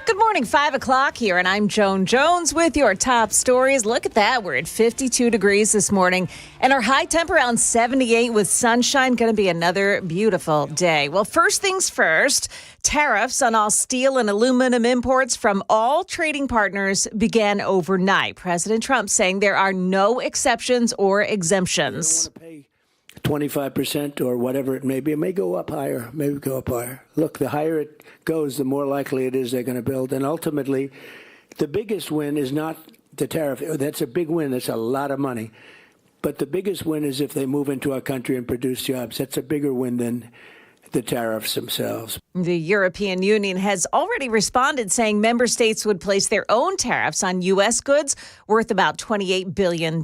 Good morning, 5 o'clock here, and I'm Joan Jones with your top stories. Look at that. We're at 52 degrees this morning, and our high temp around 78 with sunshine. Going to be another beautiful day. Well, first things first, tariffs on all steel and aluminum imports from all trading partners began overnight. President Trump saying there are no exceptions or exemptions. 25% or whatever it may be. It may go up higher, maybe go up higher. Look, the higher it goes, the more likely it is they're going to build. And ultimately, the biggest win is not the tariff. That's a big win. That's a lot of money. But the biggest win is if they move into our country and produce jobs. That's a bigger win than the tariffs themselves. The European Union has already responded, saying member states would place their own tariffs on U.S. goods worth about $28 billion.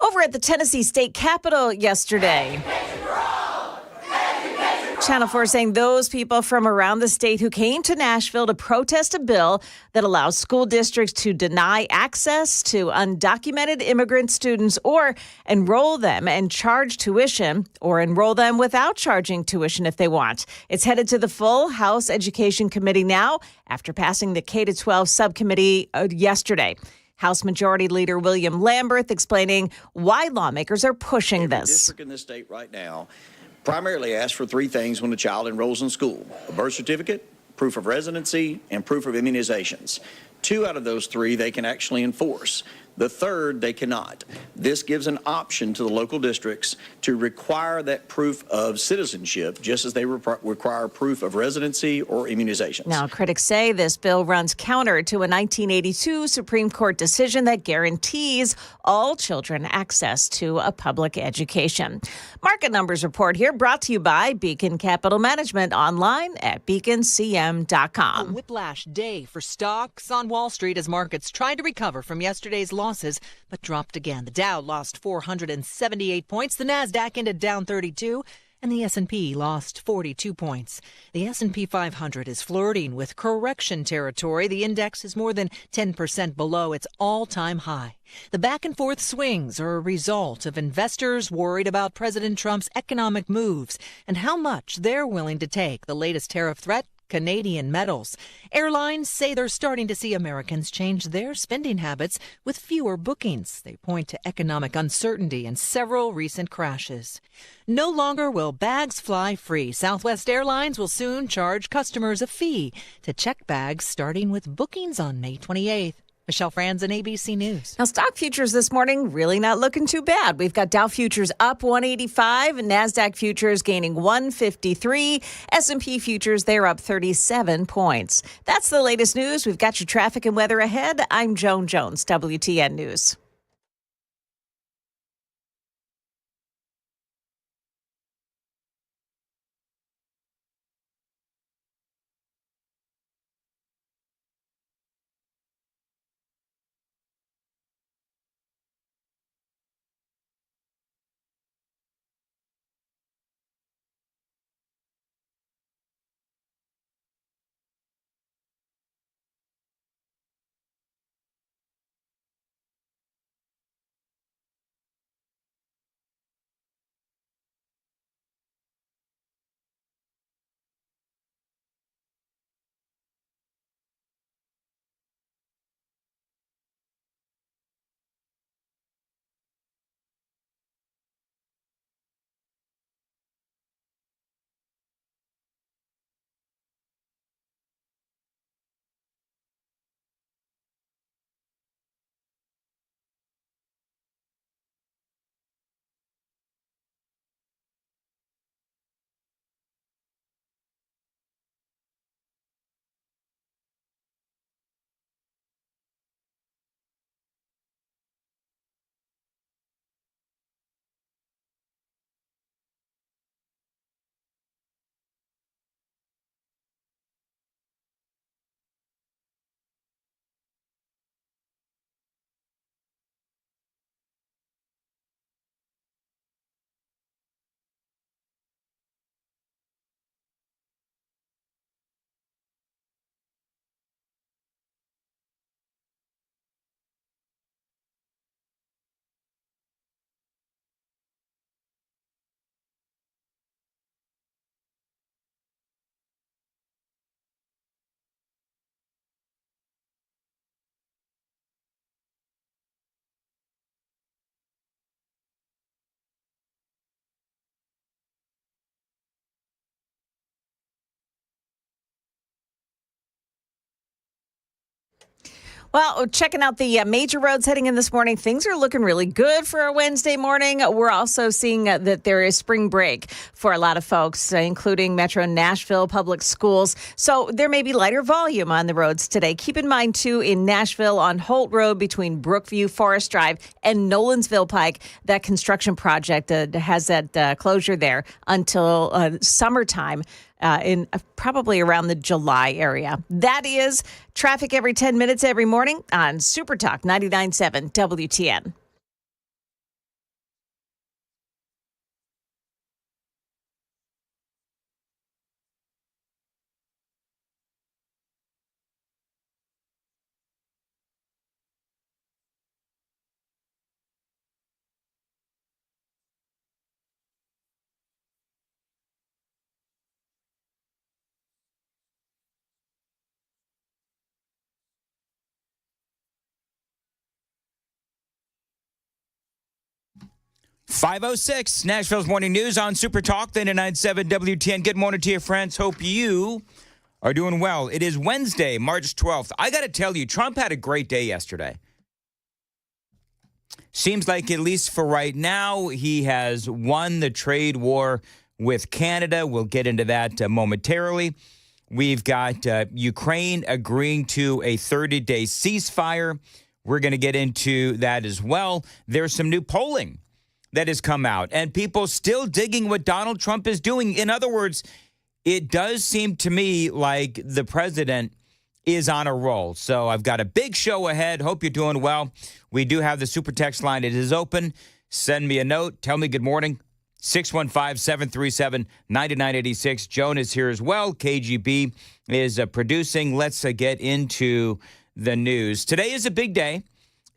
Over at the Tennessee State Capitol yesterday, Channel 4 saying those people from around the state who came to Nashville to protest a bill that allows school districts to deny access to undocumented immigrant students or enroll them and charge tuition or enroll them without charging tuition if they want. It's headed to the full House Education Committee now after passing the K-12 subcommittee yesterday. House Majority Leader William Lamberth explaining why lawmakers are pushing this. Every district in this state right now primarily asks for three things when a child enrolls in school: a birth certificate, proof of residency, and proof of immunizations. Two out of those three they can actually enforce. The third, they cannot. This gives an option to the local districts to require that proof of citizenship, just as they require proof of residency or immunizations. Now, critics say this bill runs counter to a 1982 Supreme Court decision that guarantees all children access to a public education. Market numbers report here brought to you by Beacon Capital Management, online at beaconcm.com. A whiplash day for stocks on Wall Street as markets tried to recover from yesterday's losses, but dropped again. The Dow lost 478 points. The Nasdaq ended down 32, and the S&P lost 42 points. The S&P 500 is flirting with correction territory. The index is more than 10% below its all-time high. The back-and-forth swings are a result of investors worried about President Trump's economic moves and how much they're willing to take. The latest tariff threat: Canadian metals. Airlines say they're starting to see Americans change their spending habits with fewer bookings. They point to economic uncertainty and several recent crashes. No longer will bags fly free. Southwest Airlines will soon charge customers a fee to check bags, starting with bookings on May 28th. Michelle Franzen, ABC News. Now, stock futures this morning really not looking too bad. We've got Dow futures up 185, NASDAQ futures gaining 153, S&P futures, they're up 37 points. That's the latest news. We've got your traffic and weather ahead. I'm Joan Jones, WTN News. Well, checking out the major roads heading in this morning, things are looking really good for a Wednesday morning. We're also seeing that there is spring break for a lot of folks, including Metro Nashville public schools. So there may be lighter volume on the roads today. Keep in mind, too, in Nashville on Holt Road between Brookview, Forest Drive, and Nolansville Pike, that construction project has that closure there until summertime. In probably around the July area. That is traffic every 10 minutes every morning on Super Talk 99.7 WTN. .506 Nashville's Morning News on Super Talk 99.7 WTN. Good morning to you, friends. Hope you are doing well. It is Wednesday, March 12th. I got to tell you, Trump had a great day yesterday. Seems like, at least for right now, he has won the trade war with Canada. We'll get into that momentarily. We've got Ukraine agreeing to a 30-day ceasefire. We're going to get into that as well. There's some new polling that has come out, and people still digging what Donald Trump is doing. In other words, it does seem to me like the president is on a roll. So I've got a big show ahead. Hope you're doing well. We do have the super text line. It is open. Send me a note. Tell me good morning. 615-737-9986. Joan is here as well. KGB is producing. Let's get into the news. Today is a big day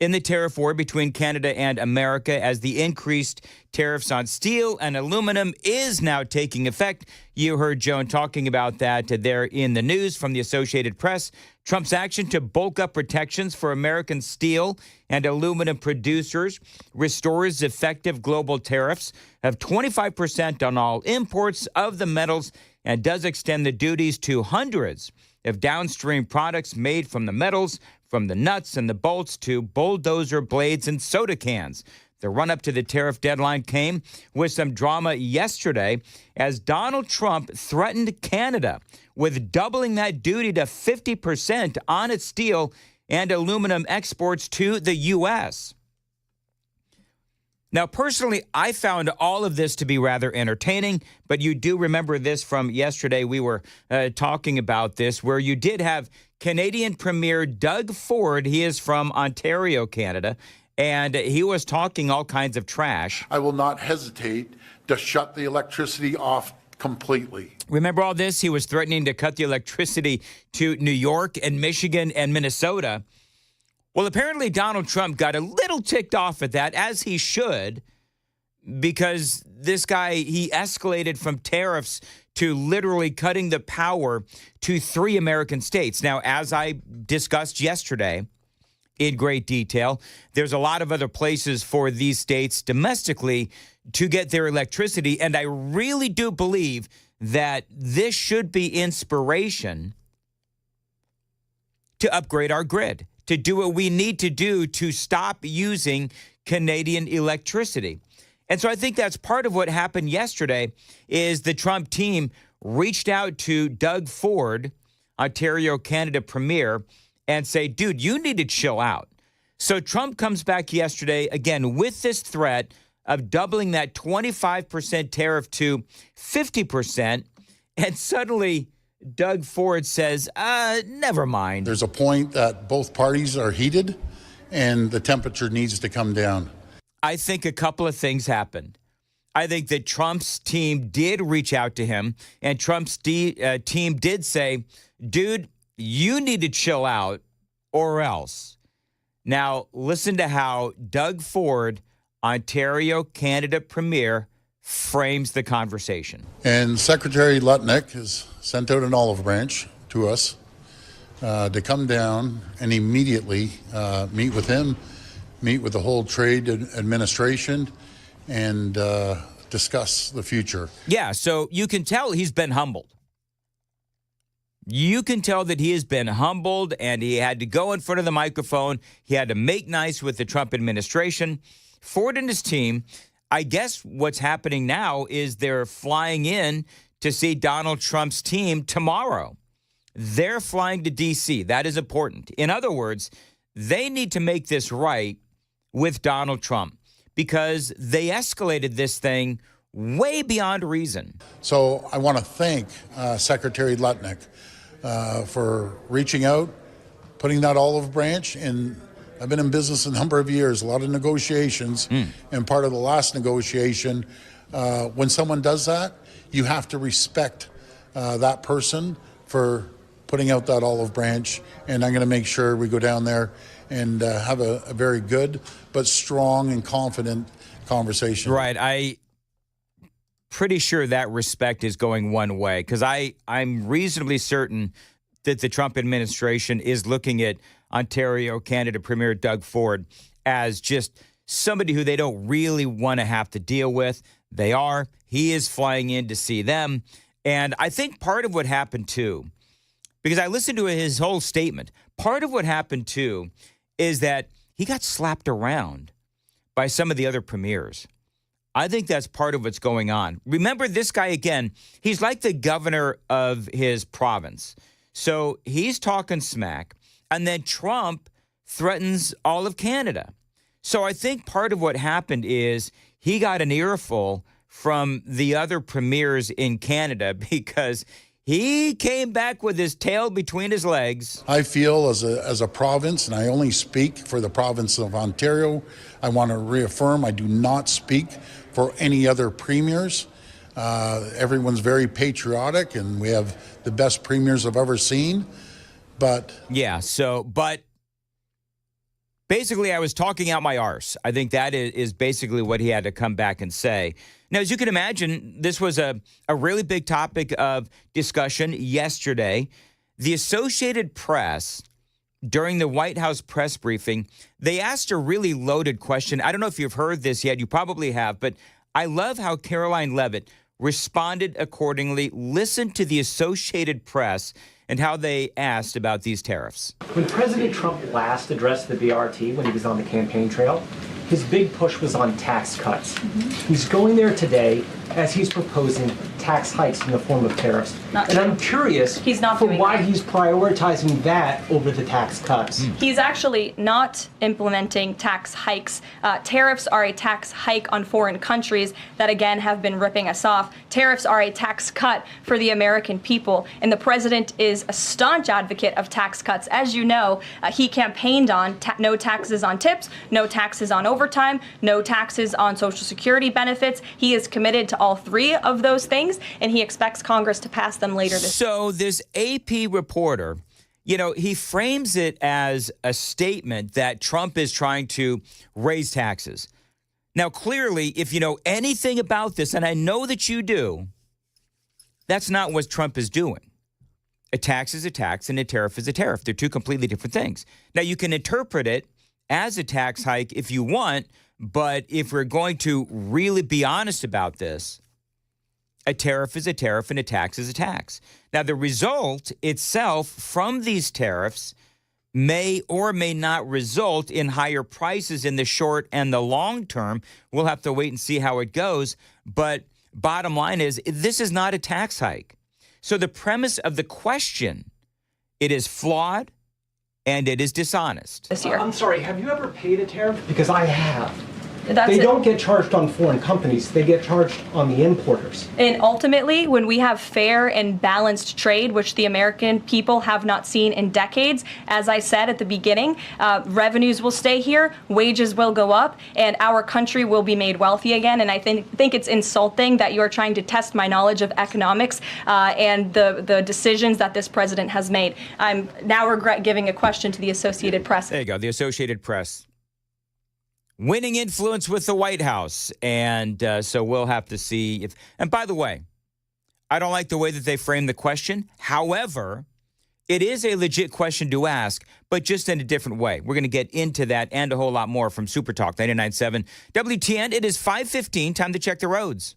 in the tariff war between Canada and America, as the increased tariffs on steel and aluminum is now taking effect. You heard Joan talking about that there in the news from the Associated Press. Trump's action to bulk up protections for American steel and aluminum producers restores effective global tariffs of 25% on all imports of the metals and does extend the duties to hundreds of downstream products made from the metals, from the nuts and the bolts to bulldozer blades and soda cans. The run-up to the tariff deadline came with some drama yesterday as Donald Trump threatened Canada with doubling that duty to 50% on its steel and aluminum exports to the U.S. Now, personally, I found all of this to be rather entertaining, but you do remember this from yesterday. We were talking about this, where you did have Canadian Premier Doug Ford. He is from Ontario, Canada, and he was talking all kinds of trash. I will not hesitate to shut the electricity off completely. Remember all this? He was threatening to cut the electricity to New York and Michigan and Minnesota. Well, apparently Donald Trump got a little ticked off at that, as he should, because this guy, he escalated from tariffs to literally cutting the power to 3 American states. Now, as I discussed yesterday in great detail, there's a lot of other places for these states domestically to get their electricity, and I really do believe that this should be inspiration to upgrade our grid, to do what we need to do to stop using Canadian electricity. And so I think that's part of what happened yesterday is the Trump team reached out to Doug Ford, Ontario, Canada Premier, and say, dude, you need to chill out. So Trump comes back yesterday, again, with this threat of doubling that 25% tariff to 50%. And suddenly Doug Ford says, never mind. There's a point that both parties are heated and the temperature needs to come down. I think a couple of things happened. I think that Trump's team did reach out to him, and Trump's team did say, dude, you need to chill out or else. Now, listen to how Doug Ford, Ontario, Canada Premier, frames the conversation. And Secretary Lutnick has sent out an olive branch to us to come down and immediately meet with him, meet with the whole trade administration, and discuss the future. Yeah, so you can tell he's been humbled. You can tell that he has been humbled, and he had to go in front of the microphone. He had to make nice with the Trump administration. Ford and his team, I guess what's happening now is they're flying in to see Donald Trump's team tomorrow. They're flying to D.C. That is important. In other words, they need to make this right with Donald Trump because they escalated this thing way beyond reason. So I want to thank Secretary Lutnick for reaching out, putting that olive branch in. I've been in business a number of years, a lot of negotiations, and part of the last negotiation, when someone does that, you have to respect that person for putting out that olive branch, and I'm going to make sure we go down there and have a very good but strong and confident conversation. Right. I'm pretty sure that respect is going one way because I'm reasonably certain that the Trump administration is looking at Ontario Canada Premier Doug Ford as just somebody who they don't really want to have to deal with. They are. He is flying in to see them. And I think part of what happened too, because I listened to his whole statement, part of what happened too is that he got slapped around by some of the other premiers. I think that's part of what's going on. Remember this guy again, he's like the governor of his province. So he's talking smack, and then Trump threatens all of Canada. So I think part of what happened is he got an earful from the other premiers in Canada because he came back with his tail between his legs. I feel as a province, and I only speak for the province of Ontario, I want to reaffirm I do not speak for any other premiers. Everyone's very patriotic, and we have the best premiers I've ever seen. But basically, I was talking out my arse. I think that is basically what he had to come back and say. Now, as you can imagine, this was a really big topic of discussion yesterday. The Associated Press, during the White House press briefing, they asked a really loaded question. I don't know if you've heard this yet. You probably have, but I love how Caroline Leavitt responded accordingly. Listen to the Associated Press and how they asked about these tariffs. When President Trump last addressed the BRT when he was on the campaign trail, his big push was on tax cuts. He's going there today as he's proposing tax hikes in the form of tariffs. I'm curious for why he's prioritizing that over the tax cuts. He's actually not implementing tax hikes. Tariffs are a tax hike on foreign countries that, again, have been ripping us off. Tariffs are a tax cut for the American people, and the president is a staunch advocate of tax cuts. As you know, he campaigned on no taxes on tips, no taxes on overtime, no taxes on Social Security benefits. He is committed to all three of those things, and he expects Congress to pass them later this year. So this AP reporter, he frames it as a statement that Trump is trying to raise taxes. Now, clearly, if you know anything about this, and I know that you do, that's not what Trump is doing. A tax is a tax and a tariff is a tariff. They're two completely different things. Now, you can interpret it as a tax hike if you want, but if we're going to really be honest about this, a tariff is a tariff and a tax is a tax. Now, the result itself from these tariffs may or may not result in higher prices in the short and the long term. We'll have to wait and see how it goes. But bottom line is, this is not a tax hike. So the premise of the question, it is flawed and it is dishonest. This year. I'm sorry, have you ever paid a tariff? Because I have. That's They don't get charged on foreign companies. They get charged on the importers. And ultimately, when we have fair and balanced trade, which the American people have not seen in decades, as I said at the beginning, revenues will stay here, wages will go up, and our country will be made wealthy again. And I think it's insulting that you're trying to test my knowledge of economics and the decisions that this president has made. I'm now regret giving a question to the Associated Press. There you go, the Associated Press. Winning influence with the White House. And so we'll have to see if, and by the way, I don't like the way that they frame the question. However, it is a legit question to ask, but just in a different way. We're going to get into that and a whole lot more from Super Talk 99.7 WTN. It is 5:15, time to check the roads.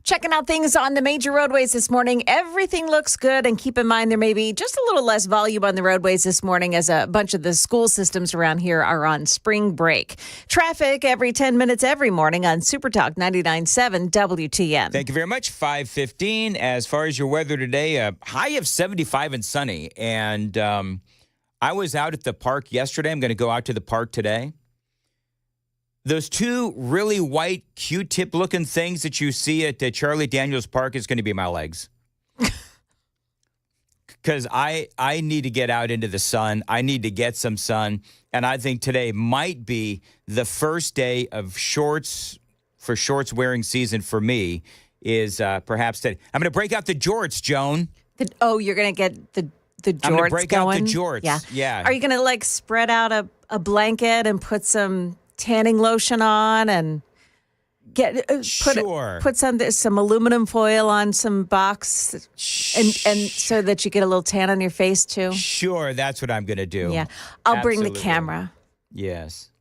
Checking out things on the major roadways this morning. Everything looks good. And keep in mind, there may be just a little less volume on the roadways this morning as a bunch of the school systems around here are on spring break. Traffic every 10 minutes every morning on Super Talk 99.7 WTN. Thank you very much. 5:15. As far as your weather today, a high of 75 and sunny. And I was out at the park yesterday. I'm going to go out to the park today. Those two really white Q-tip looking things that you see at Charlie Daniels Park is going to be my legs. Because I need to get out into the sun. I need to get some sun. And I think today might be the first day of shorts wearing season for me is perhaps today. I'm going to break out the jorts, Joan. You're going to get the jorts I'm going to break going? out the jorts. Yeah. Are you going to spread out a blanket and put some tanning lotion on and put some aluminum foil on some box and so that you get a little tan on your face too? Sure, that's what I'm going to do. Yeah. I'll Absolutely. bring the camera. Yes.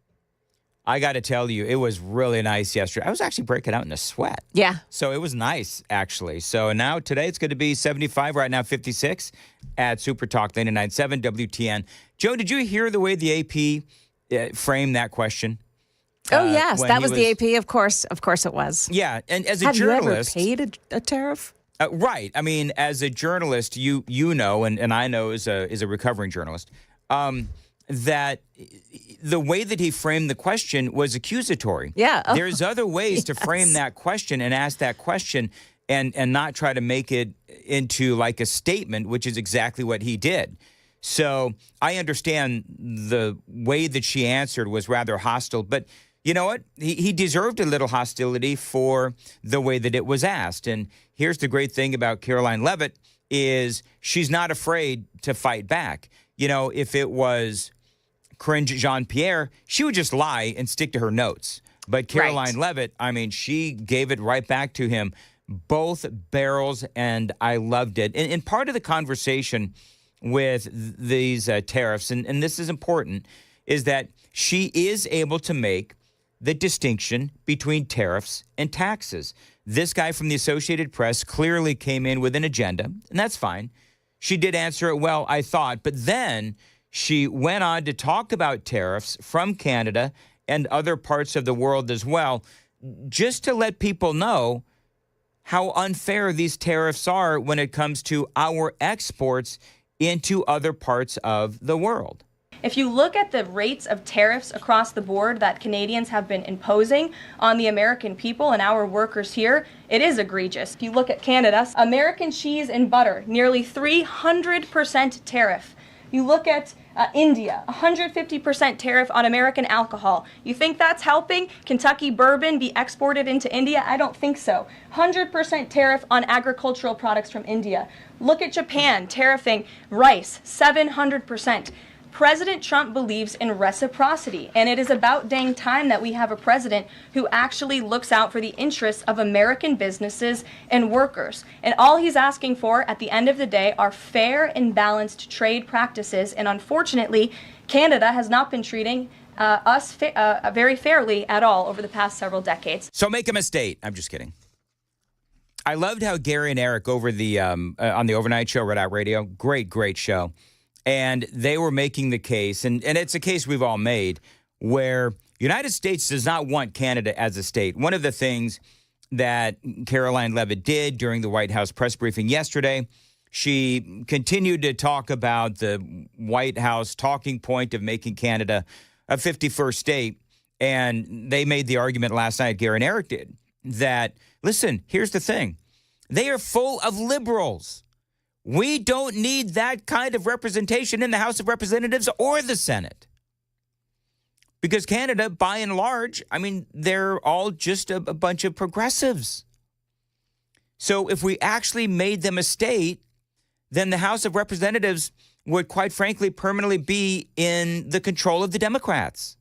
I got to tell you, it was really nice yesterday. I was actually breaking out in a sweat. Yeah. So it was nice, actually. So now today it's going to be 75, right now 56 at Super Talk 99.7 WTN. Joe, did you hear the way the AP framed that question? Oh, yes. That was the AP, of course. Of course it was. Yeah. And as a journalist. Have you ever paid a tariff? Right. I mean, as a journalist, you know, and I know as a recovering journalist, that the way that he framed the question was accusatory. Yeah. Oh, There's other ways to frame that question and ask that question and not try to make it into like a statement, which is exactly what he did. So I understand the way that she answered was rather hostile, but you know what? He deserved a little hostility for the way that it was asked. And here's the great thing about Caroline Leavitt is she's not afraid to fight back. You know, if it was Corinne Jean-Pierre, she would just lie and stick to her notes. But Caroline Leavitt, I mean, she gave it right back to him, both barrels, and I loved it. And part of the conversation with these tariffs, and this is important, is that she is able to make the distinction between tariffs and taxes. This guy from the Associated Press clearly came in with an agenda, and that's fine. She did answer it well, I thought, but then she went on to talk about tariffs from Canada and other parts of the world as well, just to let people know how unfair these tariffs are when it comes to our exports into other parts of the world. If you look at the rates of tariffs across the board that Canadians have been imposing on the American people and our workers here, it is egregious. If you look at Canada, American cheese and butter, nearly 300% tariff. You look at India, 150% tariff on American alcohol. You think that's helping Kentucky bourbon be exported into India? I don't think so. 100% tariff on agricultural products from India. Look at Japan, tariffing rice, 700%. President Trump believes in reciprocity, and it is about dang time that we have a president who actually looks out for the interests of American businesses and workers. And all he's asking for at the end of the day are fair and balanced trade practices, and unfortunately, Canada has not been treating us very fairly at all over the past several decades. So make him a state. I'm just kidding. I loved how Gary and Eric over the on the overnight show, Red Out Radio, great show. And they were making the case, and it's a case we've all made, where United States does not want Canada as a state. One of the things that Caroline Leavitt did during the White House press briefing yesterday, she continued to talk about the White House talking point of making Canada a 51st state. And they made the argument last night, Gary and Eric did, that, listen, here's the thing. They are full of liberals. We don't need that kind of representation in the House of Representatives or the Senate. Because Canada, by and large, I mean, they're all just a bunch of progressives. So if we actually made them a state, then the House of Representatives would, quite frankly, permanently be in the control of the Democrats.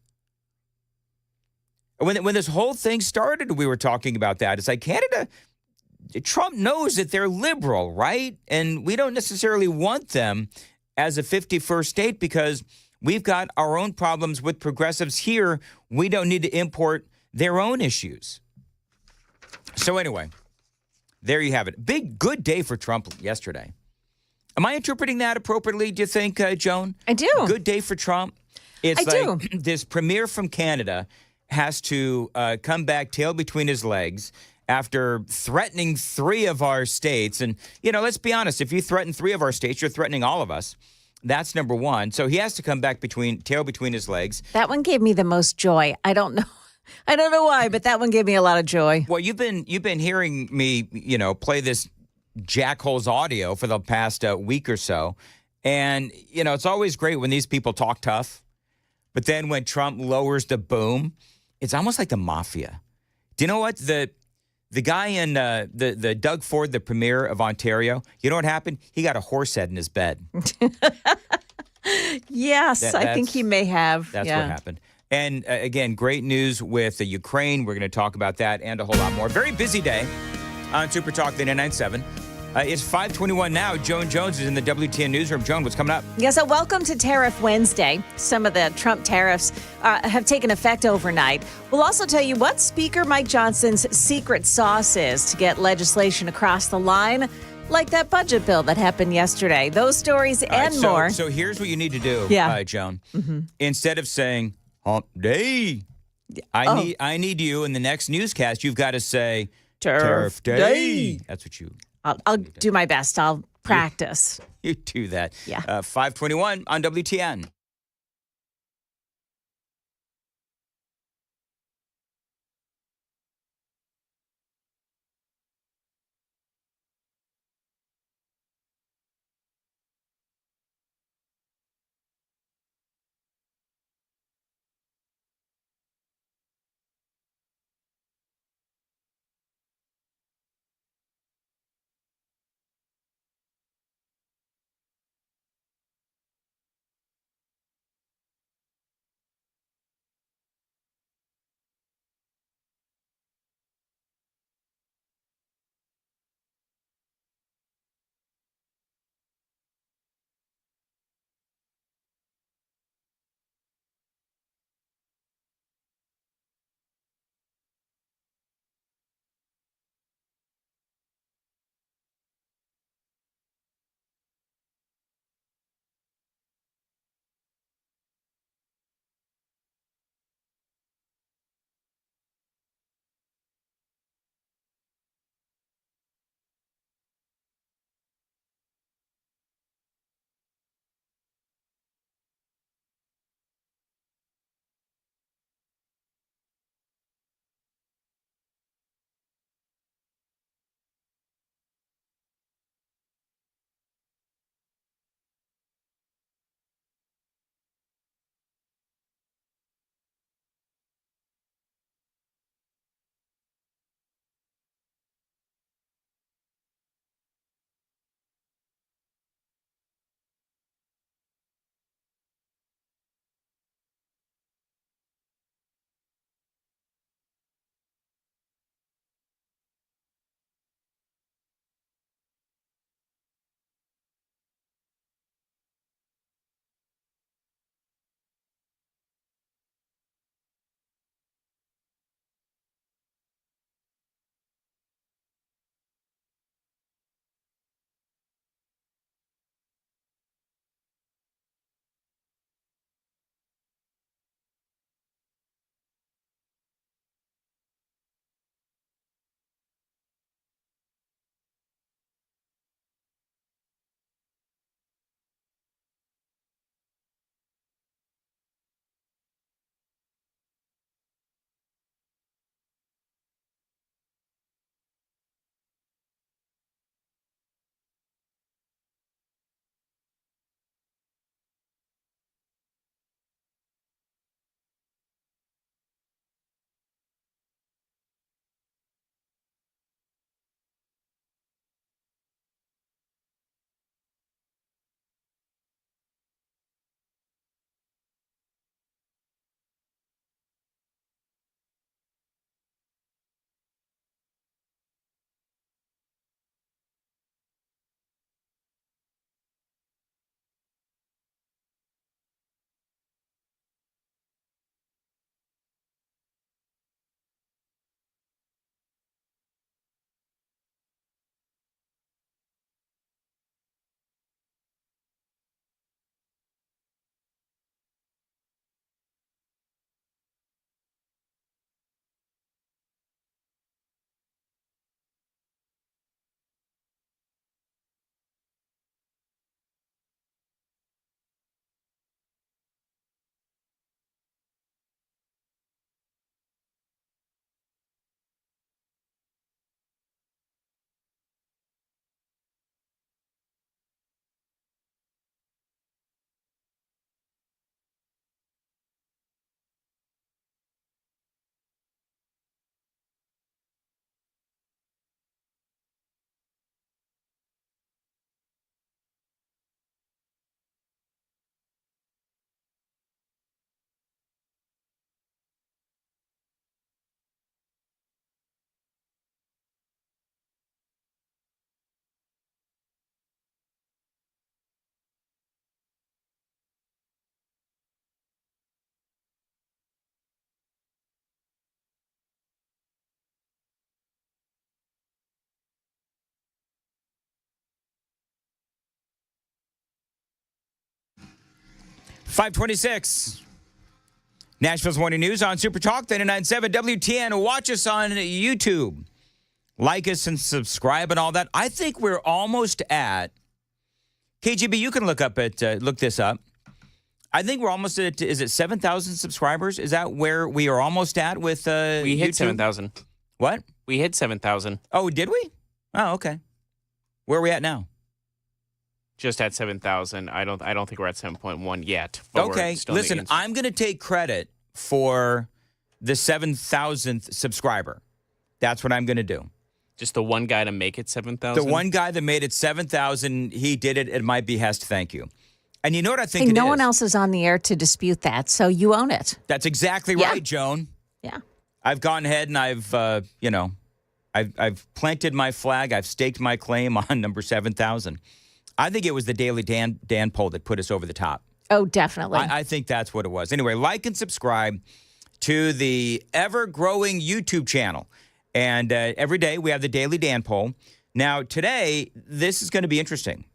When this whole thing started, we were talking about that. It's like Canada... Trump knows that they're liberal, right? And we don't necessarily want them as a 51st state because we've got our own problems with progressives here. We don't need to import their own issues. So anyway, there you have it. Good day for Trump yesterday. Am I interpreting that appropriately, do you think, Joan? I do. Good day for Trump. It's I like do. this premier from Canada has to come back tail between his legs after threatening 3 of our states. And, let's be honest, if you threaten 3 of our states, you're threatening all of us. That's number one. So he has to come back tail between his legs. That one gave me the most joy. I don't know. I don't know why, but that one gave me a lot of joy. Well, you've been hearing me, play this jackhole's audio for the past week or so. And, it's always great when these people talk tough. But then when Trump lowers the boom, it's almost like the mafia. Do you know what? The guy in the Doug Ford, the premier of Ontario, you know what happened? He got a horse head in his bed. Yes, I think he may have. That's what happened. And again, great news with the Ukraine. We're going to talk about that and a whole lot more. Very busy day on Super Talk 99.7. It's 5:21 now. Joan Jones is in the WTN newsroom. Joan, what's coming up? Yeah, so welcome to Tariff Wednesday. Some of the Trump tariffs have taken effect overnight. We'll also tell you what Speaker Mike Johnson's secret sauce is to get legislation across the line, like that budget bill that happened yesterday. Those stories and more. So here's what you need to do, Joan. Mm-hmm. Instead of saying, hump day, I need you in the next newscast, you've got to say, Tariff day. That's what you... I'll do my best. I'll practice. You do that. Yeah. 5:21 on WTN. 526. Nashville's Morning News on Super Talk 99.7 WTN. Watch us on YouTube. Like us and subscribe and all that. I think we're almost at, KGB, you can look this up. I think we're almost at, is it 7,000 subscribers? Is that where we are almost at with We hit YouTube? 7,000. What? We hit 7,000. Oh, did we? Oh, okay. Where are we at now? Just at 7,000. I don't think we're at 7.1 yet. But Okay, listen, I'm going to take credit for the 7,000th subscriber. That's what I'm going to do. Just the one guy to make it 7,000? The one guy that made it 7,000, he did it at my behest. Thank you. And you know what I think Hey, it no is? one else is on the air to dispute that, so you own it. That's exactly Yeah. right, Joan. Yeah. I've gone ahead and I've planted my flag. I've staked my claim on number 7,000. I think it was the Daily Dan poll that put us over the top. Oh, definitely. I think that's what it was. Anyway, like and subscribe to the ever-growing YouTube channel. And every day we have the Daily Dan poll. Now, today, this is going to be interesting.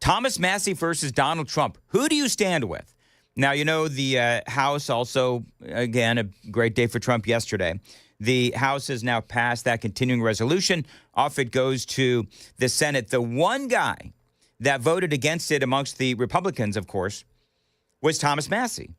Thomas Massie versus Donald Trump. Who do you stand with? Now, you know, the House also, again, a great day for Trump yesterday. The House has now passed that continuing resolution. Off it goes to the Senate. The one guy that voted against it amongst the Republicans, of course, was Thomas Massie.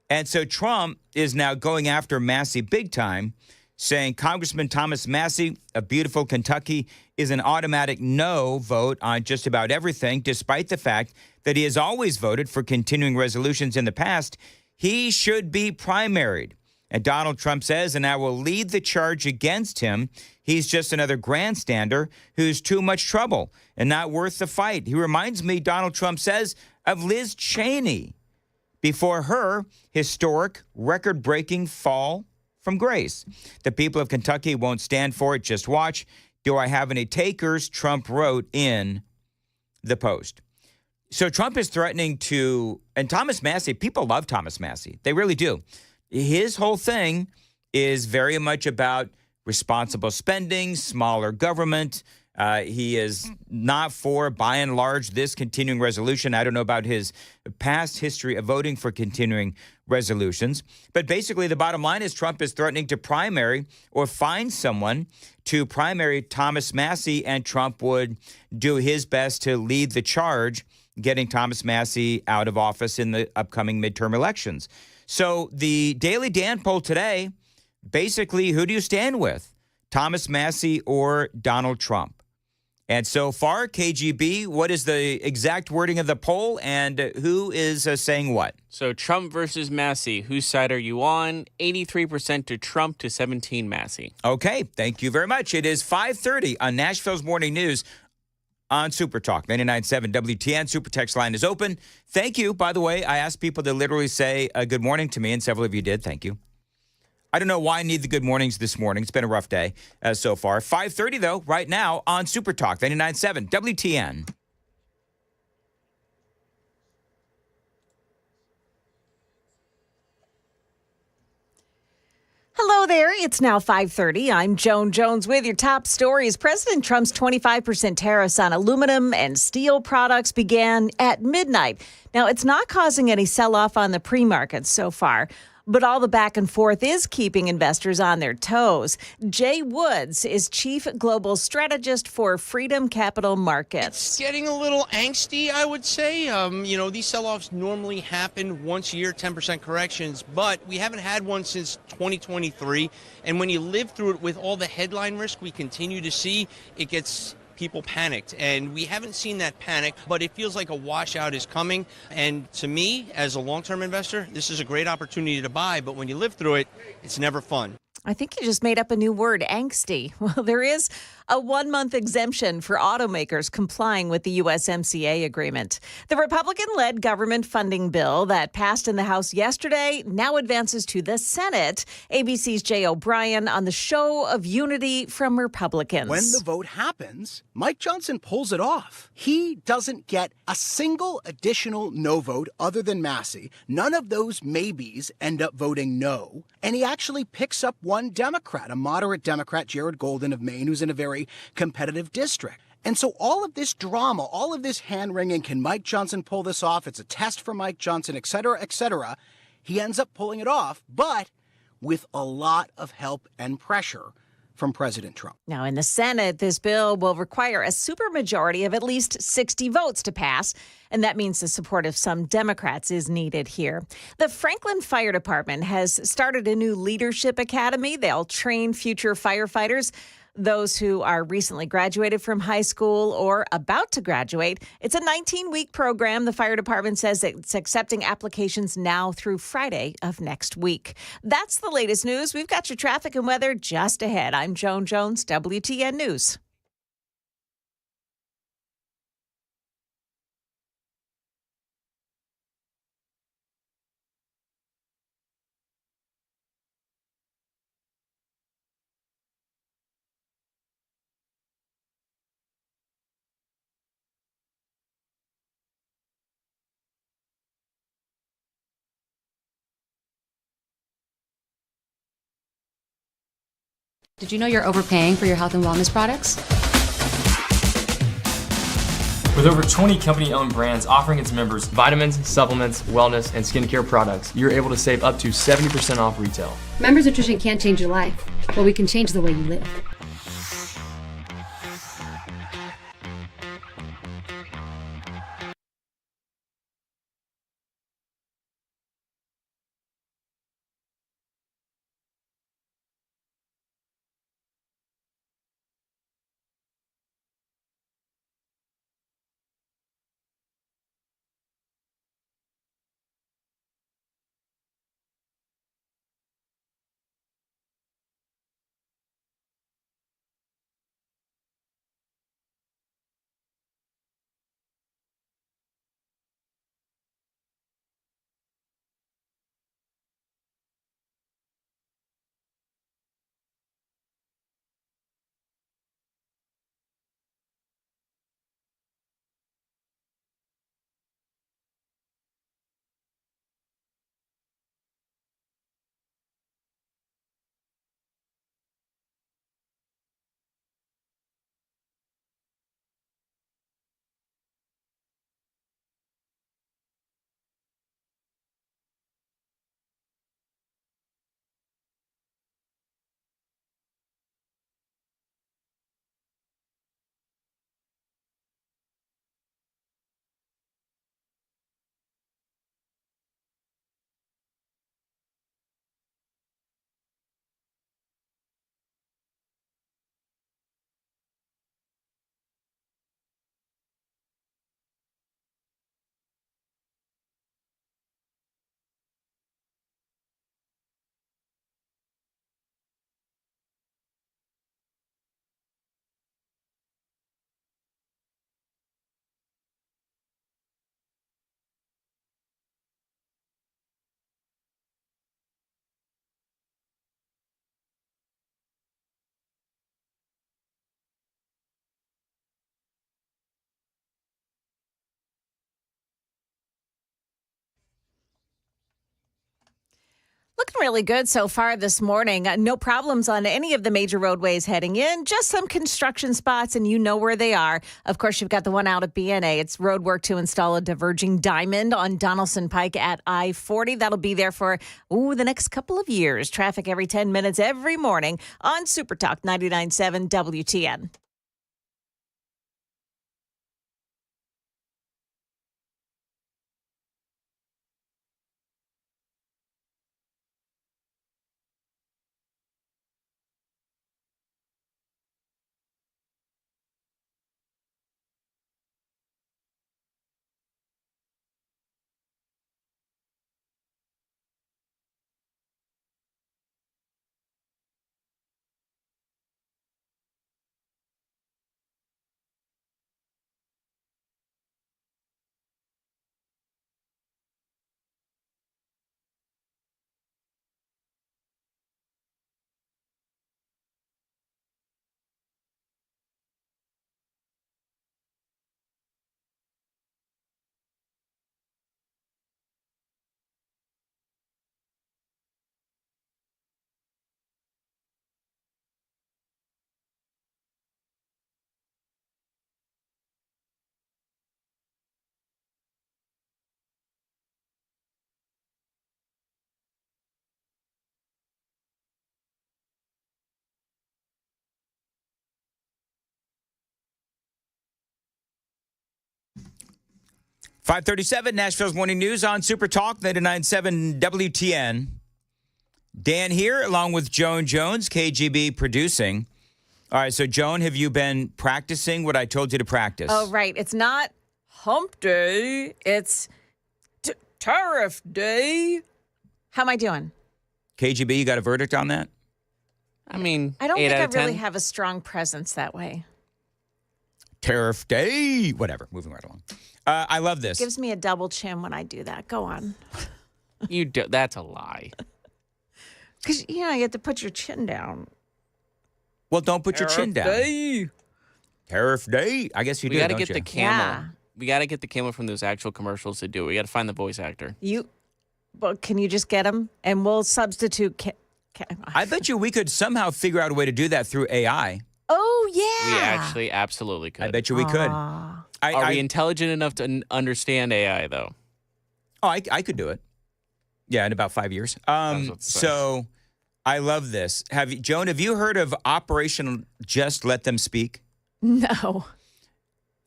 And so Trump is now going after Massie big time, saying Congressman Thomas Massie of beautiful Kentucky is an automatic no vote on just about everything, despite the fact that he has always voted for continuing resolutions in the past. He should be primaried. And Donald Trump says, and I will lead the charge against him. He's just another grandstander who's too much trouble and not worth the fight. He reminds me, Donald Trump says, of Liz Cheney before her historic, record-breaking fall from grace. The people of Kentucky won't stand for it. Just watch. Do I have any takers? Trump wrote in the Post. So Trump is threatening to, and Thomas Massie, people love Thomas Massie. They really do. His whole thing is very much about responsible spending, smaller government. He is not for, by and large, this continuing resolution. I don't know about his past history of voting for continuing resolutions. But basically, the bottom line is Trump is threatening to primary or find someone to primary Thomas Massie, and Trump would do his best to lead the charge, getting Thomas Massie out of office in the upcoming midterm elections. So the Daily Dan poll today, basically, who do you stand with? Thomas Massie or Donald Trump? And so far, KGB, what is the exact wording of the poll, and who is saying what? So Trump versus Massie, whose side are you on? 83% to Trump to 17 Massie. Okay, thank you very much. It is 5:30 on Nashville's Morning News on Super Talk 99.7 WTN. Super text line is open. Thank you. By the way, I asked people to literally say good morning to me, and several of you did. Thank you. I don't know why I need the good mornings this morning. It's been a rough day so far. 5:30, though, right now on Super Talk 99.7 WTN. Hello there. It's now 5:30. I'm Joan Jones with your top stories. President Trump's 25% tariffs on aluminum and steel products began at midnight. Now, it's not causing any sell-off on the pre-markets so far, but all the back and forth is keeping investors on their toes. Jay Woods is Chief Global Strategist for Freedom Capital Markets. It's getting a little angsty, I would say. These sell-offs normally happen once a year, 10% corrections, but we haven't had one since 2023. And when you live through it with all the headline risk we continue to see, it gets people panicked, and we haven't seen that panic, but it feels like a washout is coming. And to me, as a long-term investor, this is a great opportunity to buy, but when you live through it, it's never fun. I think you just made up a new word, angsty. Well, there is a 1-month exemption for automakers complying with the USMCA agreement. The Republican-led government funding bill that passed in the House yesterday now advances to the Senate. ABC's Jay O'Brien on the show of unity from Republicans. When the vote happens, Mike Johnson pulls it off. He doesn't get a single additional no vote other than Massie. None of those maybes end up voting no. And he actually picks up one Democrat, a moderate Democrat, Jared Golden of Maine, who's in a very competitive district. And so all of this drama, all of this hand-wringing, can Mike Johnson pull this off? It's a test for Mike Johnson, et cetera, et cetera. He ends up pulling it off, but with a lot of help and pressure from President Trump. Now, in the Senate, this bill will require a supermajority of at least 60 votes to pass, and that means the support of some Democrats is needed here. The Franklin Fire Department has started a new leadership academy. They'll train future firefighters, those who are recently graduated from high school or about to graduate. It's a 19-week program. The fire department says it's accepting applications now through Friday of next week. That's the latest news. We've got your traffic and weather just ahead. I'm Joan Jones, WTN News. Did you know you're overpaying for your health and wellness products? With over 20 company-owned brands offering its members vitamins, supplements, wellness, and skincare products, you're able to save up to 70% off retail. Members Nutrition can't change your life, but we can change the way you live. Looking really good so far this morning. No problems on any of the major roadways heading in. Just some construction spots, and you know where they are. Of course, you've got the one out at BNA. It's road work to install a diverging diamond on Donaldson Pike at I-40. That'll be there for, the next couple of years. Traffic every 10 minutes every morning on Super Talk 99.7 WTN. 537, Nashville's Morning News on Super Talk 99.7 WTN. Dan here, along with Joan Jones, KGB producing. All right, so Joan, have you been practicing what I told you to practice? Oh, right. It's not hump day. It's tariff day. How am I doing? KGB, you got a verdict on that? I mean, I don't 8 think I out of really 10. have a strong presence that way. Tariff day. Whatever. Moving right along. I love this. Gives me a double chin when I do that. Go on. That's a lie. Because, you have to put your chin down. Well, don't put your chin down. Day. Tariff day. I guess you We do, got to don't get you? the camel. Yeah. We got to get the camel from those actual commercials to do it. We got to find the voice actor. Well, can you just get him? And we'll substitute. I bet you we could somehow figure out a way to do that through AI. Oh, yeah. We actually absolutely could. I bet you we could. Are we intelligent enough to understand AI, though? Oh, I could do it. Yeah, in about 5 years. So I love this. Joan, have you heard of Operation Just Let Them Speak? No.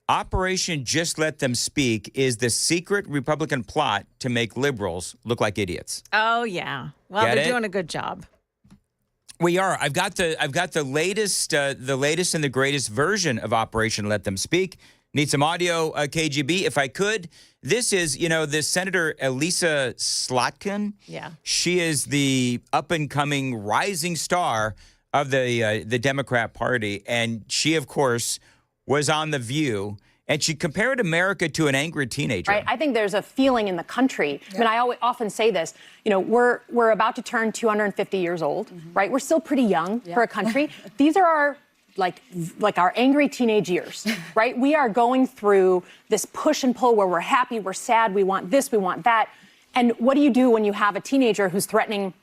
Operation Just Let Them Speak is the secret Republican plot to make liberals look like idiots. Oh, yeah. Well, Get they're it? doing a good job. We are. I've got the latest and the greatest version of Operation Let Them Speak. Need some audio, KGB, if I could. This is, this Senator Elisa Slotkin. Yeah. She is the up-and-coming rising star of the Democrat Party, and she, of course, was on The View, and she compared America to an angry teenager. Right. I think there's a feeling in the country. I mean, I often say this. We're about to turn 250 years old, right? We're still pretty young for a country. These are our like our angry teenage years, right? We are going through this push and pull where we're happy, we're sad, we want this, we want that. And what do you do when you have a teenager who's threatening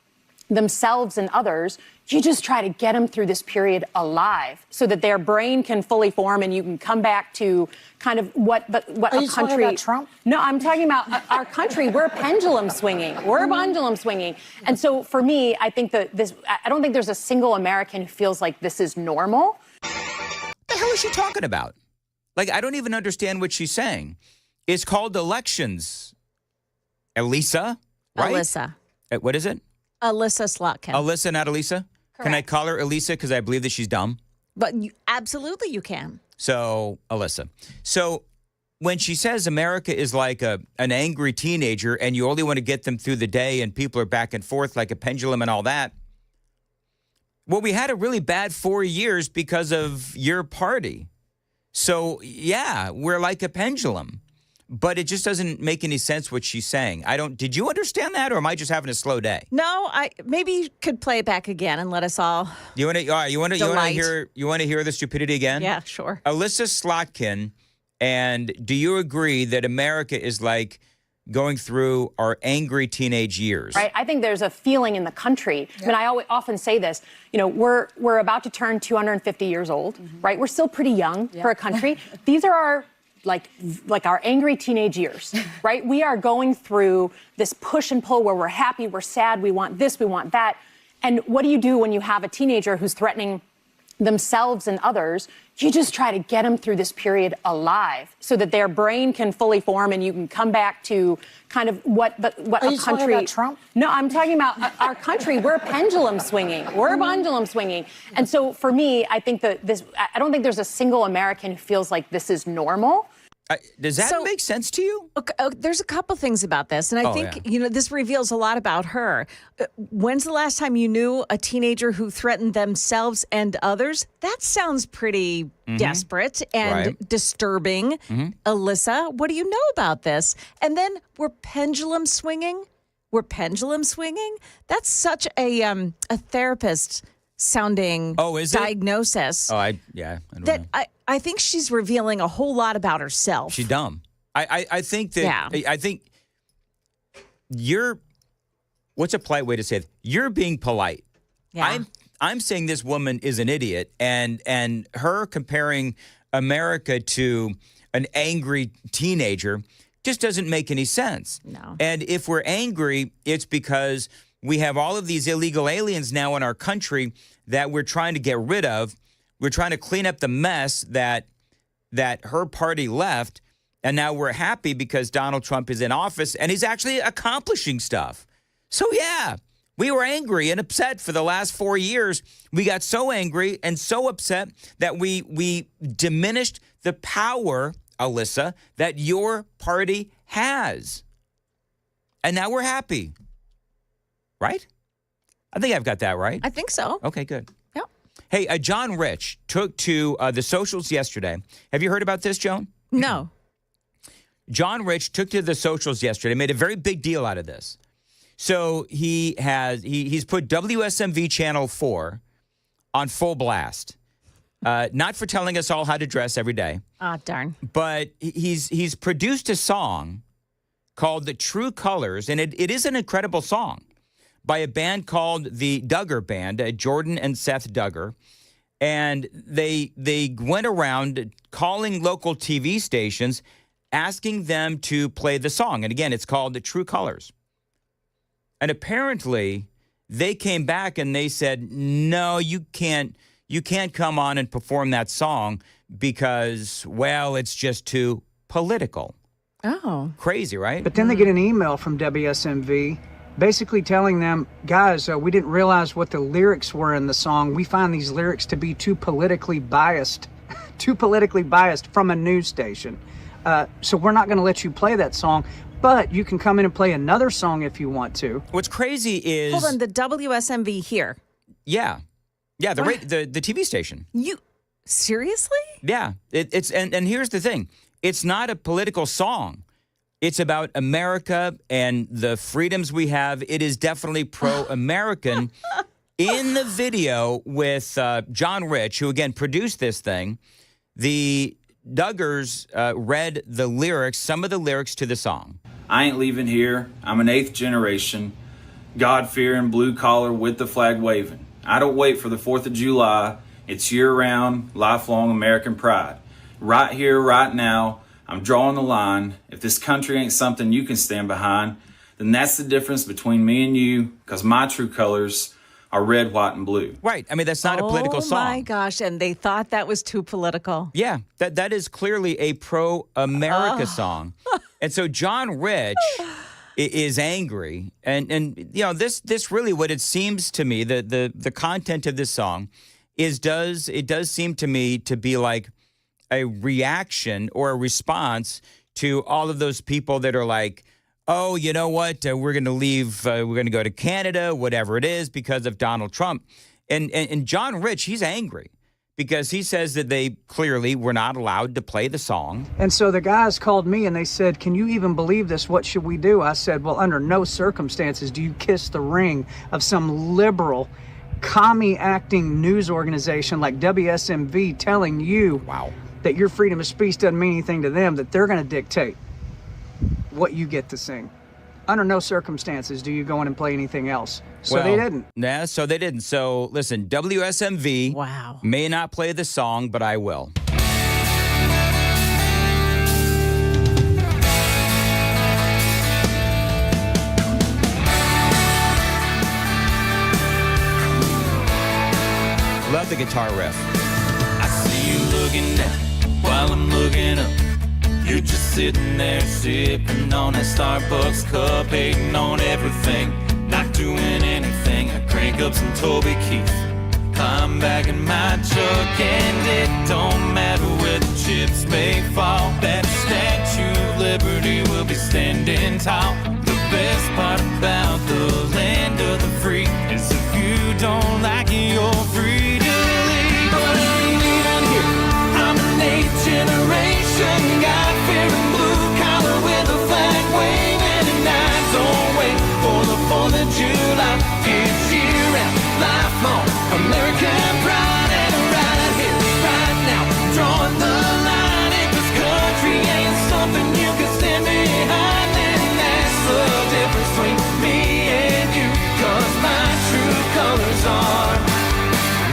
themselves and others? You just try to get them through this period alive so that their brain can fully form and you can come back to kind of what Are a you country. talking about Trump? No, I'm talking about our country. We're pendulum swinging. We're pendulum swinging. And so for me, I think I don't think there's a single American who feels like this is normal. What the hell is she talking about? I don't even understand what she's saying. It's called elections. Elisa, right? Alyssa. What is it? Alyssa Slotkin. Alyssa, not Elisa? Can I Correct. call her Elisa because I believe that she's dumb? But absolutely you can. So, Alyssa. So, when she says America is like an angry teenager and you only want to get them through the day and people are back and forth like a pendulum and all that, well, we had a really bad 4 years because of your party. So, yeah, we're like a pendulum. But it just doesn't make any sense what she's saying. Did you understand that, or am I just having a slow day? No, maybe you could play it back again and let us all. You want to hear the stupidity again? Yeah, sure. Alyssa Slotkin, and do you agree that America is like going through our angry teenage years? Right. I think there's a feeling in the country. I mean, I often say this. We're about to turn 250 years old, right? We're still pretty young for a country. These are our like our angry teenage years, right? We are going through this push and pull where we're happy, we're sad, we want this, we want that. And what do you do when you have a teenager who's threatening themselves and others? You just try to get them through this period alive so that their brain can fully form and you can come back to kind of what Are a you country. talking about Trump? No, I'm talking about our country. We're pendulum swinging. We're pendulum swinging. And so for me, I think I don't think there's a single American who feels like this is normal. Does that make sense to you? Okay, there's a couple things about this, and I think this reveals a lot about her. When's the last time you knew a teenager who threatened themselves and others? That sounds pretty desperate and disturbing. Alyssa, what do you know about this? And then we're pendulum swinging. That's such a therapist sounding diagnosis. Oh, I don't know. I think she's revealing a whole lot about herself. She's dumb. I think that I think you're. What's a polite way to say it? You're being polite. Yeah. I'm saying this woman is an idiot, and her comparing America to an angry teenager just doesn't make any sense. No. And if we're angry, it's because we have all of these illegal aliens now in our country that we're trying to get rid of. We're trying to clean up the mess that her party left, And now we're happy because Donald Trump is in office and he's actually accomplishing stuff. So, yeah, we were angry and upset for the last 4 years. We got so angry and so upset that we diminished the power, Alyssa, that your party has. And now we're happy. Right? I think I've got that right. I think so. Okay, good. Yep. Hey, John Rich took to the socials yesterday. Have you heard about this, Joan? No. John Rich took to the socials yesterday, made a very big deal out of this. So he's put WSMV Channel 4 on full blast. Not for telling us all how to dress every day. Ah, darn. But he's produced a song called The True Colors, and it is an incredible song by a band called the Duggar Band, Jordan and Seth Duggar. And they went around calling local TV stations, asking them to play the song. And again, it's called The True Colors. And apparently, they came back and they said, no, you can't come on and perform that song because, well, it's just too political. Oh. Crazy, right? But then they get an email from WSMV basically telling them, guys, we didn't realize what the lyrics were in the song. We find these lyrics to be too politically biased from a news station. So we're not going to let you play that song, but you can come in and play another song if you want to. What's crazy is... Hold on, the WSMV here. Yeah. Yeah, the TV station. You... Seriously? Yeah. It's and here's the thing. It's not a political song. It's about America and the freedoms we have. It is definitely pro-American. In the video with John Rich, who, again, produced this thing, the Duggars read the lyrics, some of the lyrics to the song. I ain't leaving here. I'm an 8th generation, God-fearing, blue-collar with the flag waving. I don't wait for the 4th of July. It's year-round, lifelong American pride. Right here, right now, I'm drawing the line. If this country ain't something you can stand behind, then that's the difference between me and you, because my true colors are red, white, and blue. Right. I mean, that's not a political song. Oh, my gosh. And they thought that was too political. Yeah. That is clearly a pro-America song. And so John Rich is angry. And you know, this really what it seems to me, the content of this song does seem to me to be like a reaction or a response to all of those people that are like, oh, you know what? We're going to leave. We're going to go to Canada, whatever it is, because of Donald Trump. And John Rich, he's angry because he says that they clearly were not allowed to play the song. And so the guys called me and they said, can you even believe this? What should we do? I said, well, under no circumstances do you kiss the ring of some liberal, commie-acting news organization like WSMV telling you that your freedom of speech doesn't mean anything to them, that they're going to dictate what you get to sing. Under no circumstances do you go in and play anything else. So they didn't. Yeah, so they didn't. So listen, WSMV may not play the song, but I will. Love the guitar riff. I see you looking down while I'm looking up. You're just sitting there sipping on that Starbucks cup, hating on everything, not doing anything. I crank up some Toby Keith, climb back in my truck, and it don't matter where the chips may fall. That Statue of Liberty will be standing tall. The best part about the land of the free is if you don't like it, you're free to leave. But I ain't even here. I'm an 8th generation guy. With a flag waving, and I don't wait for the 4th of July. It's year-round, lifelong American pride, and right here, right now, drawing the line. If this country ain't something you can stand behind, then that's the difference between me and you. 'Cause my true colors are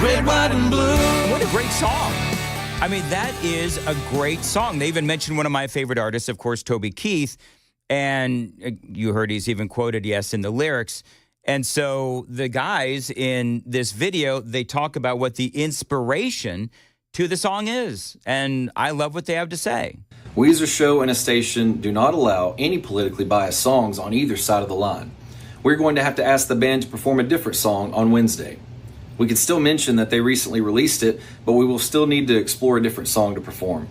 red, white, and blue. What a great song. I mean, that is a great song. They even mentioned one of my favorite artists, of course, Toby Keith. And you heard he's even quoted, yes, in the lyrics. And so the guys in this video, they talk about what the inspiration to the song is. And I love what they have to say. We as a show and a station do not allow any politically biased songs on either side of the line. We're going to have to ask the band to perform a different song on Wednesday. We could still mention that they recently released it, but we will still need to explore a different song to perform.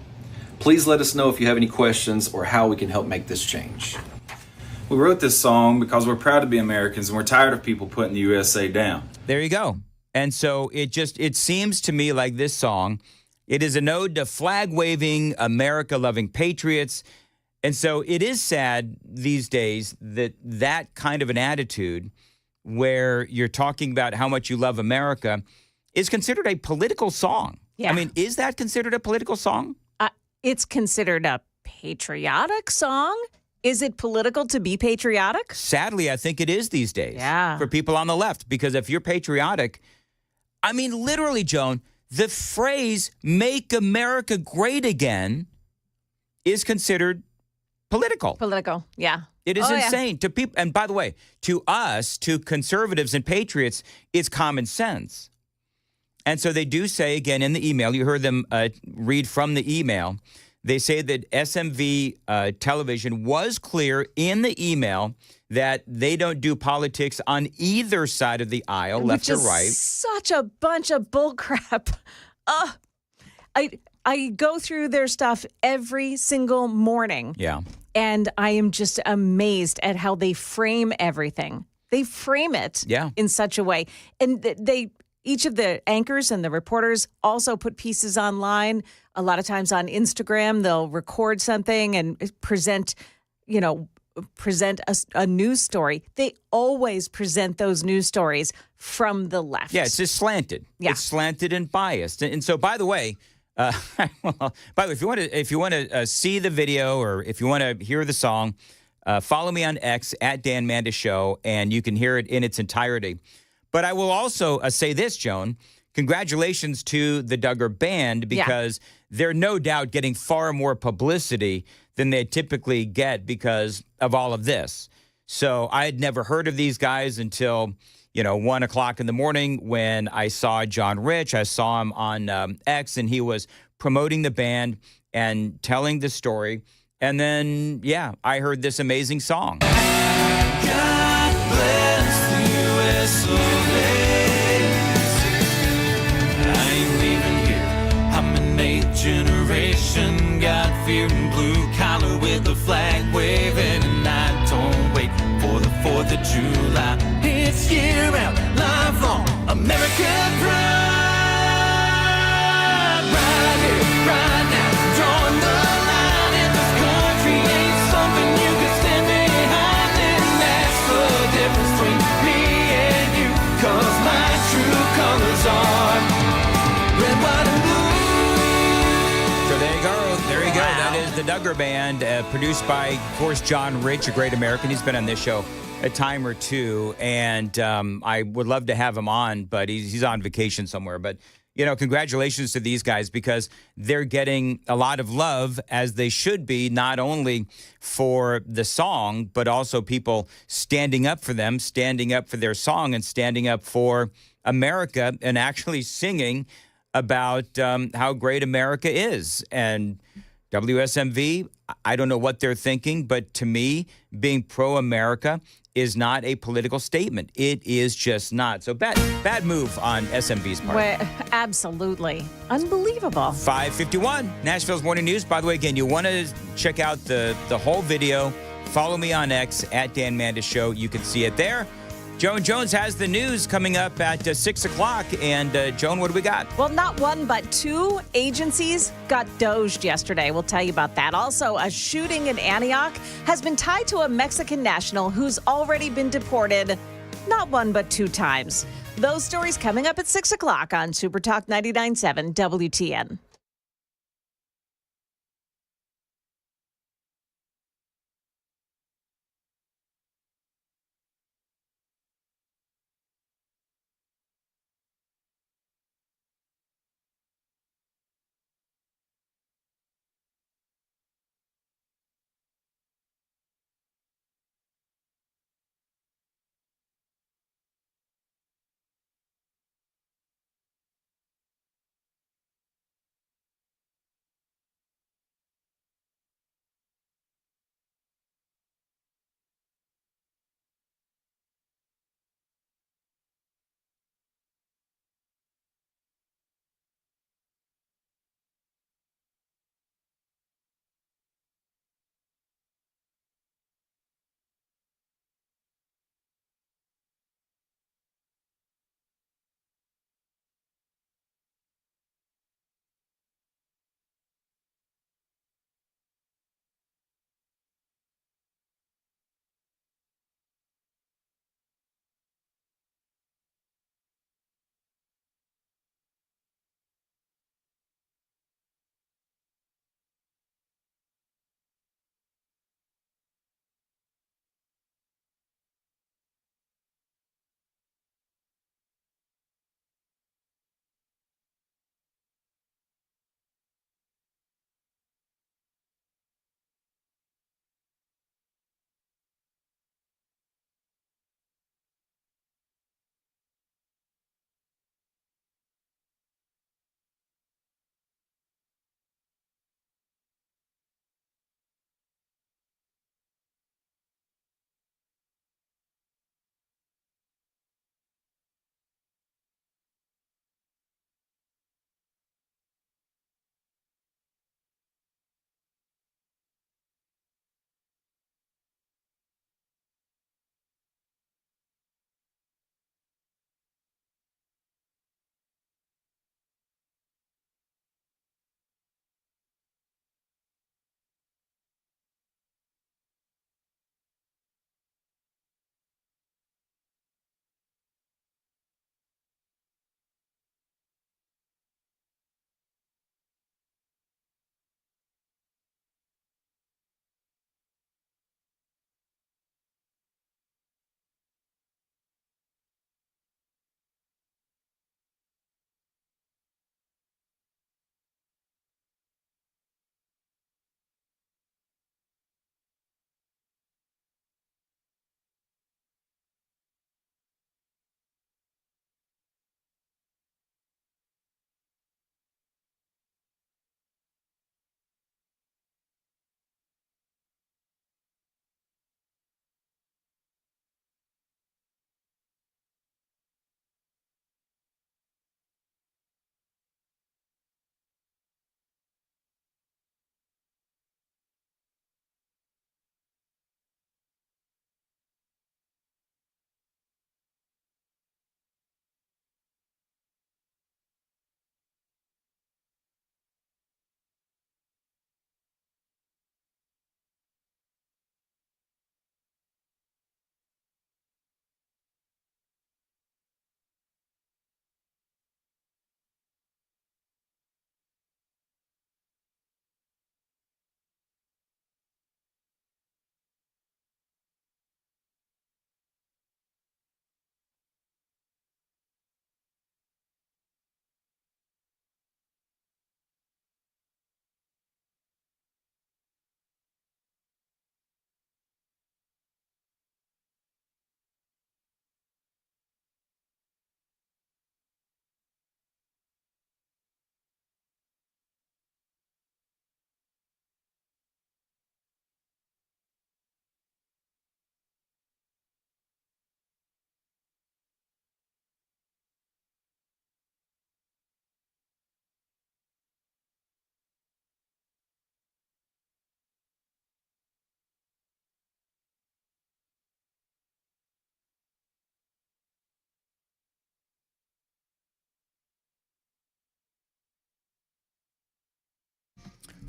Please let us know if you have any questions or how we can help make this change. We wrote this song because we're proud to be Americans and we're tired of people putting the USA down. There you go. And so it seems to me like this song, it is an ode to flag-waving, America-loving patriots. And so it is sad these days that kind of an attitude where you're talking about how much you love America is considered a political song. Yeah. I mean, is that considered a political song? It's considered a patriotic song. Is it political to be patriotic? Sadly, I think it is these days. Yeah. For people on the left. Because if you're patriotic, I mean, literally, Joan, the phrase, make America great again, is considered political. Political, yeah. It is Oh, yeah. insane to people. And by the way, to us, to conservatives and patriots, it's common sense. And so they do say, again, in the email, you heard them read from the email, they say that SMV television was clear in the email that they don't do politics on either side of the aisle, left or right. Such a bunch of bullcrap. I go through their stuff every single morning. Yeah. And I am just amazed at how they frame everything. They frame it in such a way. And each of the anchors and the reporters also put pieces online. A lot of times on Instagram, they'll record something and present a news story. They always present those news stories from the left. Yeah, it's just slanted. Yeah. It's slanted and biased. And so, by the way, if you want to see the video or if you want to hear the song, follow me on X at Dan Mandis Show, and you can hear it in its entirety. But I will also say this, Joan. Congratulations to the Duggar Band because they're no doubt getting far more publicity than they typically get because of all of this. So I had never heard of these guys until 1 o'clock in the morning when I saw John Rich. I saw him on X, and he was promoting the band and telling the story. And then, I heard this amazing song. God bless the US of A. I ain't leaving here. I'm an 8th generation, God-fearing blue collar with the flag waving, and I don't wait for the 4th of July. It's year-round, lifelong American pride. Right here, right now, drawing the line. If this country ain't something you can stand behind, then that's the difference between me and you. 'Cause my true colors are red, white, and blue. So there you go. There you go. That is the Duggar Band, produced by, of course, John Rich, a great American. He's been on this show a time or two, and I would love to have him on, but he's on vacation somewhere. But, congratulations to these guys because they're getting a lot of love, as they should be, not only for the song, but also people standing up for them, standing up for their song, and standing up for America, and actually singing about how great America is. And WSMV, I don't know what they're thinking, but to me, being pro-America is not a political statement. It is just not. So bad move on SMV's part. Well, absolutely. Unbelievable. 5:51, Nashville's Morning News. By the way, again, you want to check out the whole video. Follow me on X at Dan Mandis Show. You can see it there. Joan Jones has the news coming up at 6 o'clock. And Joan, what do we got? Well, not one, but two agencies got doged yesterday. We'll tell you about that. Also, a shooting in Antioch has been tied to a Mexican national who's already been deported not one, but 2 times. Those stories coming up at 6 o'clock on Super Talk 99.7 WTN.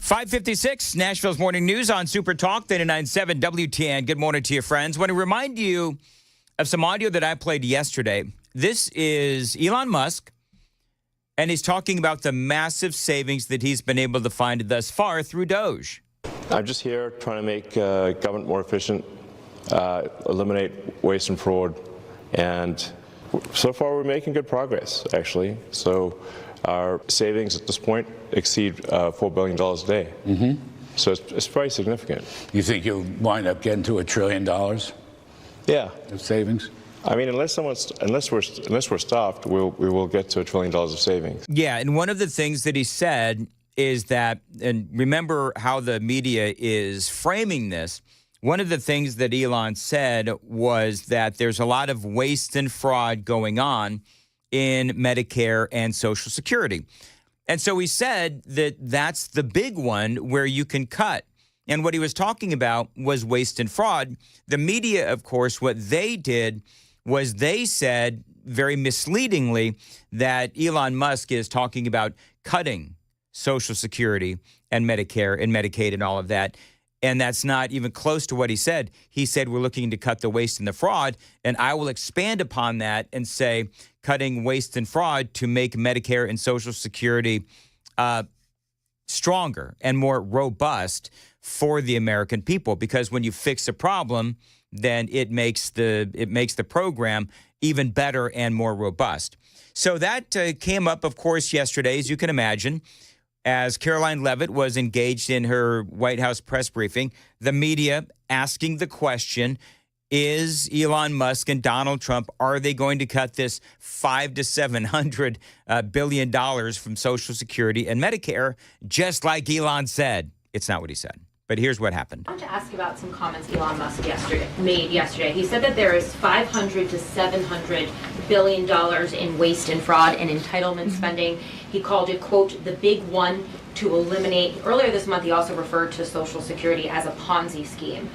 5:56, Nashville's Morning News on Super Talk 99.7 WTN. Good morning to you, friends. Want to remind you of some audio that I played yesterday. This is Elon Musk, and he's talking about the massive savings that he's been able to find thus far through Doge. I'm just here trying to make government more efficient, eliminate waste and fraud, and so far we're making good progress, actually. So our savings at this point exceed $4 billion a day. Mm-hmm. So it's very significant. You think you'll wind up getting to $1 trillion? Yeah. Of savings? I mean, unless we're stopped, we will get to $1 trillion of savings. Yeah, and one of the things that he said is that, and remember how the media is framing this, one of the things that Elon said was that there's a lot of waste and fraud going on in Medicare and Social Security. And so he said that that's the big one where you can cut. And what he was talking about was waste and fraud. The media, of course, what they did was they said very misleadingly that Elon Musk is talking about cutting Social Security and Medicare and Medicaid and all of that. And that's not even close to what he said. He said we're looking to cut the waste and the fraud. And I will expand upon that and say cutting waste and fraud to make Medicare and Social Security stronger and more robust for the American people. Because when you fix a problem, then it makes the program even better and more robust. So that came up, of course, yesterday, as you can imagine. As Caroline Leavitt was engaged in her White House press briefing, the media asking the question, is Elon Musk and Donald Trump, are they going to cut this $500 to $700 billion from Social Security and Medicare, just like Elon said? It's not what he said. But here's what happened. I want to ask about some comments Elon Musk made yesterday. He said that there is $500 to $700 billion in waste and fraud and entitlement spending. He called it, quote, the big one to eliminate. Earlier this month, he also referred to Social Security as a Ponzi scheme.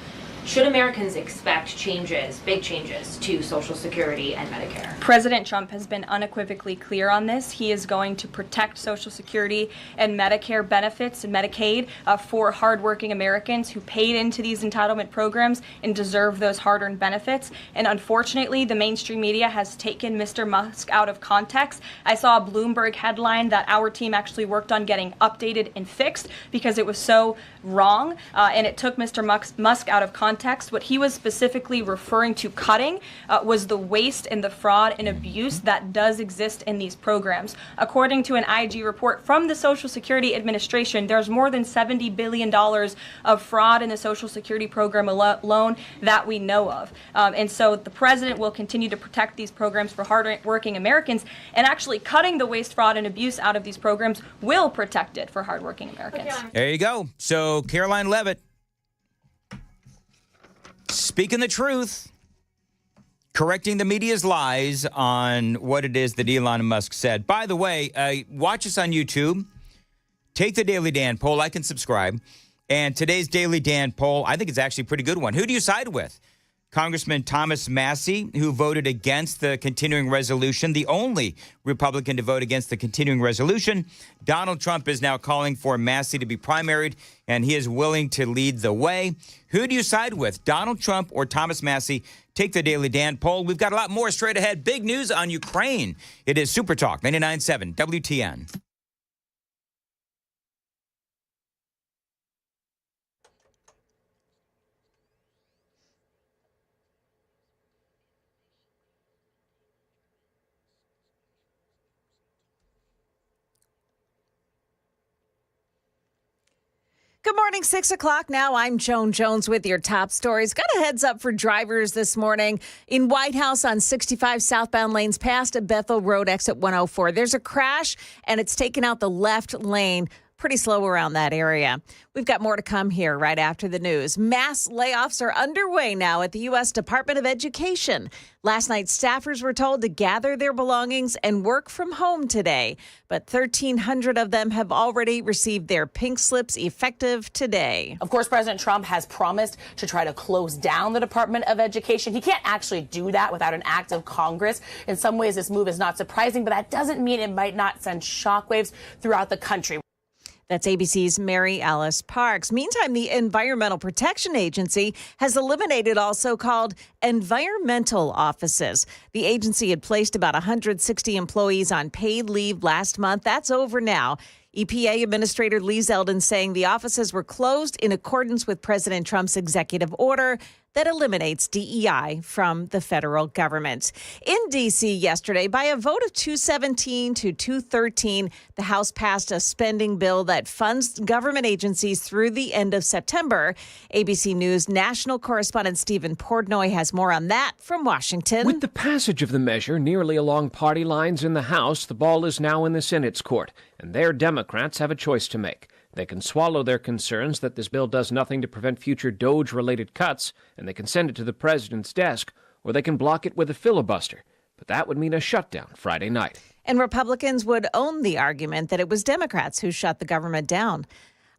Should Americans expect changes, big changes, to Social Security and Medicare? President Trump has been unequivocally clear on this. He is going to protect Social Security and Medicare benefits and Medicaid for hardworking Americans who paid into these entitlement programs and deserve those hard-earned benefits. And unfortunately, the mainstream media has taken Mr. Musk out of context. I saw a Bloomberg headline that our team actually worked on getting updated and fixed because it was so wrong, and it took Mr. Musk out of context. What he was specifically referring to cutting was the waste and the fraud and abuse that does exist in these programs. According to an IG report from the Social Security Administration, there's more than $70 billion of fraud in the Social Security program alone that we know of. And so the president will continue to protect these programs for hardworking Americans, and actually cutting the waste, fraud, and abuse out of these programs will protect it for hardworking Americans. There you go. So Caroline Leavitt, speaking the truth, correcting the media's lies on what it is that Elon Musk said. By the way, watch us on YouTube. Take the Daily Dan poll. I can subscribe. And today's Daily Dan poll, I think it's actually a pretty good one. Who do you side with? Congressman Thomas Massie, who voted against the continuing resolution, the only Republican to vote against the continuing resolution. Donald Trump is now calling for Massie to be primaried, and he is willing to lead the way. Who do you side with, Donald Trump or Thomas Massie? Take the Daily Dan poll. We've got a lot more straight ahead. Big news on Ukraine. It is Super Talk 99.7 WTN. Good morning, 6 o'clock now. I'm Joan Jones with your top stories. Got a heads up for drivers this morning in White House on 65 southbound lanes past Bethel Road, exit 104. There's a crash and it's taken out the left lane. Pretty slow around that area. We've got more to come here right after the news. Mass layoffs are underway now at the U.S. Department of Education. Last night, staffers were told to gather their belongings and work from home today. But 1,300 of them have already received their pink slips effective today. Of course, President Trump has promised to try to close down the Department of Education. He can't actually do that without an act of Congress. In some ways, this move is not surprising, but that doesn't mean it might not send shockwaves throughout the country. That's ABC's Mary Alice Parks. Meantime, the Environmental Protection Agency has eliminated all so-called environmental offices. The agency had placed about 160 employees on paid leave last month. That's over now. EPA Administrator Lee Zeldin saying the offices were closed in accordance with President Trump's executive order that eliminates DEI from the federal government. In D.C. yesterday, by a vote of 217 to 213, the House passed a spending bill that funds government agencies through the end of September. ABC News national correspondent Stephen Portnoy has more on that from Washington. With the passage of the measure nearly along party lines in the House, the ball is now in the Senate's court, and their Democrats have a choice to make. They can swallow their concerns that this bill does nothing to prevent future DOGE-related cuts, and they can send it to the president's desk, or they can block it with a filibuster. But that would mean a shutdown Friday night. And Republicans would own the argument that it was Democrats who shut the government down.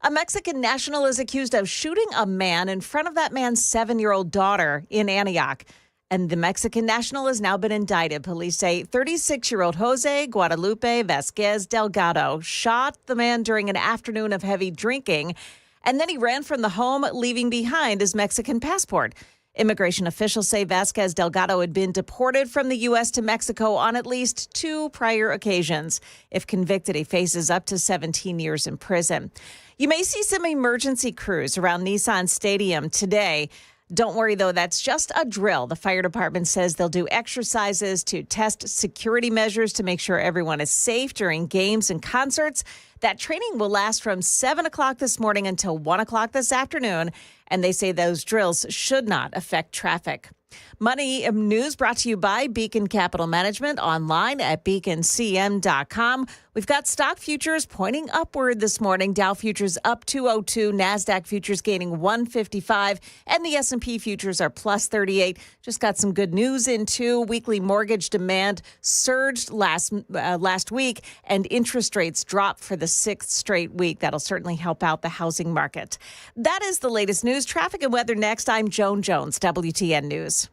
A Mexican national is accused of shooting a man in front of that man's 7-year-old daughter in Antioch. And the Mexican national has now been indicted. Police say 36-year-old Jose Guadalupe Vasquez Delgado shot the man during an afternoon of heavy drinking, and then he ran from the home, leaving behind his Mexican passport. Immigration officials say Vasquez Delgado had been deported from the U.S. to Mexico on at least 2 prior occasions. If convicted, he faces up to 17 years in prison. You may see some emergency crews around Nissan Stadium today. Don't worry, though, that's just a drill. The fire department says they'll do exercises to test security measures to make sure everyone is safe during games and concerts. That training will last from 7 o'clock this morning until 1 o'clock this afternoon, and they say those drills should not affect traffic. Money news brought to you by Beacon Capital Management, online at beaconcm.com. We've got stock futures pointing upward this morning. Dow futures up 202, NASDAQ futures gaining 155, and the S&P futures are plus 38. Just got some good news in too. Weekly mortgage demand surged last week, and interest rates dropped for the 6th straight week. That'll certainly help out the housing market. That is the latest news. Traffic and weather next. I'm Joan Jones, WTN News.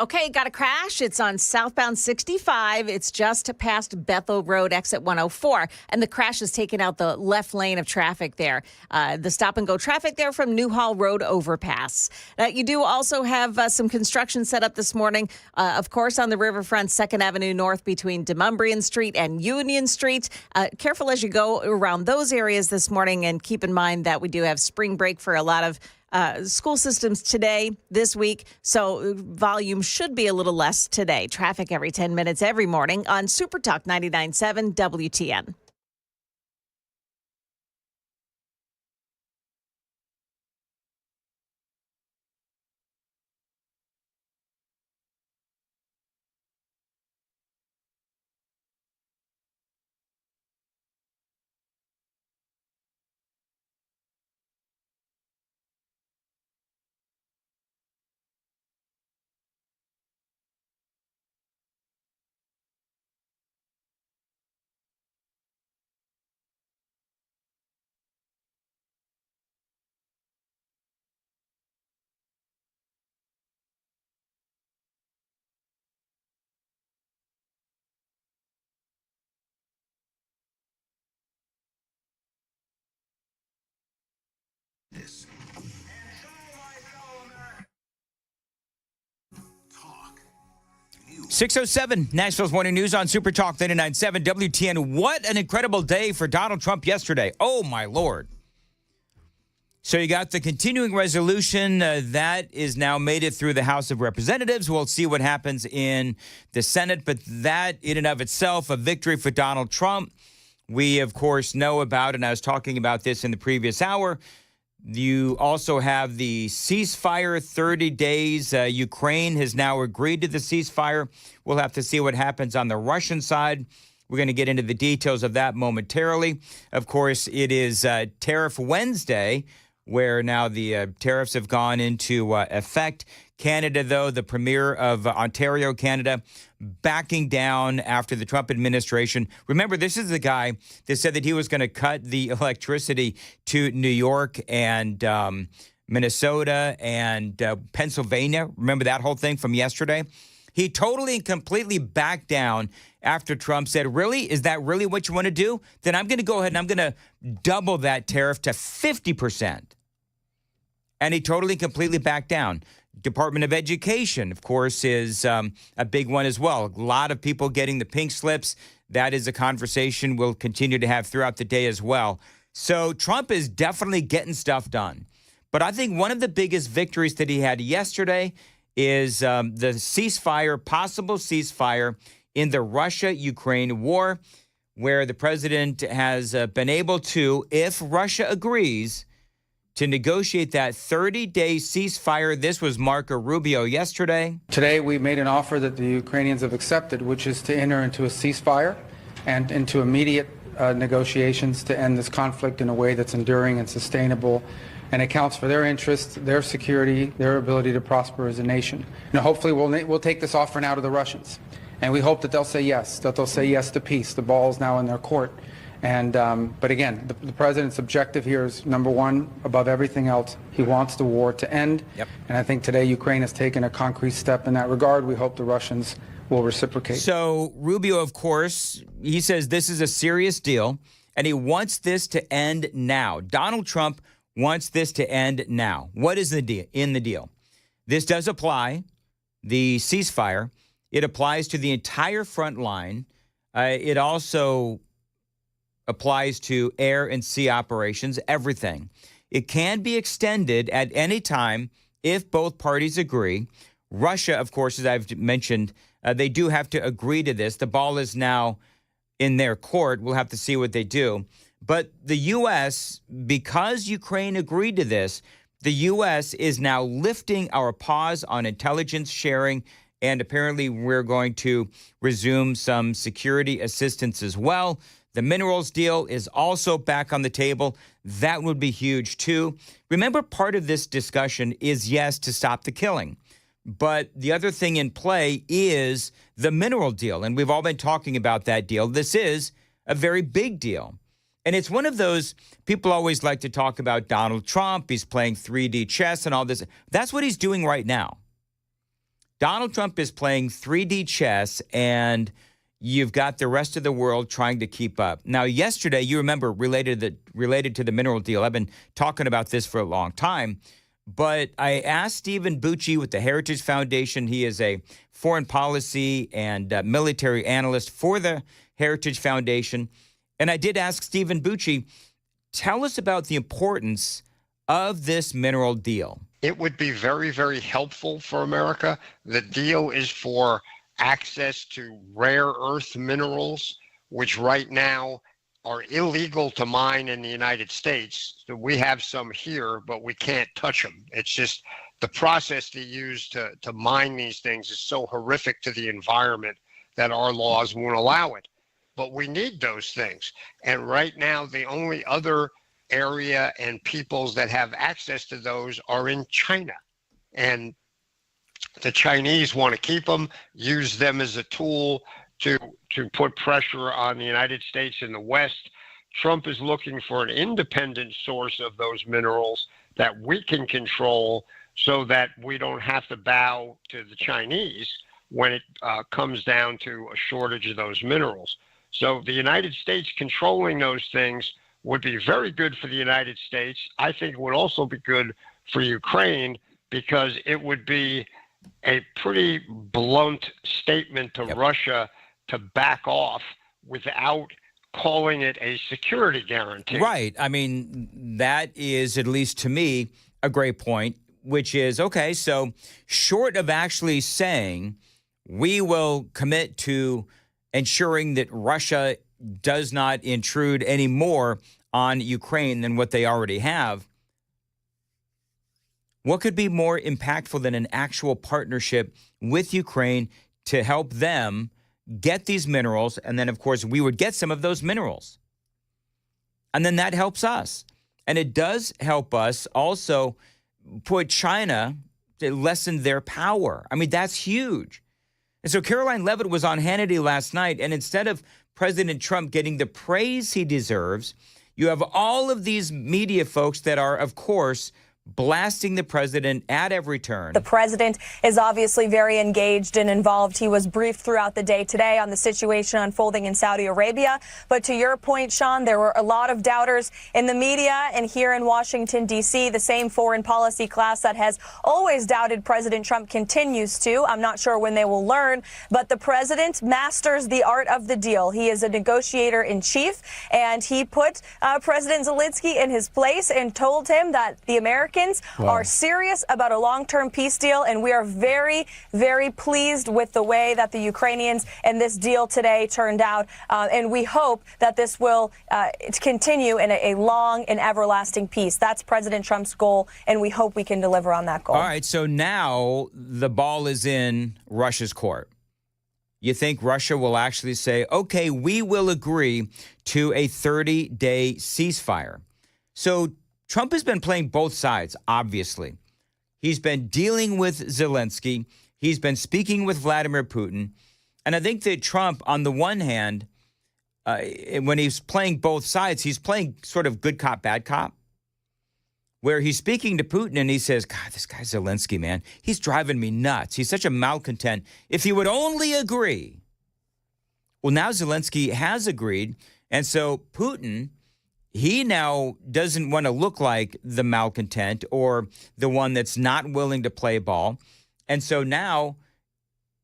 Okay, got a crash. It's on southbound 65. It's just past Bethel Road, exit 104. And the crash has taken out the left lane of traffic there. The stop-and-go traffic there from Newhall Road overpass. You do also have some construction set up this morning, of course, on the riverfront, 2nd Avenue North between Demonbreun Street and Union Street. Careful as you go around those areas this morning, and keep in mind that we do have spring break for a lot of school systems today, this week. So volume should be a little less today. Traffic every 10 minutes every morning on Super Talk 99.7 WTN. This. 6:07, Nashville's Morning News on Super Talk 99.7 WTN. What an incredible day for Donald Trump yesterday. Oh, my Lord. So you got the continuing resolution that is now made it through the House of Representatives. We'll see what happens in the Senate, but that in and of itself, a victory for Donald Trump. We, of course, know about, and I was talking about this in the previous hour, you also have the ceasefire, 30 days. Ukraine has now agreed to the ceasefire. We'll have to see what happens on the Russian side. We're going to get into the details of that momentarily. Of course, it is Tariff Wednesday, where now the tariffs have gone into effect. Canada, though, the premier of Ontario, Canada, backing down after the Trump administration. Remember, this is the guy that said that he was going to cut the electricity to New York and Minnesota and Pennsylvania. Remember that whole thing from yesterday? He totally and completely backed down after Trump said, really? Is that really what you want to do? Then I'm going to go ahead and I'm going to double that tariff to 50%. And he totally, completely backed down. Department of Education, of course, is a big one as well. A lot of people getting the pink slips. That is a conversation we'll continue to have throughout the day as well. So Trump is definitely getting stuff done. But I think one of the biggest victories that he had yesterday is the ceasefire, possible ceasefire in the Russia-Ukraine war, where the president has been able to, if Russia agrees, to negotiate that 30-day ceasefire. This was Marco Rubio yesterday. Today, we made an offer that the Ukrainians have accepted, which is to enter into a ceasefire and into immediate negotiations to end this conflict in a way that's enduring and sustainable and accounts for their interests, their security, their ability to prosper as a nation. Now, hopefully, we'll take this offer now to the Russians, and we hope that they'll say yes, to peace. The ball is now in their court. And but again, the president's objective here is, number one, above everything else, he wants the war to end. Yep. And I think today Ukraine has taken a concrete step in that regard. We hope the Russians will reciprocate. So Rubio, of course, he says this is a serious deal, and he wants this to end now. Donald Trump wants this to end now. What is the deal? In the deal, this does apply, the ceasefire. It applies to the entire front line. It also applies to air and sea operations, everything. It can be extended at any time if both parties agree. Russia, of course, as I've mentioned, they do have to agree to this. The ball is now in their court. We'll have to see what they do. But the U.S., because Ukraine agreed to this, the U.S. is now lifting our pause on intelligence sharing, and apparently we're going to resume some security assistance as well. The minerals deal is also back on the table. That would be huge, too. Remember, part of this discussion is, yes, to stop the killing. But the other thing in play is the mineral deal, and we've all been talking about that deal. This is a very big deal. And it's one of those, people always like to talk about Donald Trump. He's playing 3D chess and all this. That's what he's doing right now. Donald Trump is playing 3D chess, and you've got the rest of the world trying to keep up. Now, yesterday, you remember, related to the mineral deal, I've been talking about this for a long time, but I asked Stephen Bucci with the Heritage Foundation. He is a foreign policy and military analyst for the Heritage Foundation. And I did ask Stephen Bucci, tell us about the importance of this mineral deal? It would be very, very helpful for America. The deal is for access to rare earth minerals, which right now are illegal to mine in the United States. So we have some here, but we can't touch them. It's just the process they use to mine these things is so horrific to the environment that our laws won't allow it. But we need those things. And right now, the only other area and peoples that have access to those are in China. And the Chinese want to keep them, use them as a tool to put pressure on the United States and the West. Trump is looking for an independent source of those minerals that we can control so that we don't have to bow to the Chinese when it comes down to a shortage of those minerals. So the United States controlling those things would be very good for the United States. I think it would also be good for Ukraine because it would be a pretty blunt statement to Russia to back off without calling it a security guarantee. Right. I mean, that is, at least to me, a great point, which is, okay, so short of actually saying we will commit to ensuring that Russia does not intrude any more on Ukraine than what they already have, what could be more impactful than an actual partnership with Ukraine to help them get these minerals? And then, of course, we would get some of those minerals. And then that helps us. And it does help us also put China to lessen their power. I mean, that's huge. And so Caroline Leavitt was on Hannity last night, and instead of President Trump getting the praise he deserves, you have all of these media folks that are, of course, blasting the president at every turn. The president is obviously very engaged and involved. He was briefed throughout the day today on the situation unfolding in Saudi Arabia. But to your point, Sean, there were a lot of doubters in the media and here in Washington, D.C., the same foreign policy class that has always doubted President Trump continues to. I'm not sure when they will learn, but the president masters the art of the deal. He is a negotiator in chief, and he put President Zelensky in his place and told him that the Americans are serious about a long-term peace deal, and we are very, very pleased with the way that the Ukrainians and this deal today turned out, and we hope that this will continue in a long and everlasting peace. That's President Trump's goal, and we hope we can deliver on that goal. All right, so now the ball is in Russia's court. You think Russia will actually say, okay, we will agree to a 30-day ceasefire? So Trump has been playing both sides, obviously. He's been dealing with Zelensky. He's been speaking with Vladimir Putin. And I think that Trump, on the one hand, when he's playing both sides, he's playing sort of good cop, bad cop, where he's speaking to Putin and he says, God, this guy Zelensky, man, he's driving me nuts. He's such a malcontent. If he would only agree. Well, now Zelensky has agreed. And so Putin, he now doesn't want to look like the malcontent or the one that's not willing to play ball. And so now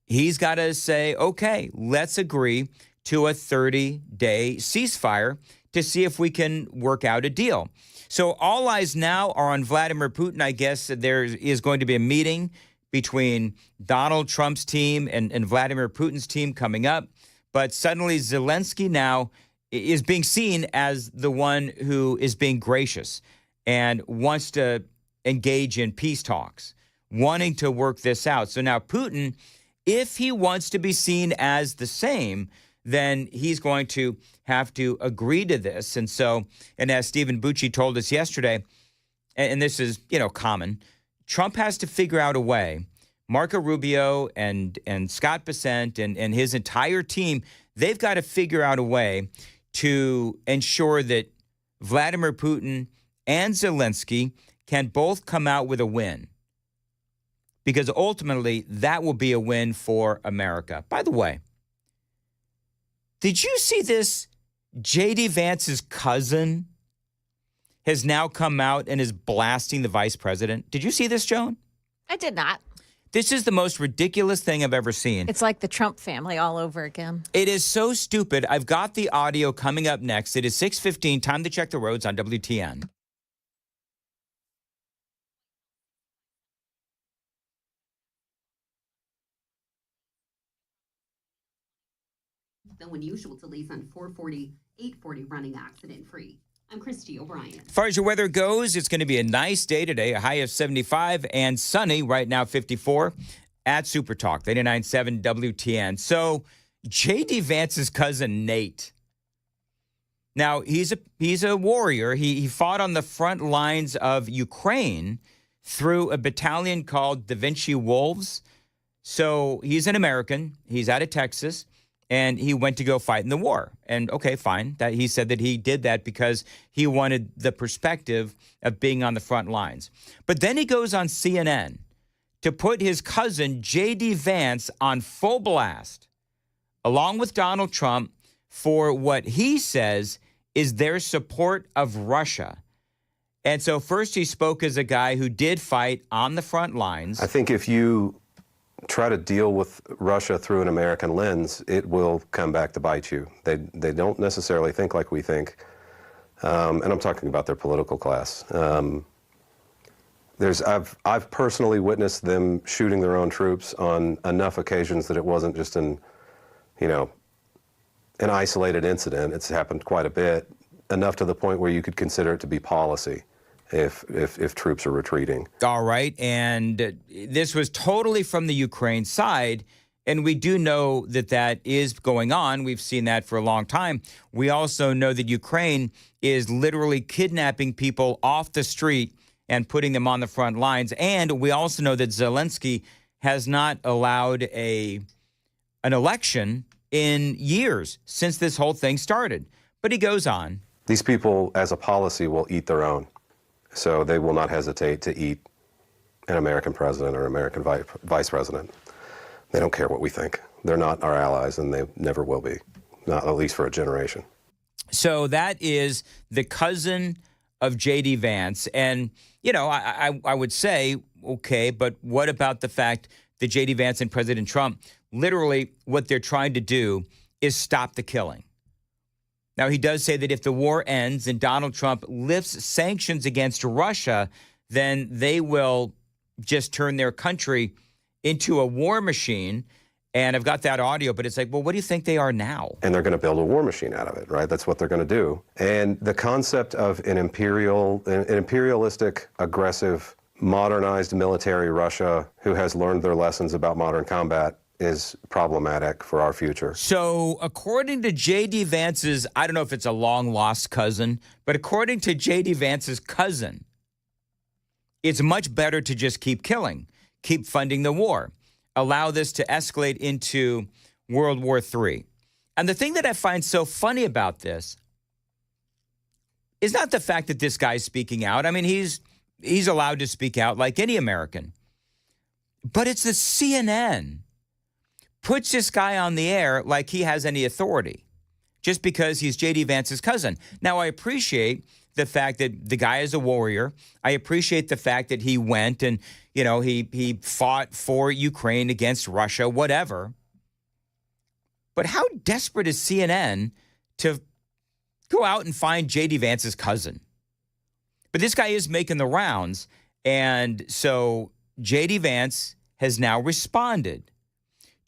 he's got to say, okay, let's agree to a 30-day ceasefire to see if we can work out a deal. So all eyes now are on Vladimir Putin. I guess there is going to be a meeting between Donald Trump's team and Vladimir Putin's team coming up. But suddenly Zelensky now is being seen as the one who is being gracious and wants to engage in peace talks, wanting to work this out. So now Putin, if he wants to be seen as the same, then he's going to have to agree to this. And so, and as Stephen Bucci told us yesterday, and this is, common, Trump has to figure out a way. Marco Rubio and Scott Bessent and his entire team, they've got to figure out a way to ensure that Vladimir Putin and Zelensky can both come out with a win. Because ultimately, that will be a win for America. By the way, did you see this? J.D. Vance's cousin has now come out and is blasting the vice president. Did you see this, Joan? I did not. This is the most ridiculous thing I've ever seen. It's like the Trump family all over again. It is so stupid. I've got the audio coming up next. It is 6:15. Time to check the roads on WTN. though unusual delays on 440, 840 running accident-free. I'm Christy O'Brien. As far as your weather goes, it's going to be a nice day today, a high of 75 and sunny, right now 54 at Super Talk, 89.7 WTN. So J.D. Vance's cousin, Nate. Now, he's a warrior. He fought on the front lines of Ukraine through a battalion called Da Vinci Wolves. So he's an American. He's out of Texas, and he went to go fight in the war. And okay, fine. That he said that he did that because he wanted the perspective of being on the front lines. But then he goes on CNN to put his cousin, J.D. Vance, on full blast, along with Donald Trump, for what he says is their support of Russia. And so first he spoke as a guy who did fight on the front lines. I think if you try to deal with Russia through an American lens, it will come back to bite you. They don't necessarily think like we think. And I'm talking about their political class. I've personally witnessed them shooting their own troops on enough occasions that it wasn't just an isolated incident. It's happened quite a bit, enough to the point where you could consider it to be policy if troops are retreating. All right, and this was totally from the Ukraine side, and we do know that that is going on. We've seen that for a long time. We also know that Ukraine is literally kidnapping people off the street and putting them on the front lines, and we also know that Zelensky has not allowed an election in years since this whole thing started. But he goes on. These people, as a policy, will eat their own. So they will not hesitate to eat an American president or American vice president. They don't care what we think. They're not our allies, and they never will be, not at least for a generation. So that is the cousin of J.D. Vance. And, I would say, okay, but what about the fact that J.D. Vance and President Trump, literally what they're trying to do is stop the killing? Now, he does say that if the war ends and Donald Trump lifts sanctions against Russia, then they will just turn their country into a war machine. And I've got that audio, but it's like, well, what do you think they are now? And they're going to build a war machine out of it, right? That's what they're going to do. And the concept of an imperialistic, aggressive, modernized military Russia who has learned their lessons about modern combat is problematic for our future. So according to J.D. Vance's, I don't know if it's a long-lost cousin, but according to J.D. Vance's cousin, it's much better to just keep killing, keep funding the war, allow this to escalate into World War III. And the thing that I find so funny about this is not the fact that this guy's speaking out. I mean, he's allowed to speak out like any American. But it's the CNN puts this guy on the air like he has any authority just because he's J.D. Vance's cousin. Now, I appreciate the fact that the guy is a warrior. I appreciate the fact that he went and, he fought for Ukraine against Russia, whatever. But how desperate is CNN to go out and find J.D. Vance's cousin? But this guy is making the rounds, and so J.D. Vance has now responded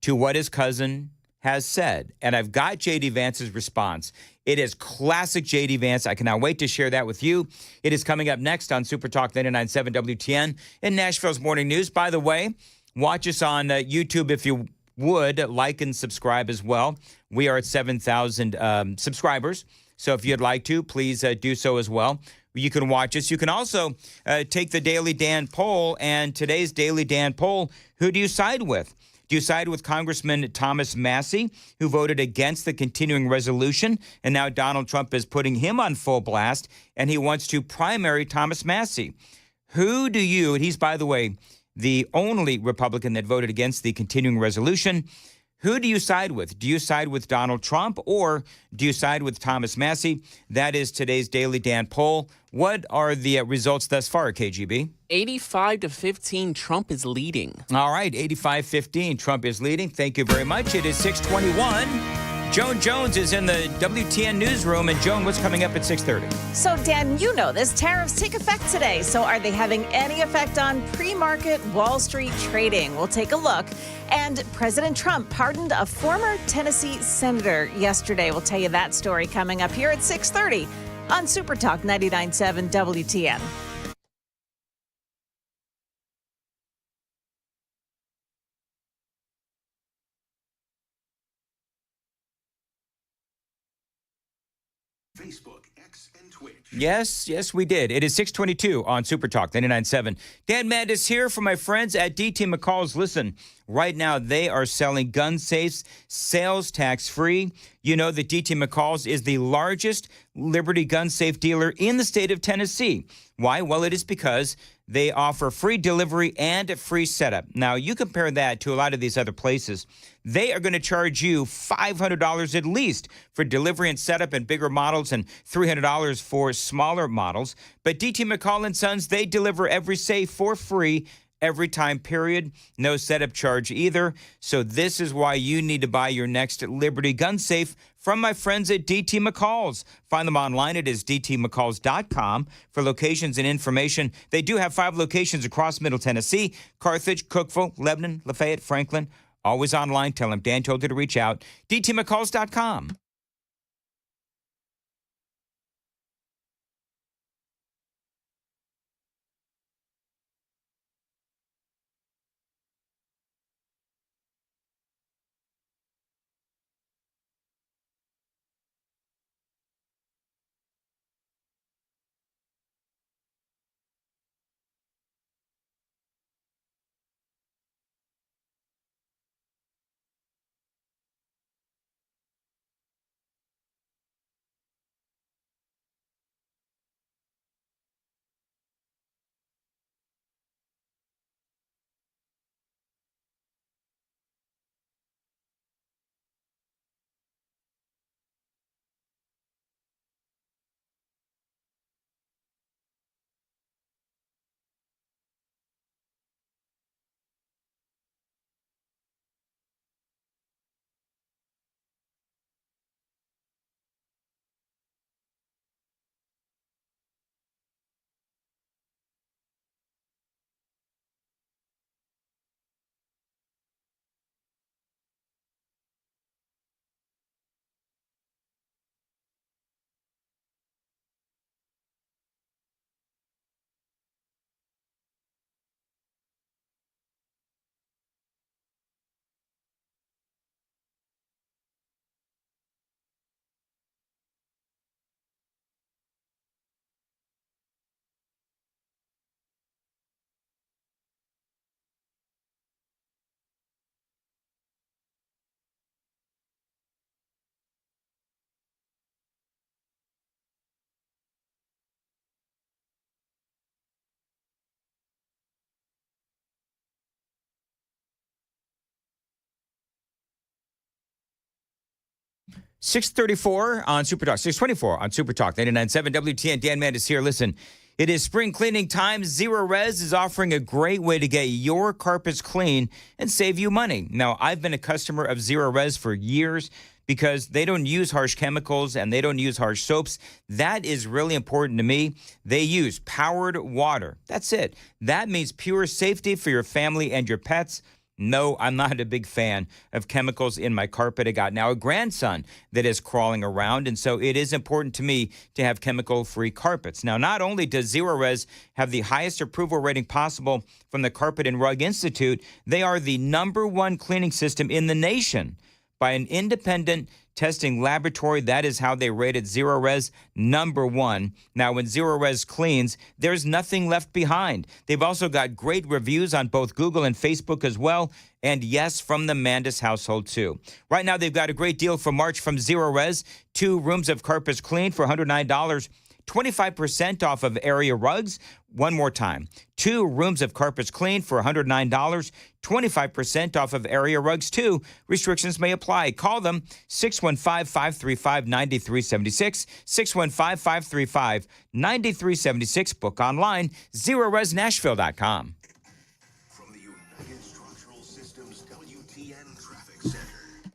to what his cousin has said. And I've got J.D. Vance's response. It is classic J.D. Vance. I cannot wait to share that with you. It is coming up next on Super Talk 99.7 WTN in Nashville's Morning News. By the way, watch us on YouTube if you would. Like and subscribe as well. We are at 7,000 subscribers. So if you'd like to, please do so as well. You can watch us. You can also take the Daily Dan poll. And today's Daily Dan poll, who do you side with? Do you side with Congressman Thomas Massie, who voted against the continuing resolution, and now Donald Trump is putting him on full blast, and he wants to primary Thomas Massie? Who do you, and he's, by the way, the only Republican that voted against the continuing resolution, who do you side with? Do you side with Donald Trump or do you side with Thomas Massie? That is today's Daily Dan poll. What are the results thus far, KGB? 85-15, Trump is leading. All right, 85-15, Trump is leading. Thank you very much. It is 6:21. Joan Jones is in the WTN newsroom. And Joan, what's coming up at 6:30? So, Dan, you know this. Tariffs take effect today. So are they having any effect on pre-market Wall Street trading? We'll take a look. And President Trump pardoned a former Tennessee senator yesterday. We'll tell you that story coming up here at 6:30 on Super Talk 99.7 WTN. Facebook, X, and Twitch. Yes, we did. It is 6:22 on Super Talk 99.7. Dan Mandis here for my friends at DT McCall's. Listen, right now they are selling gun safes, sales tax free. You know that DT McCall's is the largest Liberty gun safe dealer in the state of Tennessee. Why? Well, it is because they offer free delivery and free setup. Now, you compare that to a lot of these other places. They are going to charge you $500 at least for delivery and setup in bigger models and $300 for smaller models. But DT McCall & Sons, they deliver every safe for free every time, period. No setup charge either. So this is why you need to buy your next Liberty gun safe from my friends at DT McCall's. Find them online. It is dtmccalls.com for locations and information. They do have 5 locations across Middle Tennessee: Carthage, Cookeville, Lebanon, Lafayette, Franklin. Always online. Tell them Dan told you to reach out. dtmccalls.com. $6:34 on Super Talk, $6:24 on Super Talk 99.7 WTN. Dan Mandis here. Listen, it is spring cleaning time. Zero Res is offering a great way to get your carpets clean and save you money. Now, I've been a customer of Zero Res for years because they don't use harsh chemicals and they don't use harsh soaps. That is really important to me. They use powered water. That's it. That means pure safety for your family and your pets. No, I'm not a big fan of chemicals in my carpet. I got now a grandson that is crawling around, and so it is important to me to have chemical-free carpets. Now, not only does Zero Res have the highest approval rating possible from the Carpet and Rug Institute, they are the #1 cleaning system in the nation by an independent testing laboratory. That is how they rated Zero Res #1. Now, when Zero Res cleans, there's nothing left behind. They've also got great reviews on both Google and Facebook as well. And yes, from the Mandis household too. Right now, they've got a great deal for March from Zero Res. 2 rooms of carpets cleaned for $109. 25% off of area rugs. One more time. 2 rooms of carpets cleaned for $109. 25% off of area rugs, too. Restrictions may apply. Call them 615-535-9376. 615-535-9376. Book online, ZeroResNashville.com. From the United Structural Systems WTN Traffic Center.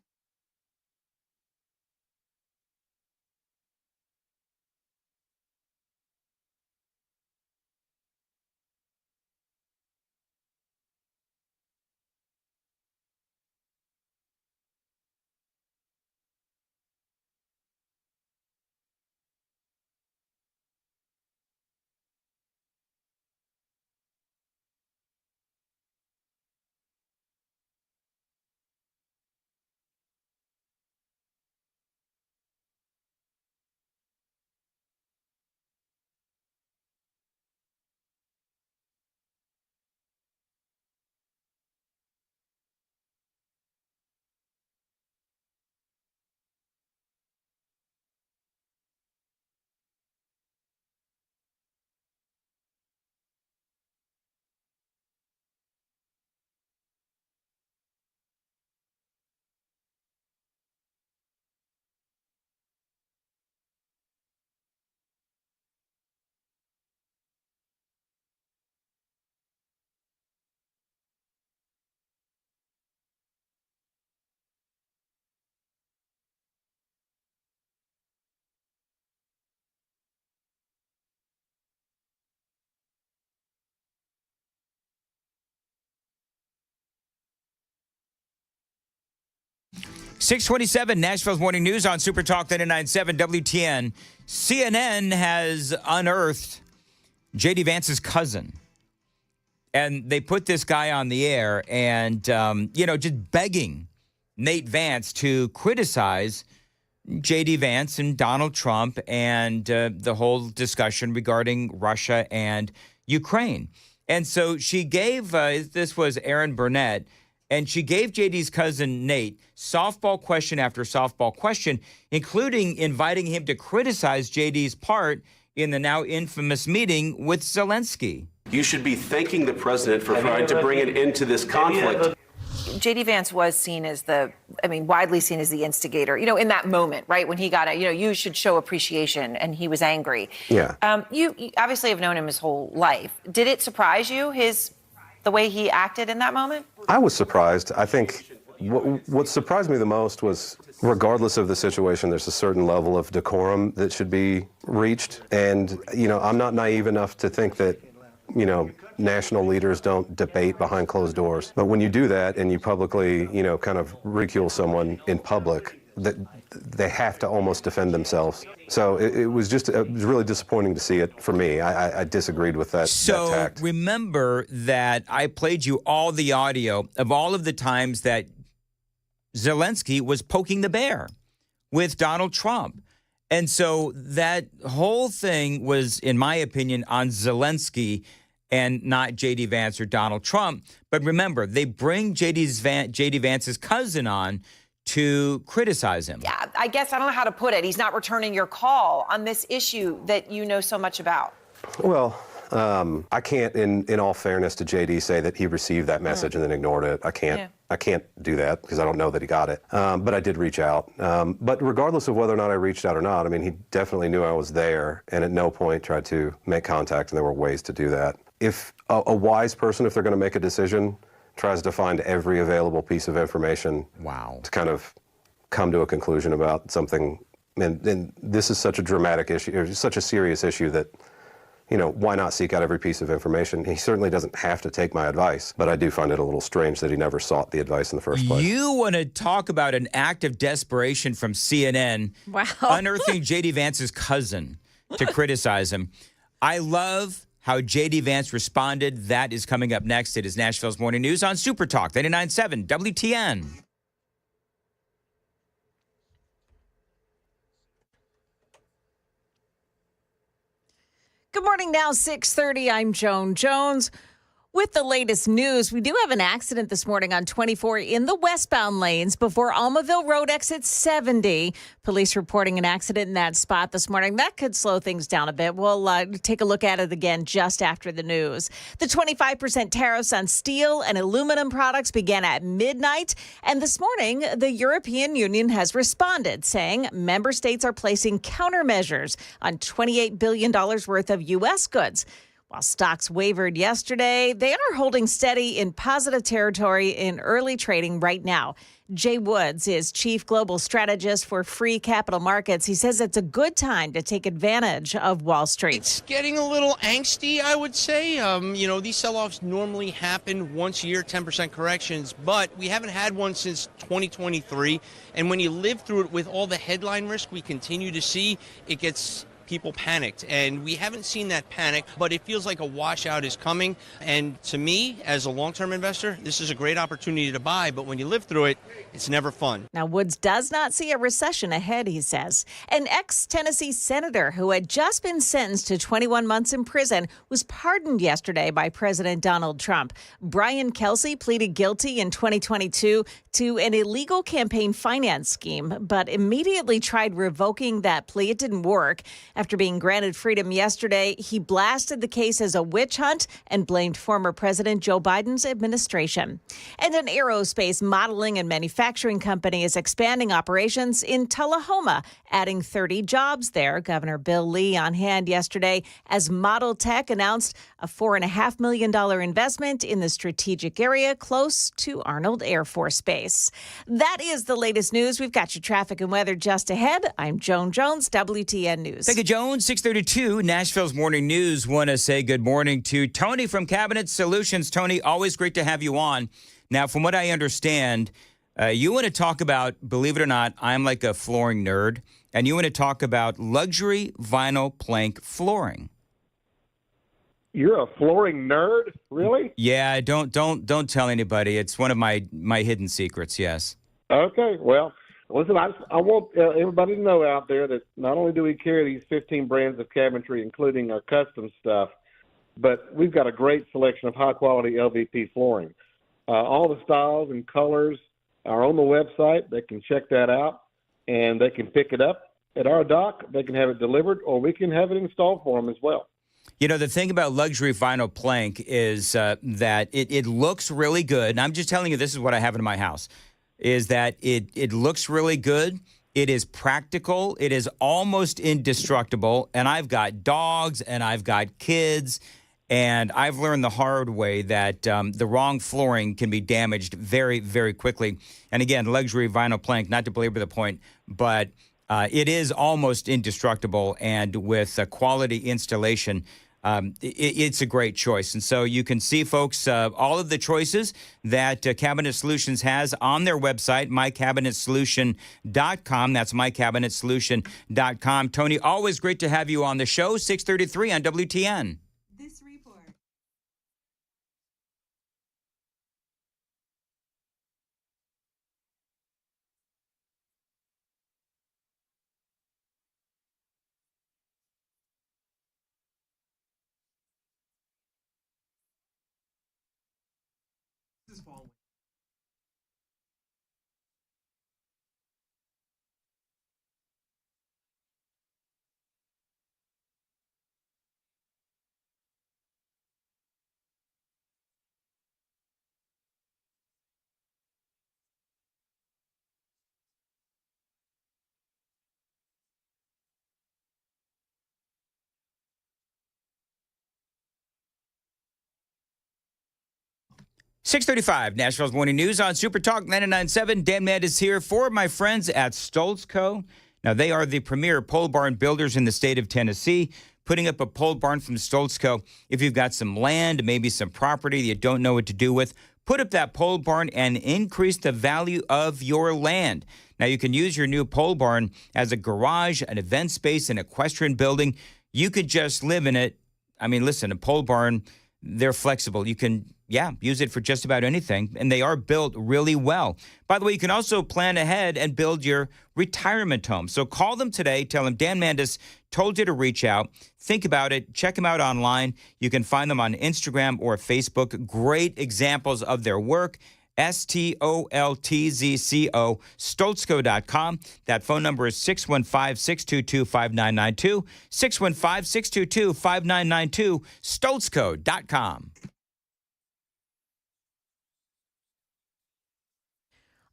627, Nashville's Morning News on Super Talk 99.7 WTN. CNN has unearthed J.D. Vance's cousin. And they put this guy on the air and, just begging Nate Vance to criticize J.D. Vance and Donald Trump and the whole discussion regarding Russia and Ukraine. And so she gave, this was Erin Burnett, and she gave J.D.'s cousin Nate softball question after softball question, including inviting him to criticize J.D.'s part in the now infamous meeting with Zelensky. You should be thanking the president for trying to bring it into this conflict. J.D. Vance was seen as widely seen as the instigator, in that moment, right? When he got it, you should show appreciation, and he was angry. Yeah. You obviously have known him his whole life. Did it surprise you, the way he acted in that moment? I was surprised. I think what surprised me the most was, regardless of the situation, there's a certain level of decorum that should be reached. And, I'm not naive enough to think that, national leaders don't debate behind closed doors. But when you do that and you publicly, kind of ridicule someone in public, that they have to almost defend themselves. So it was really disappointing to see it for me. I disagreed with that. So that tact. Remember that I played you all the audio of all of the times that Zelensky was poking the bear with Donald Trump. And so that whole thing was, in my opinion, on Zelensky and not J.D. Vance or Donald Trump. But remember, they bring J.D. Vance's cousin on to criticize him. Yeah, I guess I don't know how to put it. He's not returning your call on this issue that you know so much about. Well, I can't, in all fairness to J.D., say that he received that message and then ignored it. I can't. Yeah. I can't do that because I don't know that he got it. But I did reach out. But regardless of whether or not I reached out or not, he definitely knew I was there and at no point tried to make contact, and there were ways to do that. If a wise person, if they're going to make a decision, tries to find every available piece of information to kind of come to a conclusion about something, and this is such a dramatic issue, or such a serious issue that, why not seek out every piece of information? He certainly doesn't have to take my advice, but I do find it a little strange that he never sought the advice in the first place. You want to talk about an act of desperation from CNN, unearthing J.D. Vance's cousin to criticize him. I love how J.D. Vance responded. That is coming up next. It is Nashville's Morning News on Super Talk 99.7 WTN. Good morning now, 6:30. I'm Joan Jones. With the latest news, we do have an accident this morning on 24 in the westbound lanes before Almaville Road exit 70. Police reporting an accident in that spot this morning. That could slow things down a bit. We'll take a look at it again just after the news. The 25% tariffs on steel and aluminum products began at midnight. And this morning, the European Union has responded, saying member states are placing countermeasures on $28 billion worth of U.S. goods. While stocks wavered yesterday, they are holding steady in positive territory in early trading right now. Jay Woods is chief global strategist for Free Capital Markets. He says it's a good time to take advantage of Wall Street. It's getting a little angsty, I would say. These sell-offs normally happen once a year, 10% corrections, but we haven't had one since 2023. And when you live through it with all the headline risk we continue to see, it gets people panicked, and we haven't seen that panic, but it feels like a washout is coming. And to me, as a long-term investor, this is a great opportunity to buy, but when you live through it, it's never fun. Now, Woods does not see a recession ahead, he says. An ex-Tennessee senator who had just been sentenced to 21 months in prison was pardoned yesterday by President Donald Trump. Brian Kelsey pleaded guilty in 2022 to an illegal campaign finance scheme, but immediately tried revoking that plea. It didn't work. After being granted freedom yesterday, he blasted the case as a witch hunt and blamed former President Joe Biden's administration. And an aerospace modeling and manufacturing company is expanding operations in Tullahoma, adding 30 jobs there. Governor Bill Lee on hand yesterday as Model Tech announced a $4.5 million investment in the strategic area close to Arnold Air Force Base. That is the latest news. We've got your traffic and weather just ahead. I'm Joan Jones, WTN News. Thank you, Joan. 6:32, Nashville's Morning News. Want to say good morning to Tony from Cabinet Solutions. Tony, always great to have you on. Now, from what I understand, You want to talk about, believe it or not, I'm like a flooring nerd, and you want to talk about luxury vinyl plank flooring. You're a flooring nerd, really? Yeah, don't tell anybody. It's one of my hidden secrets. Yes. Okay, well, listen, I want everybody to know out there that not only do we carry these 15 brands of cabinetry, including our custom stuff, but we've got a great selection of high-quality LVP flooring. All the styles and colors are on the website. They can check that out, and they can pick it up at our dock. They can have it delivered, or we can have it installed for them as well. You know, the thing about luxury vinyl plank is that it looks really good. And I'm just telling you, this is what I have in my house, is that it looks really good. It is practical. It is almost indestructible. And I've got dogs and I've got kids. And I've learned the hard way that the wrong flooring can be damaged very, very quickly. And again, luxury vinyl plank, not to belabor the point, but it is almost indestructible. And with quality installation, it's a great choice. And so you can see, folks, all of the choices that Cabinet Solutions has on their website, mycabinetsolution.com. That's mycabinetsolution.com. Tony, always great to have you on the show. 6:33 on WTN. Fall. 6:35, Nashville's Morning News on Super Talk 99.7. Dan Mann is here for my friends at Stoltz Co. Now, they are the premier pole barn builders in the state of Tennessee. Putting up a pole barn from Stoltz Co. If you've got some land, maybe some property that you don't know what to do with, put up that pole barn and increase the value of your land. Now, you can use your new pole barn as a garage, an event space, an equestrian building. You could just live in it. I mean, listen, a pole barn, they're flexible. You can, use it for just about anything, and they are built really well. By the way, you can also plan ahead and build your retirement home. So call them today. Tell them Dan Mandis told you to reach out. Think about it. Check them out online. You can find them on Instagram or Facebook. Great examples of their work. STOLTZCO, stoltzco.com. That phone number is 615-622-5992, 615-622-5992, stoltzco.com.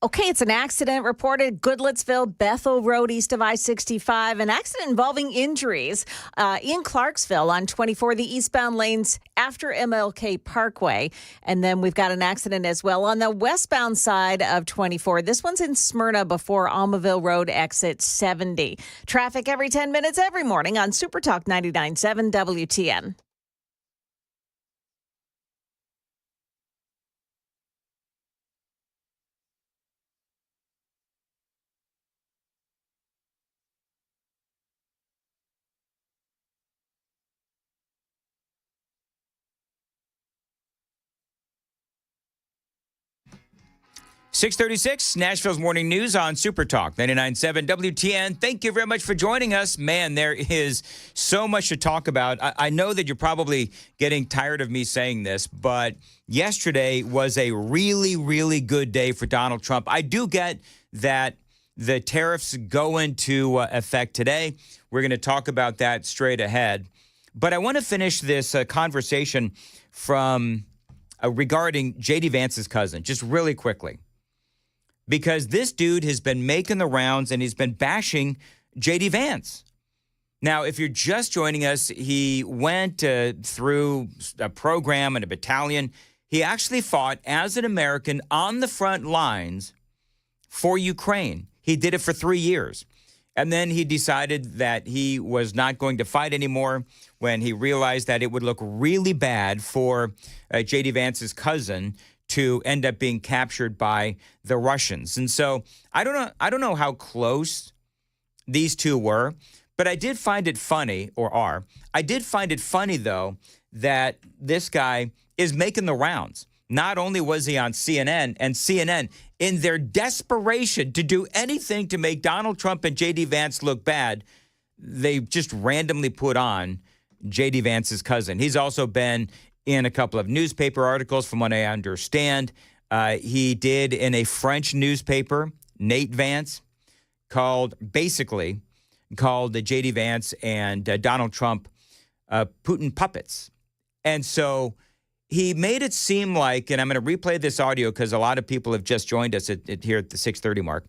Okay, it's an accident reported Goodlettsville, Bethel Road, east of I-65. An accident involving injuries in Clarksville on 24, the eastbound lanes after MLK Parkway. And then we've got an accident as well on the westbound side of 24. This one's in Smyrna before Almaville Road, exit 70. Traffic every 10 minutes every morning on Super Talk 99.7 WTN. .636, Nashville's Morning News on Super Talk 99.7 WTN. Thank you very much for joining us. Man, there is so much to talk about. I know that you're probably getting tired of me saying this, but yesterday was a really, really good day for Donald Trump. I do get that the tariffs go into effect today. We're going to talk about that straight ahead. But I want to finish this conversation from regarding J.D. Vance's cousin, just really quickly. Because this dude has been making the rounds and he's been bashing J.D. Vance. Now, if you're just joining us, he went through a program and a battalion. He actually fought as an American on the front lines for Ukraine. He did it for 3 years. And then he decided that he was not going to fight anymore when he realized that it would look really bad for J.D. Vance's cousin to end up being captured by the Russians. And so I don't know how close these two were, but I did find it funny, I did find it funny, though, that this guy is making the rounds. Not only was he on CNN, and CNN, in their desperation to do anything to make Donald Trump and J.D. Vance look bad, they just randomly put on J.D. Vance's cousin. He's also been in a couple of newspaper articles, from what I understand. He did in a French newspaper, Nate Vance, called J.D. Vance and Donald Trump Putin puppets. And so he made it seem like, and I'm going to replay this audio because a lot of people have just joined us here at the 6:30 mark,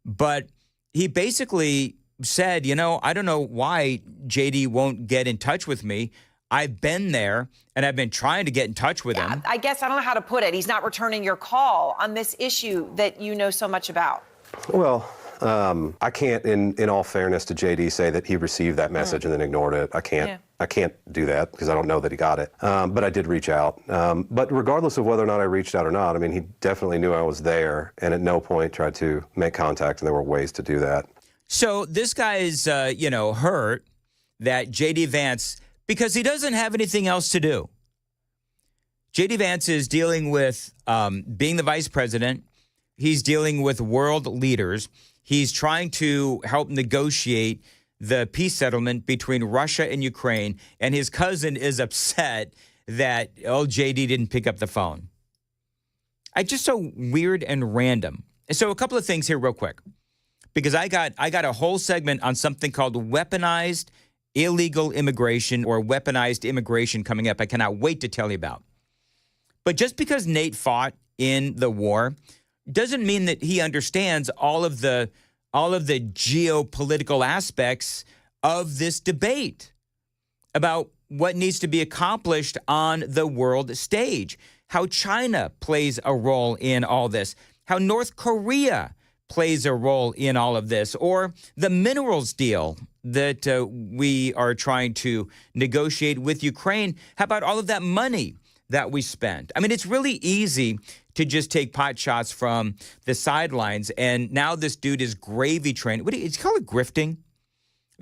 but he basically said, I don't know why JD won't get in touch with me. I've been there, and I've been trying to get in touch with him. I guess I don't know how to put it. He's not returning your call on this issue that you know so much about. Well, I can't, in all fairness to JD, say that he received that message and then ignored it. I can't. Yeah. I can't do that because I don't know that he got it. But I did reach out. But regardless of whether or not I reached out or not, I mean, he definitely knew I was there, and at no point tried to make contact, and there were ways to do that. So this guy is, hurt that J.D. Vance, because he doesn't have anything else to do. J.D. Vance is dealing with being the vice president. He's dealing with world leaders. He's trying to help negotiate the peace settlement between Russia and Ukraine. And his cousin is upset that, J.D. didn't pick up the phone. Just so weird and random. So a couple of things here real quick, because I got a whole segment on something called weaponized illegal immigration, or weaponized immigration, coming up. I cannot wait to tell you about. But just because Nate fought in the war doesn't mean that he understands all of the geopolitical aspects of this debate about what needs to be accomplished on the world stage, how China plays a role in all this, how North Korea plays a role in all of this, or the minerals deal that we are trying to negotiate with Ukraine. How about all of that money that we spent? I mean, it's really easy to just take pot shots from the sidelines, and now this dude is gravy training. What do you call it? Grifting?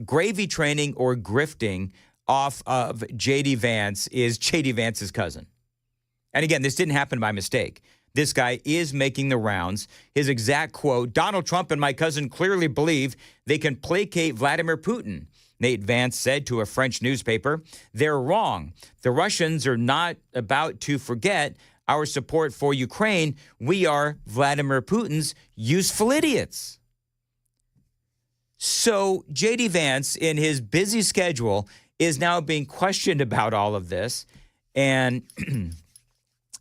Gravy training or grifting off of J.D. Vance is J.D. Vance's cousin. And again, this didn't happen by mistake. This guy is making the rounds. His exact quote, "Donald Trump and my cousin clearly believe they can placate Vladimir Putin," Nate Vance said to a French newspaper. "They're wrong. The Russians are not about to forget our support for Ukraine. We are Vladimir Putin's useful idiots." So J.D. Vance, in his busy schedule, is now being questioned about all of this. And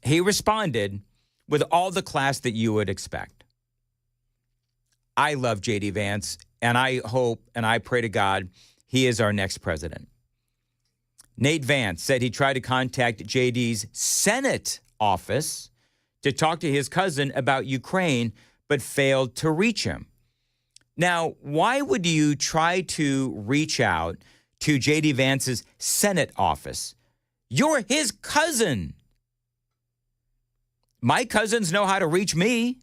he responded with all the class that you would expect. I love J.D. Vance, and I hope and I pray to God he is our next president. Nate Vance said he tried to contact J.D.'s Senate office to talk to his cousin about Ukraine, but failed to reach him. Now, why would you try to reach out to J.D. Vance's Senate office? You're his cousin. My cousins know how to reach me.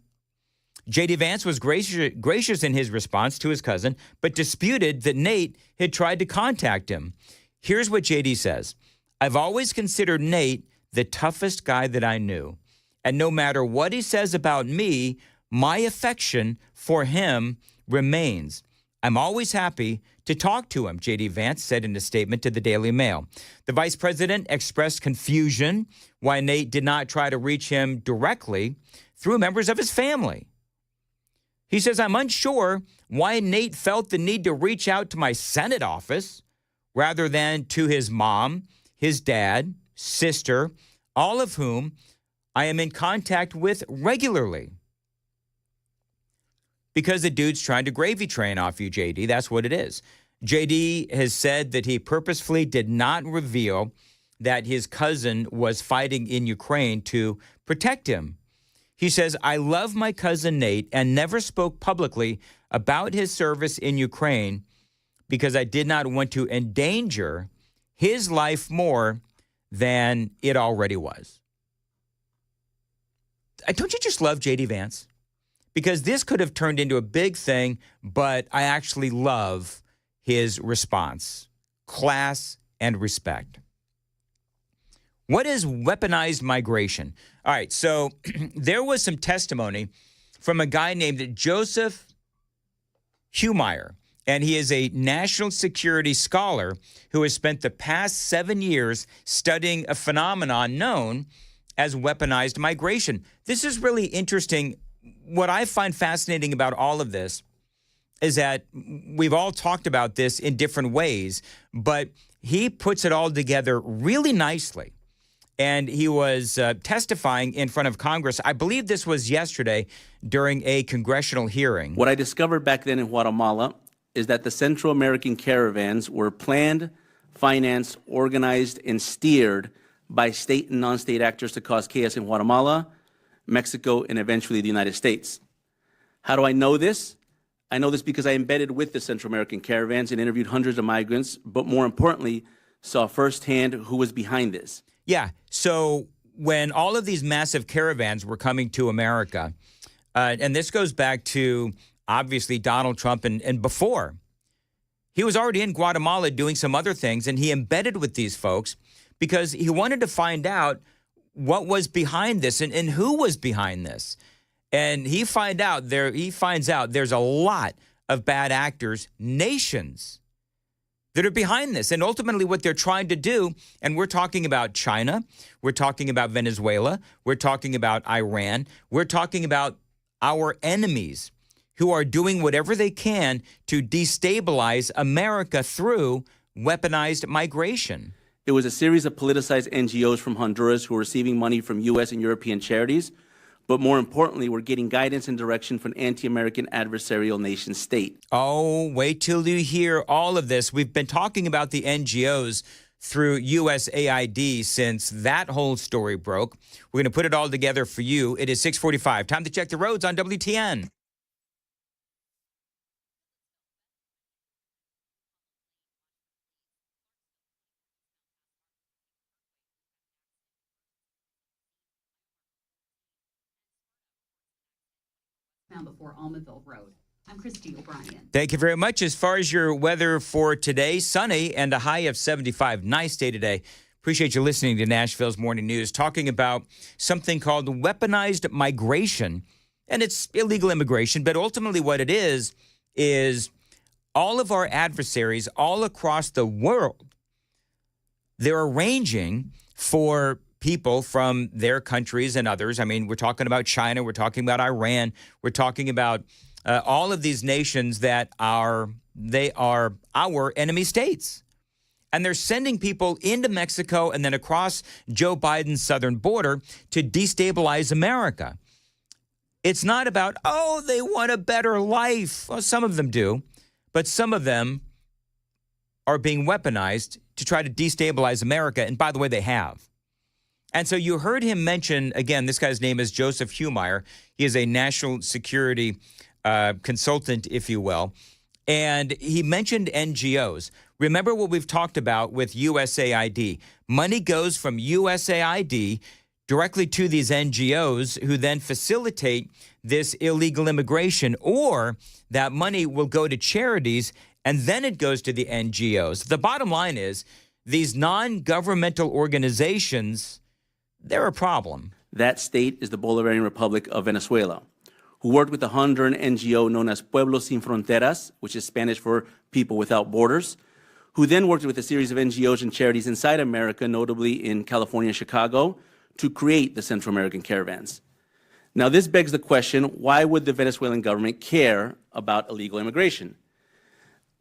J.D. Vance was gracious in his response to his cousin, but disputed that Nate had tried to contact him. Here's what J.D. says. "I've always considered Nate the toughest guy that I knew. And no matter what he says about me, my affection for him remains. I'm always happy to talk to him," J.D. Vance said in a statement to the Daily Mail. The vice president expressed confusion why Nate did not try to reach him directly through members of his family. He says, "I'm unsure why Nate felt the need to reach out to my Senate office rather than to his mom, his dad, sister, all of whom I am in contact with regularly." Because the dude's trying to gravy train off you, JD. That's what it is. JD has said that he purposefully did not reveal that his cousin was fighting in Ukraine to protect him. He says, "I love my cousin Nate and never spoke publicly about his service in Ukraine because I did not want to endanger his life more than it already was." don't you just love J.D. Vance? Because this could have turned into a big thing, but I actually love his response. Class and respect. What is weaponized migration? All right, so there was some testimony from a guy named Joseph Humeyer, and he is a national security scholar who has spent the past 7 years studying a phenomenon known as weaponized migration. This is really interesting. What I find fascinating about all of this is that we've all talked about this in different ways, but he puts it all together really nicely. And he was testifying in front of Congress. I believe this was yesterday during a congressional hearing. What I discovered back then in Guatemala is that the Central American caravans were planned, financed, organized, and steered by state and non-state actors to cause chaos in Guatemala, Mexico, and eventually the United States. How do I know this? I know this because I embedded with the Central American caravans and interviewed hundreds of migrants, but more importantly, saw firsthand who was behind this. Yeah, so when all of these massive caravans were coming to America, and this goes back to, obviously, Donald Trump and before, he was already in Guatemala doing some other things, and he embedded with these folks because he wanted to find out what was behind this and who was behind this. And he finds out there's a lot of bad actors, nations, that are behind this. And ultimately what they're trying to do, and we're talking about China, we're talking about Venezuela, we're talking about Iran, we're talking about our enemies who are doing whatever they can to destabilize America through weaponized migration. It was a series of politicized NGOs from Honduras who were receiving money from U.S. and European charities, but more importantly, were getting guidance and direction from anti-American adversarial nation state. Oh, wait till you hear all of this. We've been talking about the NGOs through USAID since that whole story broke. We're going to put it all together for you. It is 6:45. Time to check the roads on WTN. Before Almaville Road. I'm Christy O'Brien. Thank you very much. As far as your weather for today, sunny and a high of 75. Nice day today. Appreciate you listening to Nashville's Morning News, talking about something called weaponized migration. And it's illegal immigration, but ultimately what it is all of our adversaries all across the world, they're arranging for people from their countries and others. I mean, we're talking about China, we're talking about Iran, we're talking about all of these nations that are our enemy states. And they're sending people into Mexico and then across Joe Biden's southern border to destabilize America. It's not about, oh, they want a better life. Well, some of them do, but some of them are being weaponized to try to destabilize America. And by the way, they have. And so you heard him mention, again, this guy's name is Joseph Humeyer. He is a national security consultant, if you will. And he mentioned NGOs. Remember what we've talked about with USAID. Money goes from USAID directly to these NGOs who then facilitate this illegal immigration, or that money will go to charities and then it goes to the NGOs. The bottom line is these non-governmental organizations, they're a problem. That state is the Bolivarian Republic of Venezuela, who worked with the Honduran NGO known as Pueblos Sin Fronteras, which is Spanish for People Without Borders, who then worked with a series of NGOs and charities inside America, notably in California and Chicago, to create the Central American caravans. Now, this begs the question, why would the Venezuelan government care about illegal immigration?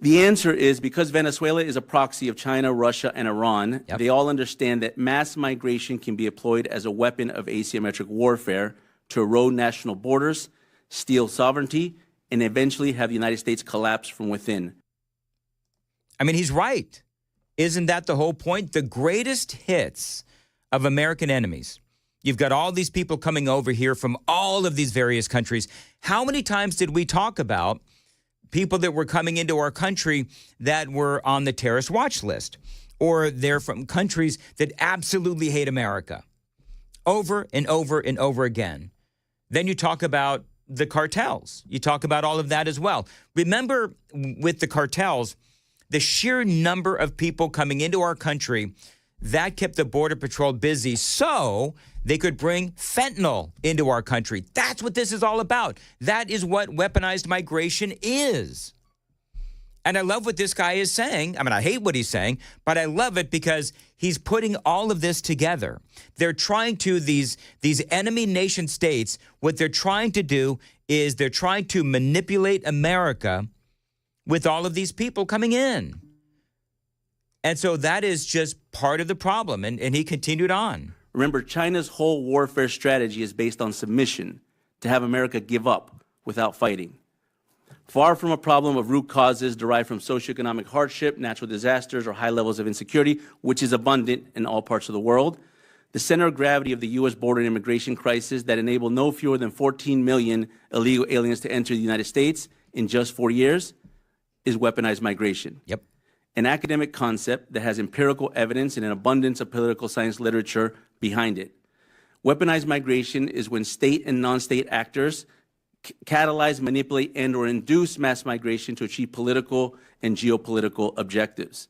The answer is because Venezuela is a proxy of China, Russia, and Iran. Yep. They all understand that mass migration can be employed as a weapon of asymmetric warfare to erode national borders, steal sovereignty, and eventually have the United States collapse from within. I mean, he's right. Isn't that the whole point? The greatest hits of American enemies. You've got all these people coming over here from all of these various countries. How many times did we talk about people that were coming into our country that were on the terrorist watch list, or they're from countries that absolutely hate America? Over and over and over again. Then you talk about the cartels. You talk about all of that as well. Remember, with the cartels, the sheer number of people coming into our country, that kept the Border Patrol busy so they could bring fentanyl into our country. That's what this is all about. That is what weaponized migration is. And I love what this guy is saying. I mean, I hate what he's saying, but I love it because he's putting all of this together. They're trying to, these enemy nation states, what they're trying to do is they're trying to manipulate America with all of these people coming in. And so that is just part of the problem. And he continued on. Remember, China's whole warfare strategy is based on submission, to have America give up without fighting. Far from a problem of root causes derived from socioeconomic hardship, natural disasters, or high levels of insecurity, which is abundant in all parts of the world, the center of gravity of the U.S. border and immigration crisis that enabled no fewer than 14 million illegal aliens to enter the United States in just 4 years is weaponized migration. Yep. An academic concept that has empirical evidence and an abundance of political science literature behind it. Weaponized migration is when state and non-state actors catalyze, manipulate, and or induce mass migration to achieve political and geopolitical objectives.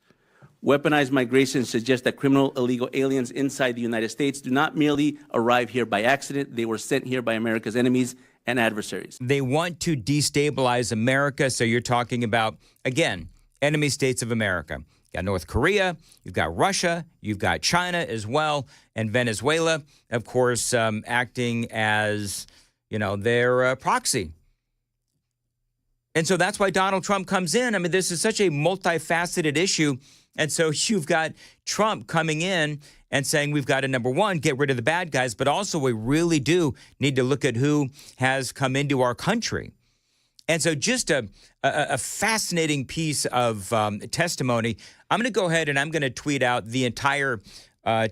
Weaponized migration suggests that criminal illegal aliens inside the United States do not merely arrive here by accident. They were sent here by America's enemies and adversaries. They want to destabilize America. So you're talking about, again, enemy states of America. You've got North Korea, you've got Russia, you've got China as well, and Venezuela, of course, acting as, their proxy. And so that's why Donald Trump comes in. I mean, this is such a multifaceted issue. And so you've got Trump coming in and saying we've got to, number one, get rid of the bad guys, but also we really do need to look at who has come into our country. And so just a fascinating piece of testimony. I'm going to go ahead and I'm going to tweet out the entire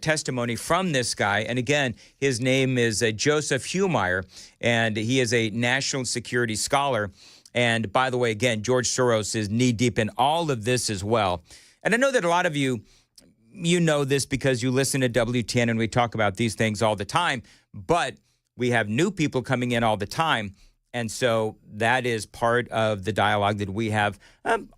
testimony from this guy. And again, his name is Joseph Humeyer, and he is a national security scholar. And by the way, again, George Soros is knee-deep in all of this as well. And I know that a lot of you know this because you listen to WTN and we talk about these things all the time, but we have new people coming in all the time. And so that is part of the dialogue that we have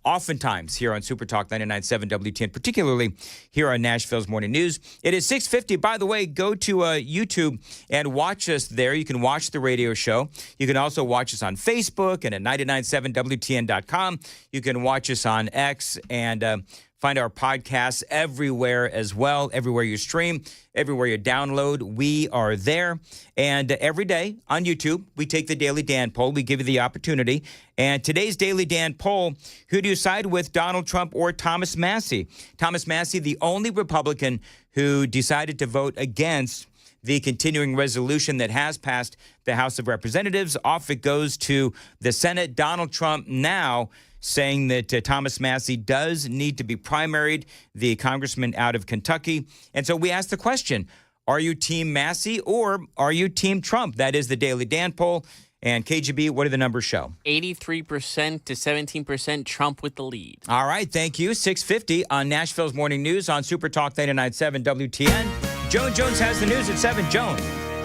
oftentimes here on Super Talk 99.7 WTN, particularly here on Nashville's Morning News. It is 6:50. By the way, go to YouTube and watch us there. You can watch the radio show. You can also watch us on Facebook and at 997WTN.com. You can watch us on X and find our podcasts everywhere as well, everywhere you stream, everywhere you download. We are there. And every day on YouTube, we take the Daily Dan poll. We give you the opportunity. And today's Daily Dan poll, who do you side with, Donald Trump or Thomas Massie? Thomas Massie, the only Republican who decided to vote against the continuing resolution that has passed the House of Representatives. Off it goes to the Senate. Donald Trump now saying that Thomas Massie does need to be primaried, the congressman out of Kentucky. And so we asked the question, are you Team Massie or are you Team Trump? That is the Daily Dan poll. And KGB, what do the numbers show? 83% to 17% Trump with the lead. All right, thank you. 6:50 on Nashville's Morning News on Super Talk 99.7 WTN. Joan Jones has the news at 7. Joan.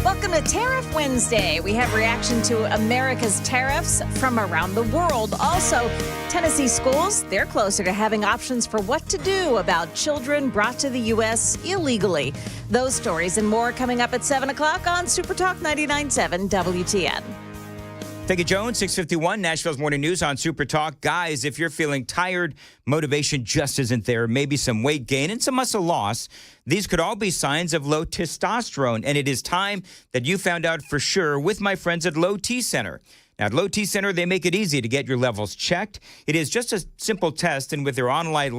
Welcome to Tariff Wednesday. We have reaction to America's tariffs from around the world. Also, Tennessee schools, they're closer to having options for what to do about children brought to the U.S. illegally. Those stories and more coming up at 7 o'clock on Super Talk 99.7 WTN. Thank you, Joan. 6:51, Nashville's Morning News on Super Talk. Guys, if you're feeling tired, motivation just isn't there, maybe some weight gain and some muscle loss, these could all be signs of low testosterone. And it is time that you found out for sure with my friends at Low T Center. Now, at Low T Center, they make it easy to get your levels checked. It is just a simple test, and with their on-site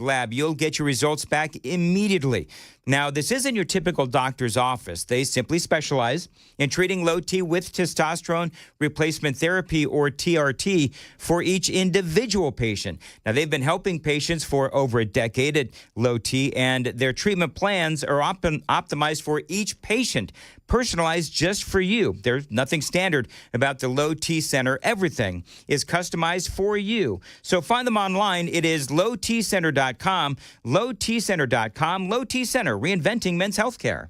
lab, you'll get your results back immediately. Now, this isn't your typical doctor's office. They simply specialize in treating low T with testosterone replacement therapy, or TRT, for each individual patient. Now, they've been helping patients for over a decade at Low T, and their treatment plans are optimized for each patient, personalized just for you. There's nothing standard about the Low T Center. Everything is customized for you. So find them online. It is lowtcenter.com, lowtcenter.com, Low T Center, reinventing men's healthcare.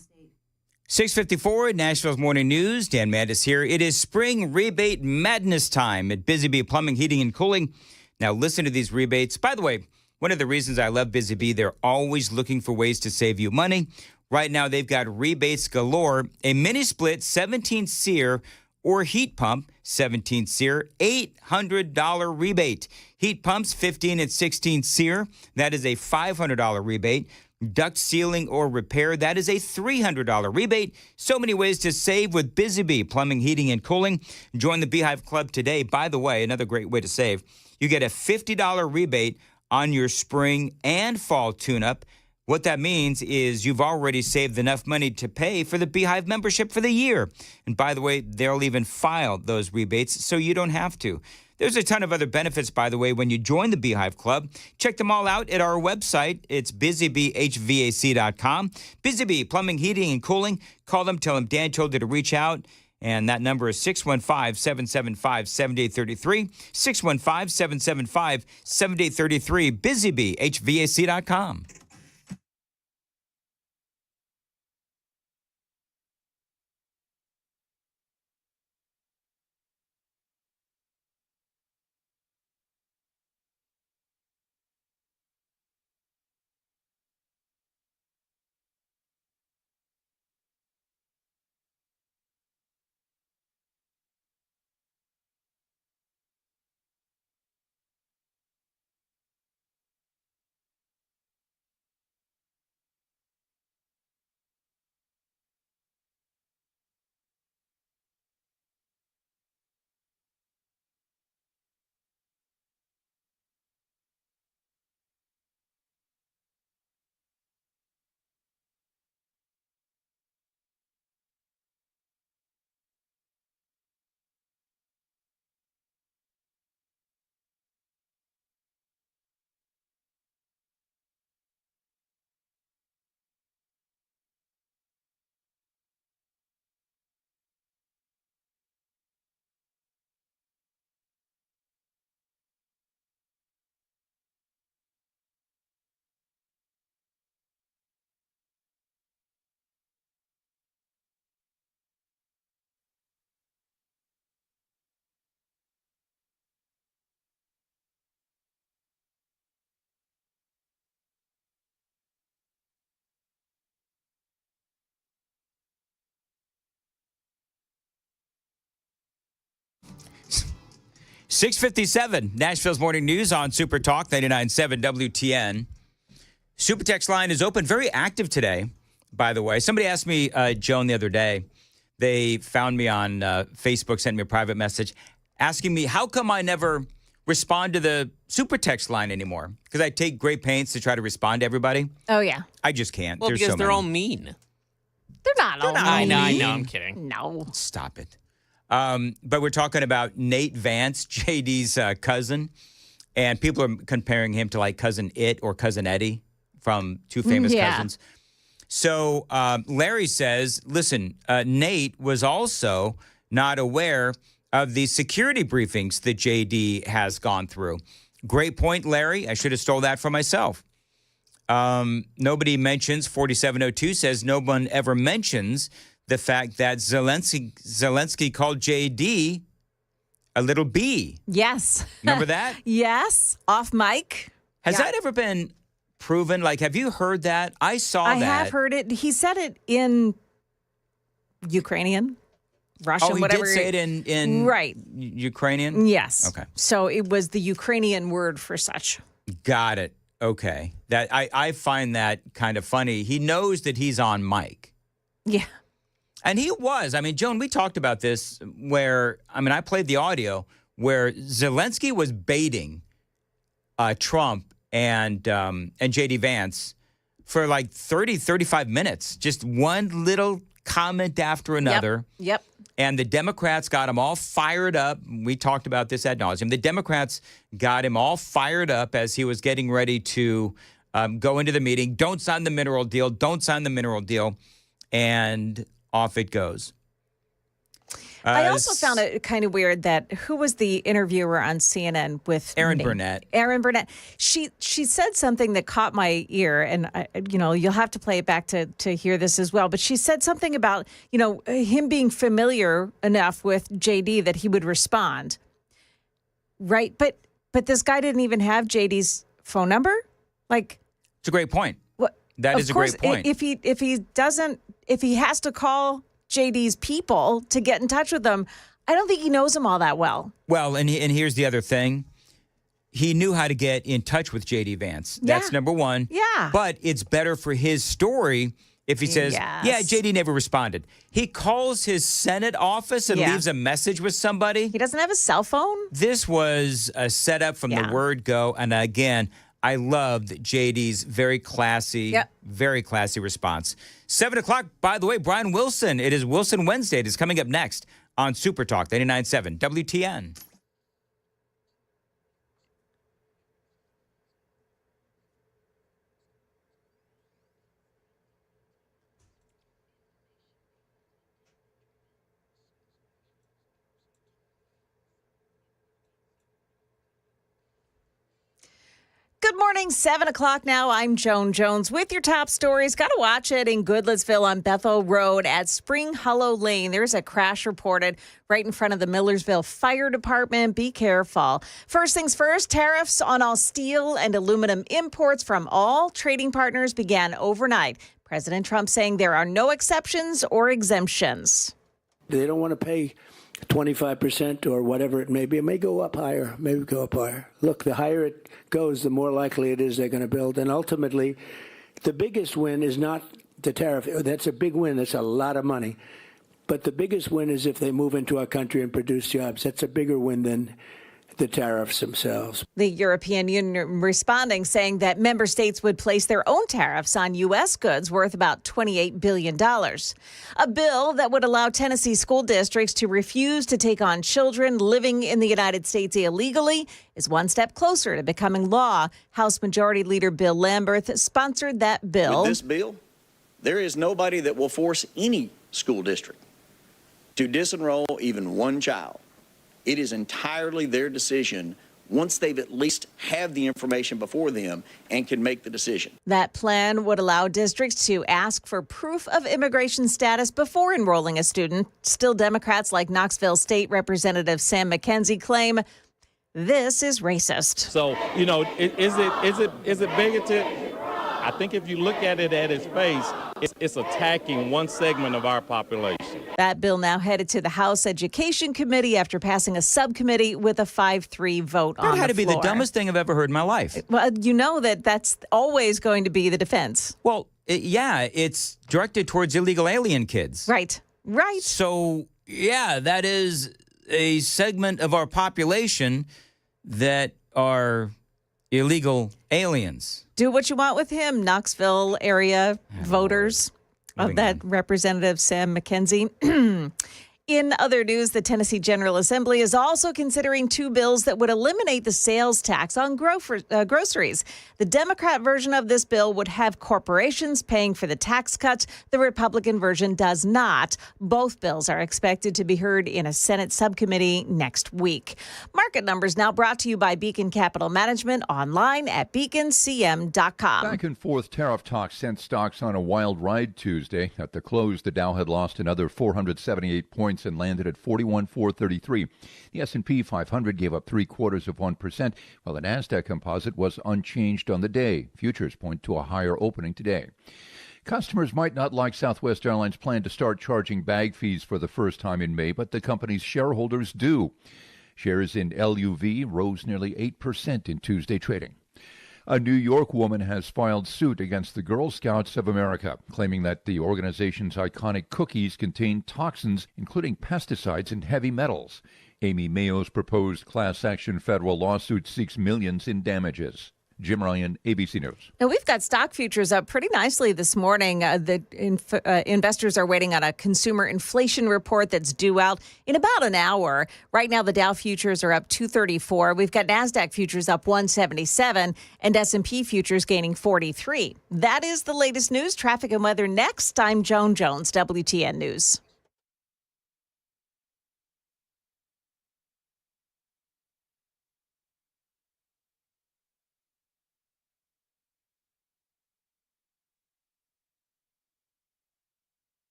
State. 6:54 Nashville's Morning News. Dan Mandis here. It is spring rebate madness time at Busy Bee Plumbing, Heating, and Cooling. Now listen to these rebates. By the way, one of the reasons I love Busy Bee, they're always looking for ways to save you money. Right now, they've got rebates galore. A mini split 17 SEER or heat pump 17 SEER, $800 rebate. Heat pumps 15 and 16 SEER, that is a $500 rebate. Duct sealing or repair, that is a $300 rebate. So many ways to save with Busy Bee Plumbing, Heating, and Cooling. Join the Beehive Club today. By the way, another great way to save. You get a $50 rebate on your spring and fall tune-up. What that means is you've already saved enough money to pay for the Beehive membership for the year. And by the way, they'll even file those rebates so you don't have to. There's a ton of other benefits, by the way, when you join the Beehive Club. Check them all out at our website. It's busybeehvac.com. Busy Bee Plumbing, Heating, and Cooling. Call them. Tell them Dan told you to reach out. And that number is 615-775-7833. 615-775-7833. busybeehvac.com. $6:57, Nashville's Morning News on Super Talk 99.7 WTN. Super Text line is open, very active today, by the way. Somebody asked me, Joan, the other day, they found me on Facebook, sent me a private message, asking me, how come I never respond to the Super Text line anymore? Because I take great pains to try to respond to everybody. Oh, yeah. I just can't. Well, There's because so they're many. all mean. They're not all I know, mean. I'm kidding. No. Stop it. But we're talking about Nate Vance, JD's cousin, and people are comparing him to like Cousin It or Cousin Eddie from Two Famous Cousins. So Larry says, listen, Nate was also not aware of the security briefings that JD has gone through. Great point, Larry. I should have stole that for myself. Nobody mentions, 4702 says, no one ever mentions the fact that Zelensky called JD a little bee. Yes. Remember that? Yes. Off mic. Has that ever been proven? Like, have you heard that? I saw that. I have heard it. He said it in Ukrainian, Russian, whatever. Oh, he did say it in right. Ukrainian? Yes. Okay. So it was the Ukrainian word for such. Got it. Okay. That I find that kind of funny. He knows that he's on mic. Yeah. And he was. I mean, Joan, we talked about this where, I mean, I played the audio where Zelensky was baiting Trump and J.D. Vance for like 30, 35 minutes. Just one little comment after another. Yep. And the Democrats got him all fired up. We talked about this ad nauseum. The Democrats got him all fired up as he was getting ready to go into the meeting. Don't sign the mineral deal. Don't sign the mineral deal. And off it goes. I also found it kind of weird that who was the interviewer on CNN with Erin Burnett. Erin Burnett. She said something that caught my ear, and you'll have to play it back to hear this as well. But she said something about him being familiar enough with JD that he would respond. Right, but this guy didn't even have JD's phone number. Like, it's a great point. That is a great point. If he has to call JD's people to get in touch with them, I don't think he knows them all that well. Well, and here's the other thing. He knew how to get in touch with JD Vance. That's number one. Yeah. But it's better for his story if he says, yeah, JD never responded. He calls his Senate office and leaves a message with somebody. He doesn't have a cell phone? This was a setup from the word go. And again, I loved JD's very classy response. 7 o'clock, by the way, Brian Wilson. It is Wilson Wednesday. It is coming up next on Super Talk 99.7 WTN. Good morning, 7 o'clock now. I'm Joan Jones with your top stories. Got to watch it in Goodlettsville on Bethel Road at Spring Hollow Lane. There's a crash reported right in front of the Millersville Fire Department. Be careful. First things first, tariffs on all steel and aluminum imports from all trading partners began overnight. President Trump saying there are no exceptions or exemptions. They don't want to pay 25% or whatever it may be. It may go up higher, maybe go up higher. Look, the higher it goes, the more likely it is they're going to build. And ultimately, the biggest win is not the tariff. That's a big win. That's a lot of money. But the biggest win is if they move into our country and produce jobs. That's a bigger win than the tariffs themselves. The European Union responding, saying that member states would place their own tariffs on U.S. goods worth about $28 billion. A bill that would allow Tennessee school districts to refuse to take on children living in the United States illegally is one step closer to becoming law. House Majority Leader Bill Lamberth sponsored that bill. With this bill, there is nobody that will force any school district to disenroll even one child. It is entirely their decision once they've at least have the information before them and can make the decision. That plan would allow districts to ask for proof of immigration status before enrolling a student. Still, Democrats like Knoxville State Representative Sam McKenzie claim this is racist. So, is it bigoted? I think if you look at it at its face, it's attacking one segment of our population. That bill now headed to the House Education Committee after passing a subcommittee with a 5-3 vote on the floor. That had to be the dumbest thing I've ever heard in my life. Well, you know that's always going to be the defense. Well, it's directed towards illegal alien kids. Right. So, that is a segment of our population that are illegal aliens. Do what you want with him, Knoxville area voters of that Representative Sam McKenzie. In other news, the Tennessee General Assembly is also considering two bills that would eliminate the sales tax on groceries. The Democrat version of this bill would have corporations paying for the tax cuts. The Republican version does not. Both bills are expected to be heard in a Senate subcommittee next week. Market numbers now brought to you by Beacon Capital Management, online at beaconcm.com. Back and forth tariff talks sent stocks on a wild ride Tuesday. At the close, the Dow had lost another 478 points and landed at 41,433. The S&P 500 gave up 0.75%, while the Nasdaq Composite was unchanged on the day. Futures point to a higher opening today. Customers might not like Southwest Airlines' plan to start charging bag fees for the first time in May, but the company's shareholders do. Shares in LUV rose nearly 8% in Tuesday trading. A New York woman has filed suit against the Girl Scouts of America, claiming that the organization's iconic cookies contain toxins, including pesticides and heavy metals. Amy Mayo's proposed class action federal lawsuit seeks millions in damages. Jim Ryan, ABC News. Now, we've got stock futures up pretty nicely this morning. Investors are waiting on a consumer inflation report that's due out in about an hour. Right now, the Dow futures are up 234. We've got NASDAQ futures up 177 and S&P futures gaining 43. That is the latest news. Traffic and weather next. I'm Joan Jones, WTN News.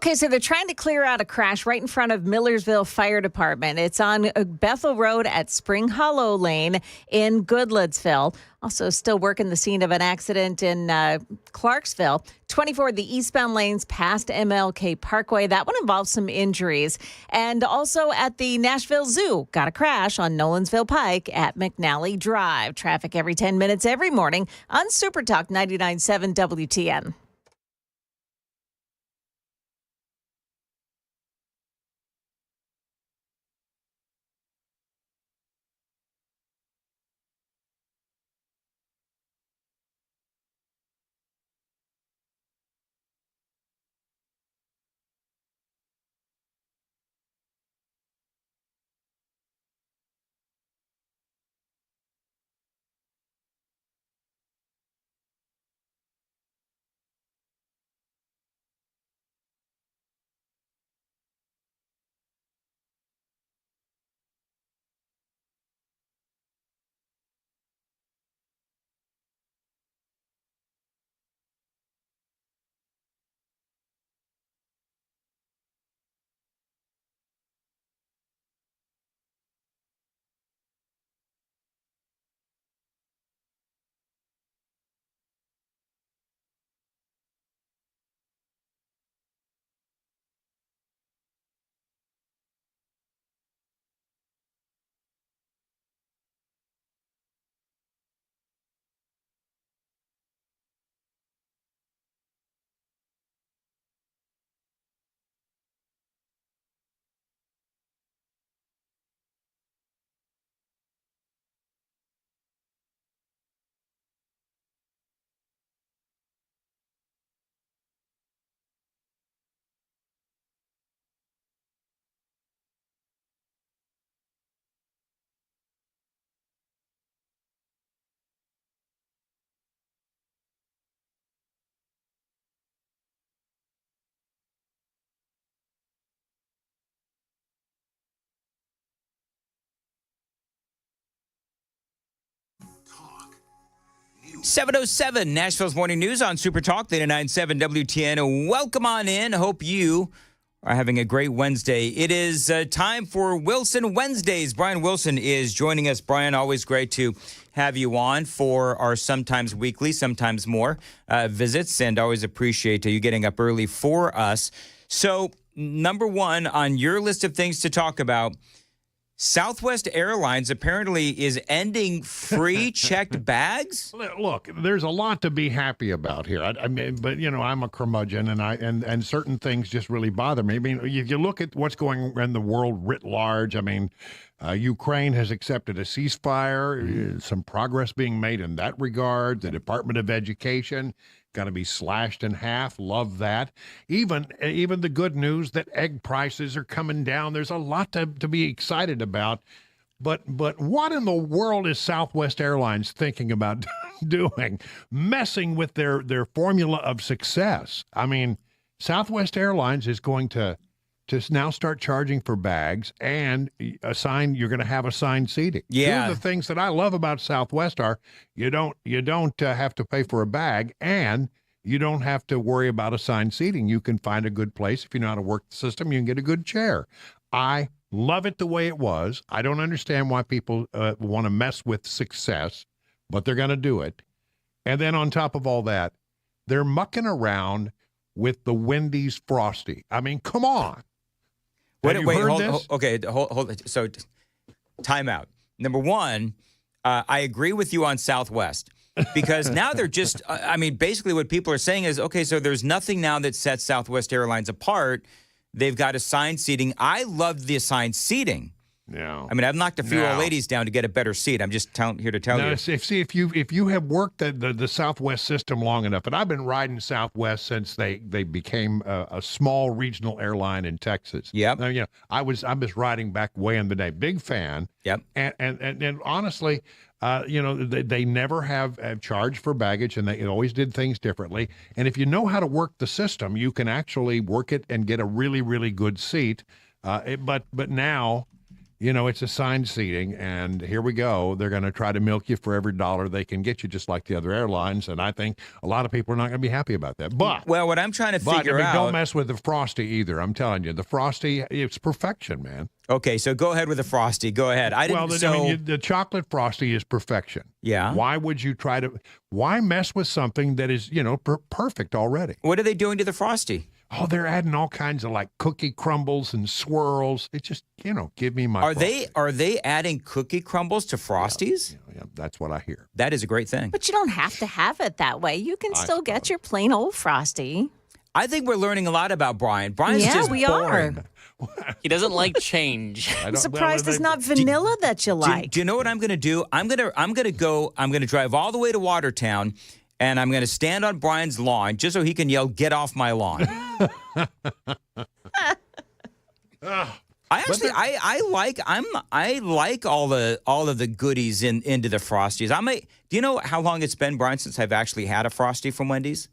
Okay, so they're trying to clear out a crash right in front of Millersville Fire Department. It's on Bethel Road at Spring Hollow Lane in Goodlettsville. Also still working the scene of an accident in Clarksville. 24, the eastbound lanes past MLK Parkway. That one involves some injuries. And also at the Nashville Zoo, got a crash on Nolensville Pike at McNally Drive. Traffic every 10 minutes every morning on Super Talk 99.7 WTN. Talk 7:07, Nashville's Morning News on Super Talk 99.7 WTN. Welcome on in. Hope you are having a great Wednesday. It is time for Wilson Wednesdays. Brian Wilson is joining us. Brian, always great to have you on for our sometimes weekly, sometimes more visits, and always appreciate you getting up early for us. So, number one on your list of things to talk about, Southwest Airlines apparently is ending free checked bags. Look, there's a lot to be happy about here. I mean, but you know, I'm a curmudgeon, and certain things just really bother me. I mean, if you look at what's going on in the world writ large, I mean, Ukraine has accepted a ceasefire. Some progress being made in that regard. The Department of Education going to be slashed in half. Love that. Even the good news that egg prices are coming down. There's a lot to be excited about. But what in the world is Southwest Airlines thinking about doing? Messing with their formula of success. I mean, Southwest Airlines is going to now start charging for bags and you're going to have assigned seating. Yeah. Two of the things that I love about Southwest are you don't have to pay for a bag, and you don't have to worry about assigned seating. You can find a good place. If you know how to work the system, you can get a good chair. I love it the way it was. I don't understand why people want to mess with success, but they're going to do it. And then on top of all that, they're mucking around with the Wendy's Frosty. I mean, come on. Hold. So, time out. Number one, I agree with you on Southwest because now they're just, I mean, basically what people are saying is, okay, so there's nothing now that sets Southwest Airlines apart. They've got assigned seating. I love the assigned seating. No. I mean, I've knocked a few old ladies down to get a better seat. I'm just here to tell you. If you have worked the Southwest system long enough, and I've been riding Southwest since they became a small regional airline in Texas. Yep. You know, I was riding back way in the day. Big fan. Yep. And honestly, you know, they never have charged for baggage, and they always did things differently. And if you know how to work the system, you can actually work it and get a really, really good seat. But now, you know, it's assigned seating, and here we go. They're going to try to milk you for every dollar they can get you, just like the other airlines. And I think a lot of people are not going to be happy about that. But well, what I'm trying to figure out, don't mess with the Frosty either. I'm telling you, the Frosty, it's perfection, man. Okay, so go ahead with the Frosty. Go ahead. The chocolate Frosty is perfection. Yeah. Why would you why mess with something that is, you know, perfect already? What are they doing to the Frosty? Oh, they're adding all kinds of like cookie crumbles and swirls. It just, you know, give me my. Are they adding cookie crumbles to Frosties? Yeah, that's what I hear. That is a great thing. But you don't have to have it that way. You can still get your plain old Frosty. I think we're learning a lot about Brian. Brian's just we boring. are. He doesn't like change. I'm surprised it's not vanilla that you like. Do you know what I'm going to do? I'm going to drive all the way to Watertown, and I'm going to stand on Brian's lawn just so he can yell, "Get off my lawn." I like all of the goodies into the Frosties. Do you know how long it's been, Brian, since I've actually had a Frosty from Wendy's?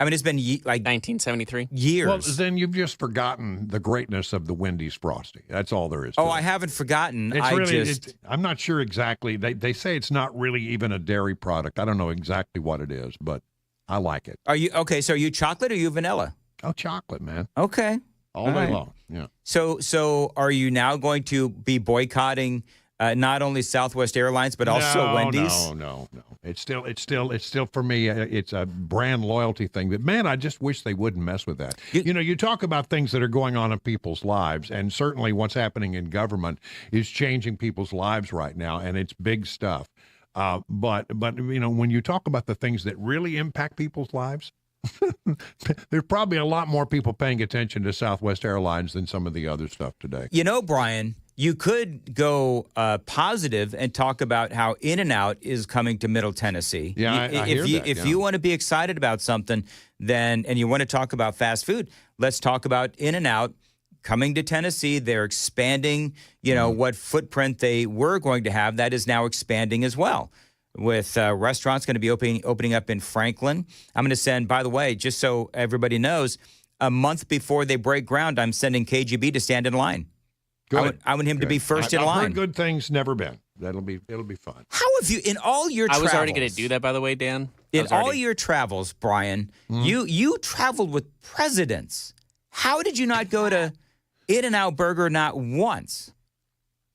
I mean, it's been like 1973 years. Well, then you've just forgotten the greatness of the Wendy's Frosty. That's all there is to it. I haven't forgotten. I'm not sure exactly. They say it's not really even a dairy product. I don't know exactly what it is, but I like it. Are you okay? So are you chocolate or are you vanilla? Oh, chocolate, man. Okay. All day long. Yeah. So are you now going to be boycotting not only Southwest Airlines but also Wendy's? No. It's still for me. It's a brand loyalty thing. But man, I just wish they wouldn't mess with that. You know, you talk about things that are going on in people's lives, and certainly what's happening in government is changing people's lives right now, and it's big stuff. But you know, when you talk about the things that really impact people's lives, there's probably a lot more people paying attention to Southwest Airlines than some of the other stuff today. You know, Brian, you could go positive and talk about how In-N-Out is coming to Middle Tennessee. Yeah, I hear that. If you want to be excited about something, and you want to talk about fast food, let's talk about In-N-Out coming to Tennessee. They're expanding, you know, what footprint they were going to have. That is now expanding as well, with restaurants going to be opening up in Franklin. I'm going to send, by the way, just so everybody knows, a month before they break ground, I'm sending KGB to stand in line. Good. I want him to be first in line. I've heard good things, never been. It'll be fun. How have you, in all your I travels? was already going to do that, by the way, Dan. In all your travels, Brian, you traveled with presidents. How did you not go to In-N-Out Burger not once?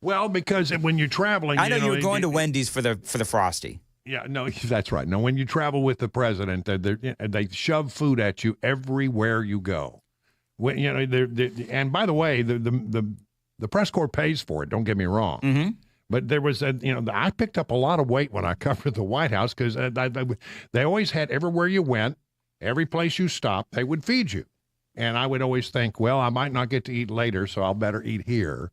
Well, because when you're traveling, I know you were going to Wendy's for the Frosty. Yeah, no, that's right. No, when you travel with the president, they shove food at you everywhere you go. When, you know, and by the way, the press corps pays for it. Don't get me wrong. Mm-hmm. But there was I picked up a lot of weight when I covered the White House because they always had everywhere you went, every place you stopped, they would feed you. And I would always think, well, I might not get to eat later, so I'll better eat here.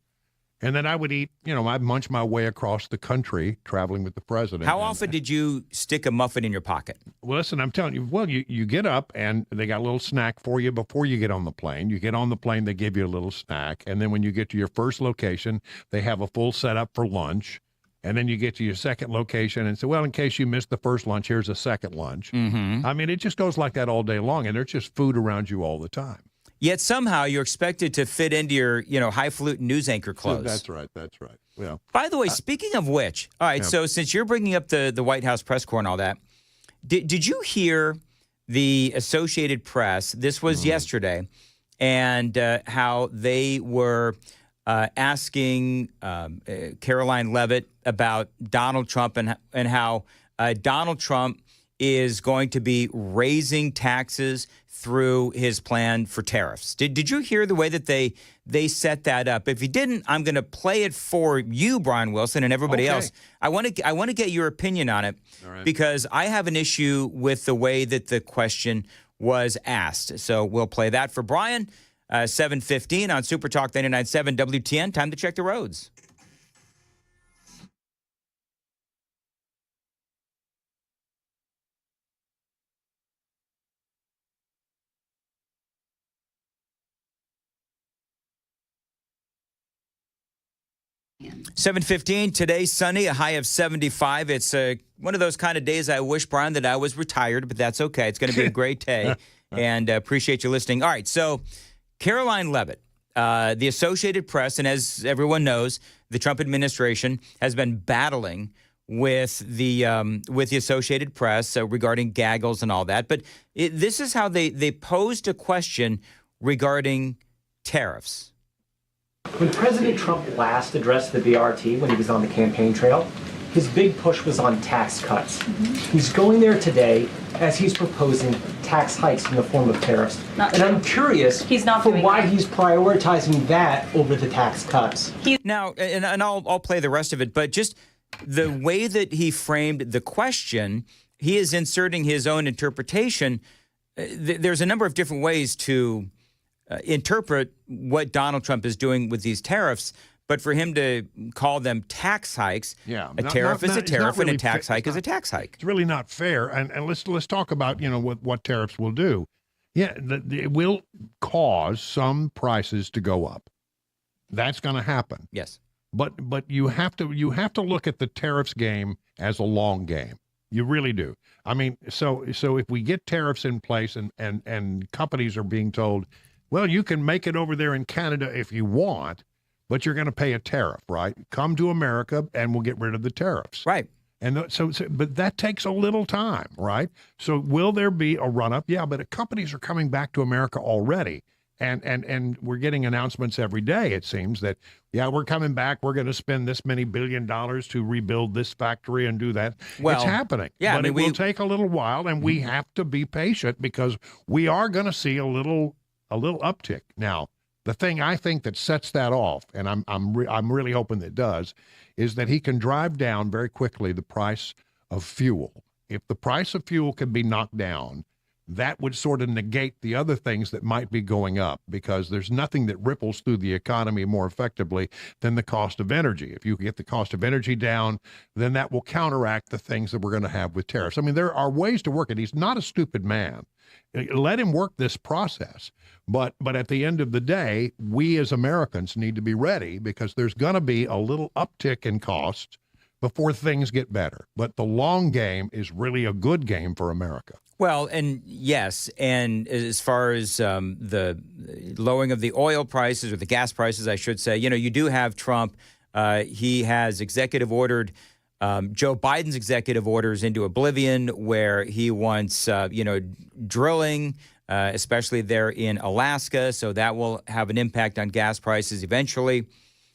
And then I would eat, I'd munch my way across the country traveling with the president. How often did you stick a muffin in your pocket? Well, listen, I'm telling you, you get up and they got a little snack for you before you get on the plane. You get on the plane, they give you a little snack. And then when you get to your first location, they have a full setup for lunch. And then you get to your second location and say, well, in case you missed the first lunch, here's a second lunch. Mm-hmm. I mean, it just goes like that all day long. And there's just food around you all the time. Yet somehow you're expected to fit into your, highfalutin news anchor clothes. That's right. Well, by the way, speaking of which, all right, so since you're bringing up the White House press corps and all that, did you hear the Associated Press, this was yesterday, and how they were asking Caroline Leavitt about Donald Trump and how Donald Trump is going to be raising taxes through his plan for tariffs. Did you hear the way that they set that up? If you didn't, I'm going to play it for you, Brian Wilson, and everybody else. I want to get your opinion on it because I have an issue with the way that the question was asked. So we'll play that for Brian. 7:15 on Super Talk 99.7 WTN. Time to check the roads. And 7:15 today, sunny, a high of 75. It's one of those kind of days I wish, Brian, that I was retired, but that's okay. It's going to be a great day, and appreciate you listening. All right, so Caroline Leavitt, The Associated Press, and as everyone knows, the Trump administration has been battling with the Associated Press regarding gaggles and all that. But this is how they posed a question regarding tariffs. When President Trump last addressed the BRT when he was on the campaign trail, his big push was on tax cuts. He's going there today as he's proposing tax hikes in the form of tariffs. And I'm curious for why he's prioritizing that over the tax cuts. Now, and I'll play the rest of it, but just the way that he framed the question, he is inserting his own interpretation. There's a number of different ways to interpret what Donald Trump is doing with these tariffs, but for him to call them tax hikes, a tariff is a tariff and a tax hike is a tax hike. It's really not fair. And let's talk about, what tariffs will do. Yeah, it will cause some prices to go up. That's going to happen. Yes. But you have to look at the tariffs game as a long game. You really do. I mean, so if we get tariffs in place and companies are being told, well, you can make it over there in Canada if you want, but you're going to pay a tariff, right? Come to America and we'll get rid of the tariffs. Right. And but that takes a little time, right? So will there be a run-up? Yeah, but companies are coming back to America already. And we're getting announcements every day, it seems, that, yeah, we're coming back. We're going to spend this many $1 billion to rebuild this factory and do that. Well, it's happening. Yeah, but it will take a little while, and we have to be patient because we are going to see a little uptick. Now, the thing I think that sets that off, and I'm really hoping that it does, is that he can drive down very quickly the price of fuel. If the price of fuel can be knocked down, that would sort of negate the other things that might be going up, because there's nothing that ripples through the economy more effectively than the cost of energy. If you get the cost of energy down, then that will counteract the things that we're going to have with tariffs. I mean, there are ways to work it. He's not a stupid man. Let him work this process. But at the end of the day, we as Americans need to be ready, because there's going to be a little uptick in cost before things get better. But the long game is really a good game for America. Well, and yes, and as far as the lowering of the oil prices, or the gas prices, I should say, you do have Trump. He has executive ordered Joe Biden's executive orders into oblivion, where he wants, drilling, especially there in Alaska. So that will have an impact on gas prices eventually.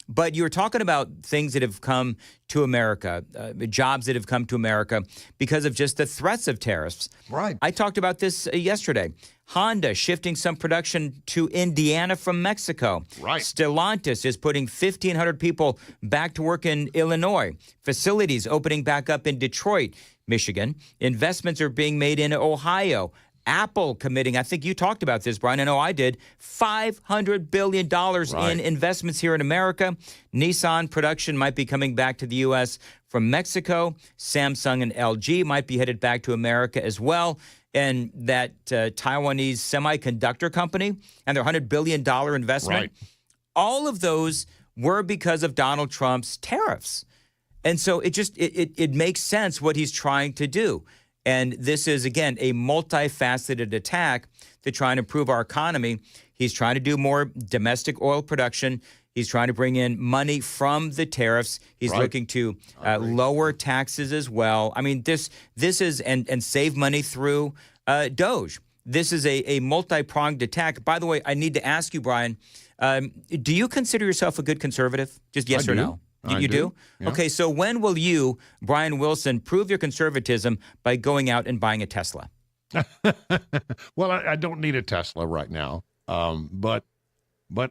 But you're talking about things that have come to America, jobs that have come to America because of just the threats of tariffs. Right. I talked about this yesterday. Honda shifting some production to Indiana from Mexico. Right. Stellantis is putting 1,500 people back to work in Illinois. Facilities opening back up in Detroit, Michigan. Investments are being made in Ohio. Apple committing, I think you talked about this, Brian, I know I did, $500 billion in investments here in America. Nissan production might be coming back to the U.S. from Mexico. Samsung and LG might be headed back to America as well. And that Taiwanese semiconductor company and their $100 billion investment, all of those were because of Donald Trump's tariffs. And so it makes sense what he's trying to do. And this is, again, a multifaceted attack to try and improve our economy. He's trying to do more domestic oil production. He's trying to bring in money from the tariffs. He's looking to lower taxes as well. I mean, this is, and save money through Doge. This is a multi-pronged attack. By the way, I need to ask you, Brian, do you consider yourself a good conservative? Just yes or no? You do? Yeah. Okay, so when will you, Brian Wilson, prove your conservatism by going out and buying a Tesla? Well, I don't need a Tesla right now, but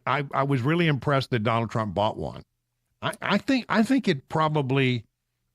I was really impressed that Donald Trump bought one. I think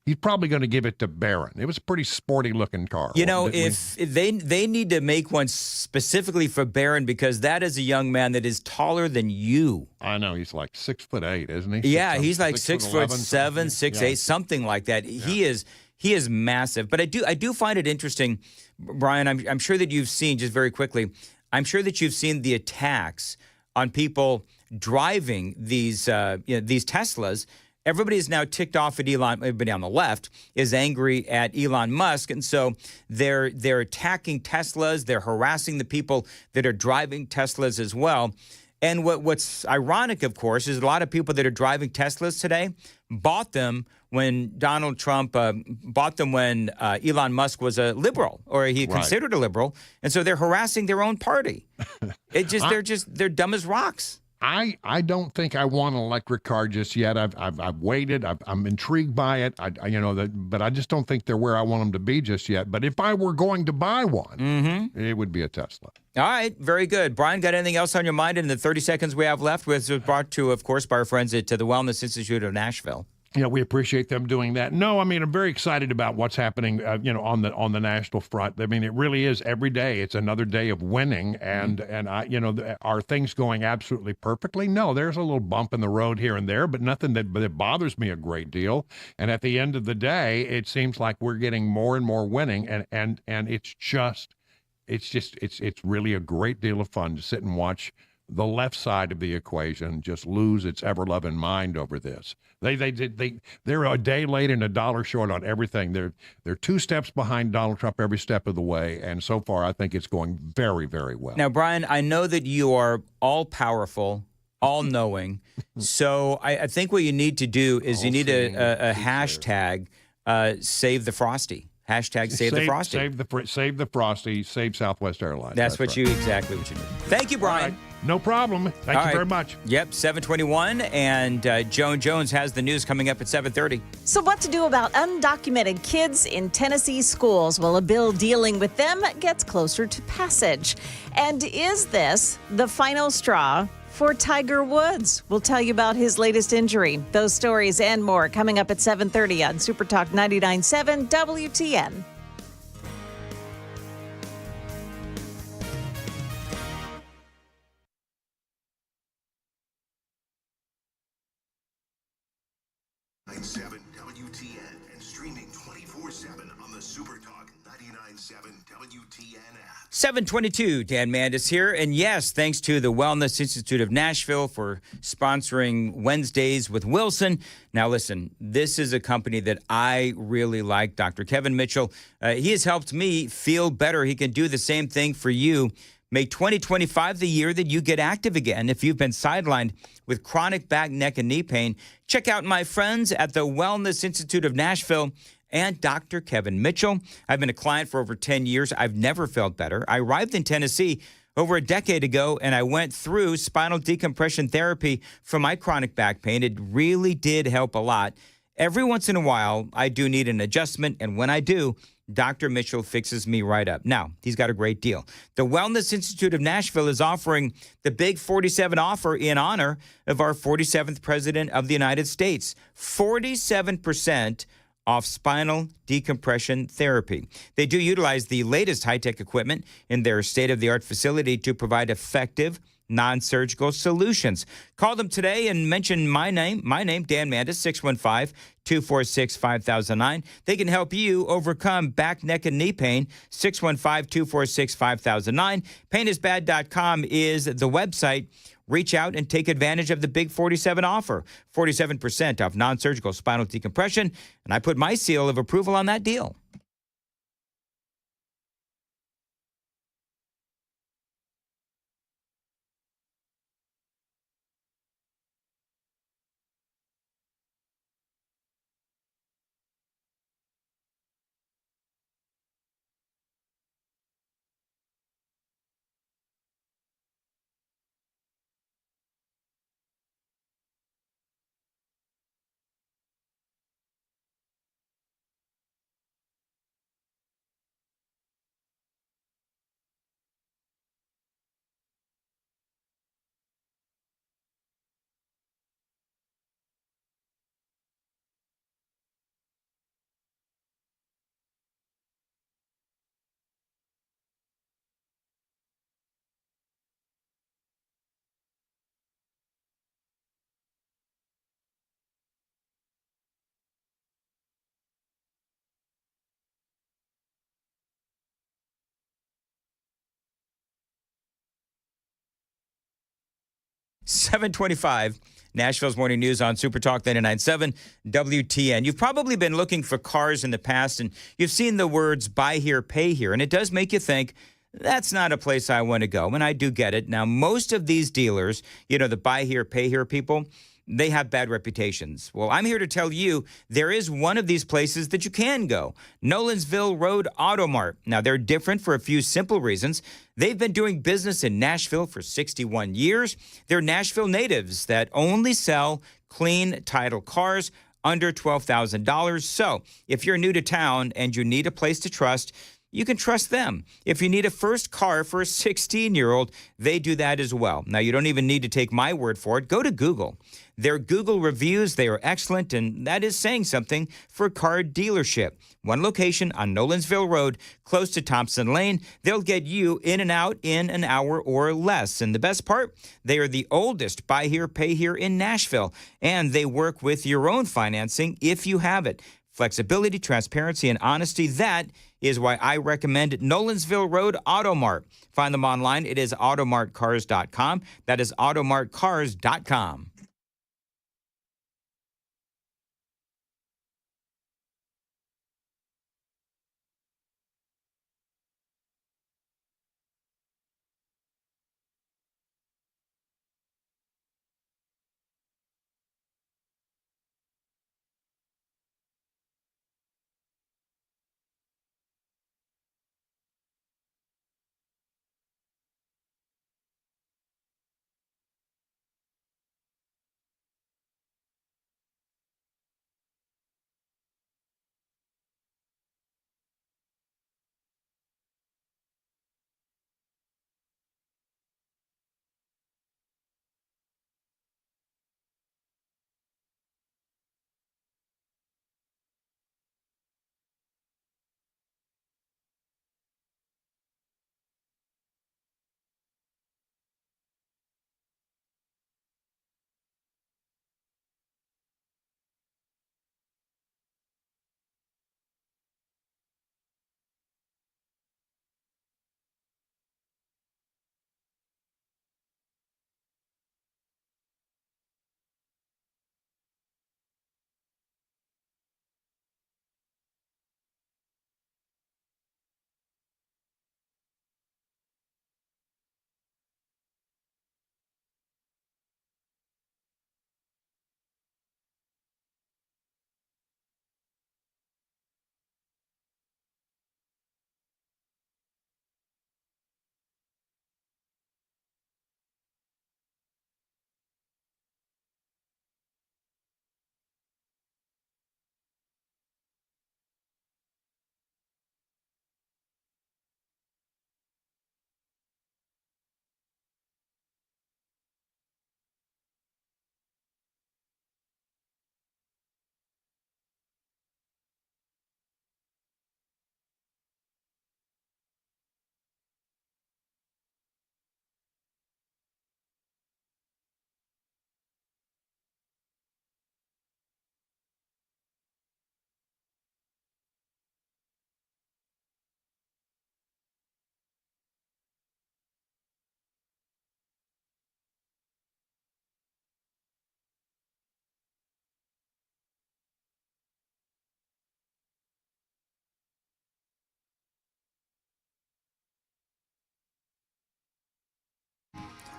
he's probably going to give it to Barron. It was a pretty sporty looking car. If they need to make one specifically for Barron, because that is a young man that is taller than you. I know, he's like 6'8", isn't he? Yeah, he's like 6'7", 6'8", something like that. Yeah. He is massive. But I do find it interesting, Brian. I'm sure that you've seen, just very quickly, I'm sure that you've seen the attacks on people driving these Teslas. Everybody is now ticked off at Elon. Everybody on the left is angry at Elon Musk, and so they're attacking Teslas. They're harassing the people that are driving Teslas as well. And what's ironic, of course, is a lot of people that are driving Teslas today bought them when Donald Trump bought them when Elon Musk was a liberal, or he considered a liberal, and so they're harassing their own party. They're dumb as rocks. I don't think I want an electric car just yet. I've waited. I'm intrigued by it. But I just don't think they're where I want them to be just yet. But if I were going to buy one, it would be a Tesla. All right, very good. Brian, got anything else on your mind in the 30 seconds we have left? Which was brought to, of course, by our friends at the Wellness Institute of Nashville. Yeah, we appreciate them doing that. No, I mean, I'm very excited about what's happening, on the national front. I mean, it really is every day. It's another day of winning, and are things going absolutely perfectly? No, there's a little bump in the road here and there, but nothing that bothers me a great deal. And at the end of the day, it seems like we're getting more and more winning, and it's really a great deal of fun to sit and watch the left side of the equation just lose its ever-loving mind over this. They're a day late and a dollar short on everything. They're 2 steps behind Donald Trump every step of the way, and so far I think it's going very, very well. Now, Brian, I know that you are all-powerful, all-knowing, so I think what you need to do is you need a hashtag, Save the Frosty. Hashtag Save the Frosty. Save the Frosty. Save Southwest Airlines. That's exactly what you need. Thank you, Brian. Right. No problem. Thank you very much. Yep, 7:21, and Joan Jones has the news coming up at 7:30. So what to do about undocumented kids in Tennessee schools? Well, a bill dealing with them gets closer to passage. And is this the final straw for Tiger Woods? We'll tell you about his latest injury. Those stories and more coming up at 7:30 on Super Talk 99.7 WTN. WTN and streaming 24/7 on the Super Talk 99.7 WTN app. 7:22, Dan Mandis here. And yes, thanks to the Wellness Institute of Nashville for sponsoring Wednesdays with Wilson. Now, listen, this is a company that I really like, Dr. Kevin Mitchell. He has helped me feel better. He can do the same thing for you. Make 2025 the year that you get active again. If you've been sidelined with chronic back, neck, and knee pain, check out my friends at the Wellness Institute of Nashville and Dr. Kevin Mitchell. I've been a client for over 10 years. I've never felt better. I arrived in Tennessee over a decade ago, and I went through spinal decompression therapy for my chronic back pain. It really did help a lot. Every once in a while, I do need an adjustment, and when I do, Dr. Mitchell fixes me right up. Now, he's got a great deal. The Wellness Institute of Nashville is offering the Big 47 offer in honor of our 47th President of the United States. 47% off spinal decompression therapy. They do utilize the latest high-tech equipment in their state-of-the-art facility to provide effective non-surgical solutions. Call them today and mention my name, Dan Mandis, 615-246-5009. They can help you overcome back, neck, and knee pain, 615-246-5009. Painisbad.com is the website. Reach out and take advantage of the Big 47 offer, 47% off non-surgical spinal decompression, and I put my seal of approval on that deal. $7:25, Nashville's Morning News on Super Talk 99.7 WTN. You've probably been looking for cars in the past, and you've seen the words buy here, pay here, and it does make you think, that's not a place I want to go. And I do get it. Now, most of these dealers, the buy here, pay here people, they have bad reputations. Well, I'm here to tell you there is one of these places that you can go. Nolensville Road Auto Mart. Now, they're different for a few simple reasons. They've been doing business in Nashville for 61 years. They're Nashville natives that only sell clean title cars under $12,000. So if you're new to town and you need a place to trust, you can trust them. If you need a first car for a 16-year-old, they do that as well. Now, you don't even need to take my word for it. Go to Google. Their Google reviews, they are excellent, and that is saying something for a car dealership. One location on Nolensville Road, close to Thompson Lane. They'll get you in and out in an hour or less. And the best part, they are the oldest buy here, pay here in Nashville, and they work with your own financing if you have it. Flexibility, transparency, and honesty, that is why I recommend Nolensville Road Auto Mart. Find them online. It is automartcars.com. That is automartcars.com.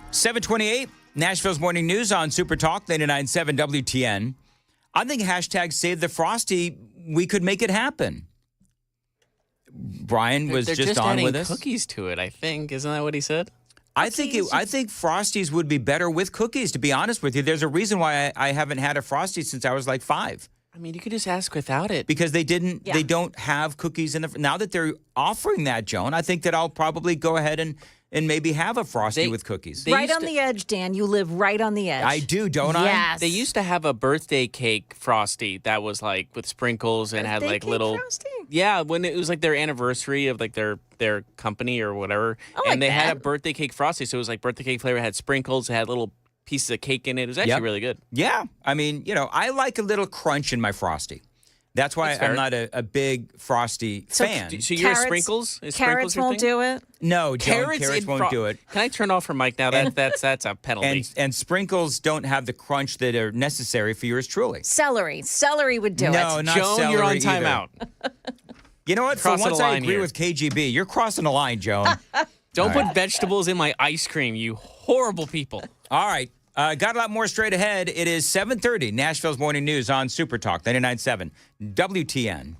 $7:28, Nashville's Morning News on Super Talk 99.7 WTN. I think hashtag Save the Frosty, we could make it happen. Brian was They're just on with us. cookies to it, I think. Isn't that what he said? I think Frosties would be better with cookies, to be honest with you. There's a reason why I haven't had a Frosty since I was like 5. I mean, you could just ask without it. Because they don't have cookies in the. Now that they're offering that, Joan, I think that I'll probably go ahead and maybe have a Frosty with cookies. Right on the edge, Dan. You live right on the edge. I do, don't I? Yes. They used to have a birthday cake Frosty that was like with sprinkles and had like little. Frosty? Yeah, when it was like their anniversary of like their company or whatever, and they had a birthday cake Frosty, so it was like birthday cake flavor, it had sprinkles, it had little pieces of cake in it. It was actually really good. Yeah, I mean, I like a little crunch in my Frosty. That's why I'm not a big Frosty fan. So you're a Sprinkles? Carrots won't do it? No, Joan, carrots won't do it. Can I turn off her mic now? That's a penalty. And sprinkles don't have the crunch that are necessary for yours truly. Celery would do it. No, not Joan, celery you're on either. timeout. You know what? For Crossing once a I line agree here. with KGB. You're crossing a line, Joan. Don't All put right. vegetables in my ice cream, you horrible people. All right. Got a lot more straight ahead. It is 7:30. Nashville's Morning News on Super Talk 99.7 WTN.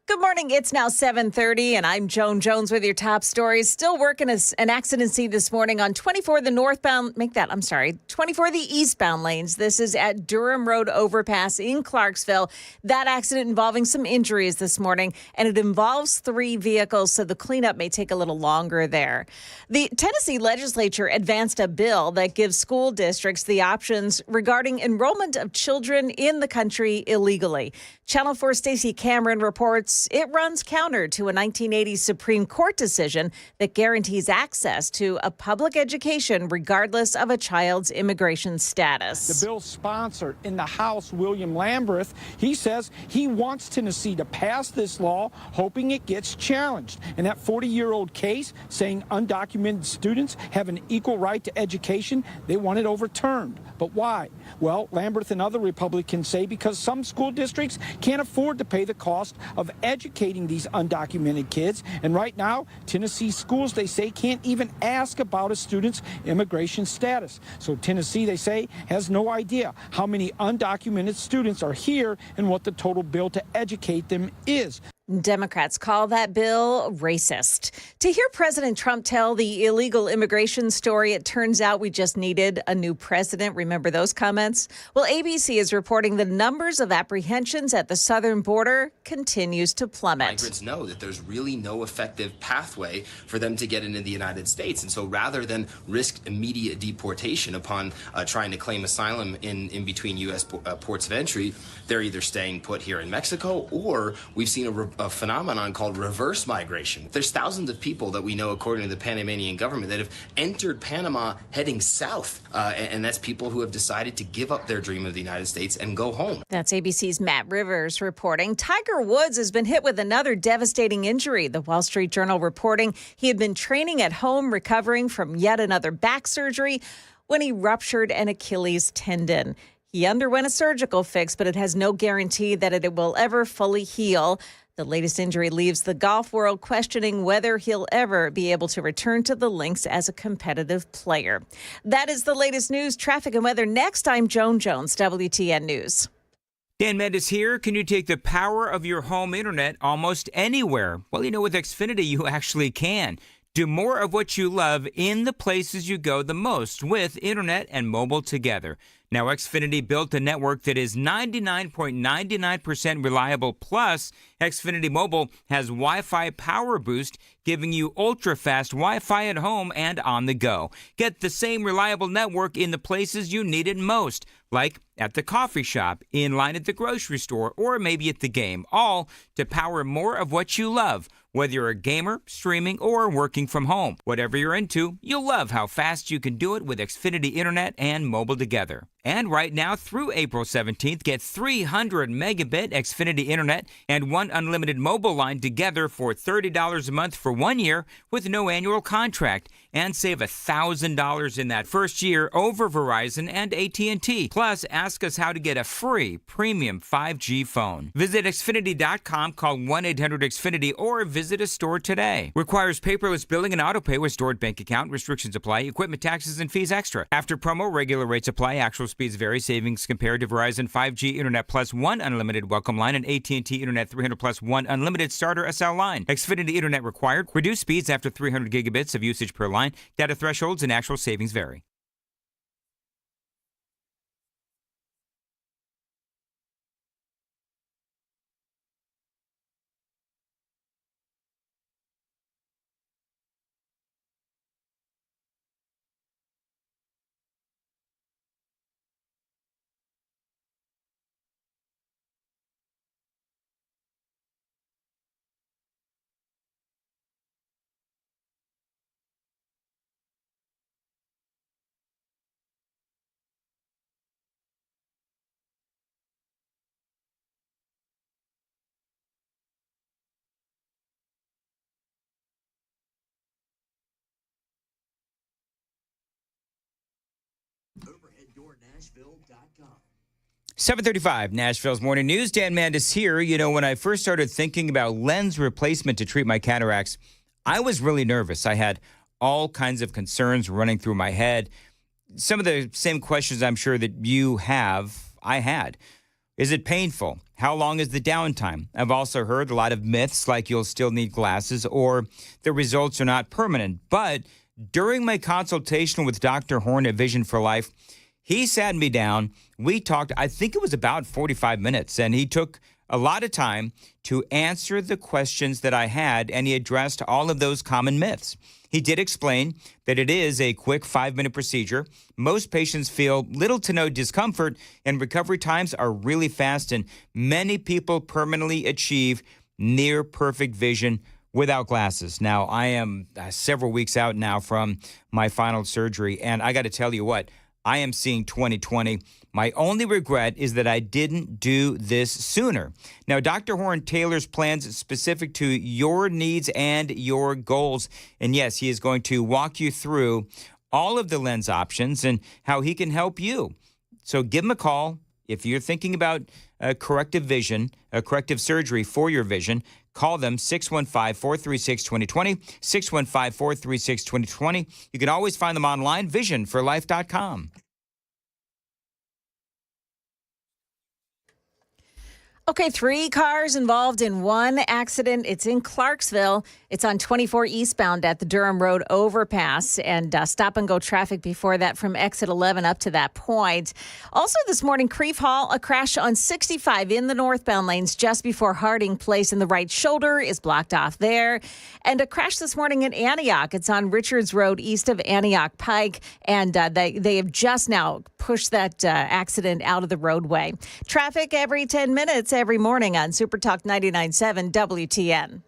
Good morning. It's now 7:30, and I'm Joan Jones with your top stories. Still working an accident scene this morning on 24 the northbound, 24 the eastbound lanes. This is at Durham Road Overpass in Clarksville. That accident involving some injuries this morning, and it involves 3 vehicles, so the cleanup may take a little longer there. The Tennessee legislature advanced a bill that gives school districts the options regarding enrollment of children in the country illegally. Channel 4 Stacey Cameron reports it runs counter to a 1980 Supreme Court decision that guarantees access to a public education regardless of a child's immigration status. The bill's sponsor in the House, William Lamberth, he says he wants Tennessee to pass this law, hoping it gets challenged. And that 40-year-old case saying undocumented students have an equal right to education, they want it overturned. But why? Well, Lamberth and other Republicans say because some school districts can't afford to pay the cost of educating these undocumented kids. And right now, Tennessee schools, they say, can't even ask about a student's immigration status. So Tennessee, they say, has no idea how many undocumented students are here and what the total bill to educate them is. Democrats call that bill racist. To hear President Trump tell the illegal immigration story, it turns out we just needed a new president. Remember those comments? Well, ABC is reporting the numbers of apprehensions at the southern border continues to plummet. Migrants know that there's really no effective pathway for them to get into the United States. And so rather than risk immediate deportation upon trying to claim asylum in between U.S. ports of entry, they're either staying put here in Mexico, or we've seen a phenomenon called reverse migration. There's thousands of people that we know, according to the Panamanian government, that have entered Panama heading south. And that's people who have decided to give up their dream of the United States and go home. That's ABC's Matt Rivers reporting. Tiger Woods has been hit with another devastating injury. The Wall Street Journal reporting he had been training at home, recovering from yet another back surgery when he ruptured an Achilles tendon. He underwent a surgical fix, but it has no guarantee that it will ever fully heal. The latest injury leaves the golf world questioning whether he'll ever be able to return to the links as a competitive player. That is the latest news, traffic, and weather. Next, I'm Joan Jones, WTN News. Dan Mendes here. Can you take the power of your home internet almost anywhere? Well, with Xfinity, you actually can. Do more of what you love in the places you go the most with internet and mobile together. Now, Xfinity built a network that is 99.99% reliable. Plus, Xfinity Mobile has Wi-Fi Power Boost, giving you ultra-fast Wi-Fi at home and on the go. Get the same reliable network in the places you need it most, like at the coffee shop, in line at the grocery store, or maybe at the game, all to power more of what you love. Whether you're a gamer, streaming, or working from home, whatever you're into, you'll love how fast you can do it with Xfinity Internet and mobile together. And right now, through April 17th, get 300 megabit Xfinity Internet and one unlimited mobile line together for $30 a month for 1 year with no annual contract. And save $1,000 in that first year over Verizon and AT&T. Plus, ask us how to get a free premium 5G phone. Visit Xfinity.com, call 1-800-XFINITY, or visit a store today. Requires paperless billing and autopay with stored bank account. Restrictions apply. Equipment taxes and fees extra. After promo, regular rates apply. Actual speeds vary. Savings compared to Verizon 5G Internet Plus 1 unlimited welcome line and AT&T Internet 300 Plus 1 unlimited starter SL line. Xfinity Internet required. Reduced speeds after 300 gigabits of usage per line. Data thresholds and actual savings vary. YourNashville.com. 7:35, Nashville's Morning News. Dan Mandis here. You know, when I first started thinking about lens replacement to treat my cataracts, I was really nervous. I had all kinds of concerns running through my head. Some of the same questions I'm sure that you have, I had. Is it painful? How long is the downtime? I've also heard a lot of myths like you'll still need glasses or the results are not permanent. But during my consultation with Dr. Horn at Vision for Life, he sat me down. We talked, I think it was about 45 minutes, and he took a lot of time to answer the questions that I had, and he addressed all of those common myths. He did explain that it is a quick 5-minute procedure. Most patients feel little to no discomfort, and recovery times are really fast, and many people permanently achieve near perfect vision without glasses. Now, I am several weeks out now from my final surgery, and I got to tell you what, I am seeing 20/20. My only regret is that I didn't do this sooner. Now, Dr. Horn tailors plans specific to your needs and your goals. And yes, he is going to walk you through all of the lens options and how he can help you. So give him a call if you're thinking about corrective surgery for your vision. Call them 615-436-2020, 615-436-2020. You can always find them online, visionforlife.com. Okay, 3 cars involved in one accident. It's in Clarksville. It's on 24 eastbound at the Durham Road overpass, and stop-and-go traffic before that from exit 11 up to that point. Also this morning, Crieve Hall, a crash on 65 in the northbound lanes just before Harding Place, and the right shoulder is blocked off there. And a crash this morning in Antioch. It's on Richards Road east of Antioch Pike, and they have just now pushed that accident out of the roadway. Traffic every 10 minutes every morning on Super Talk 99.7 WTN.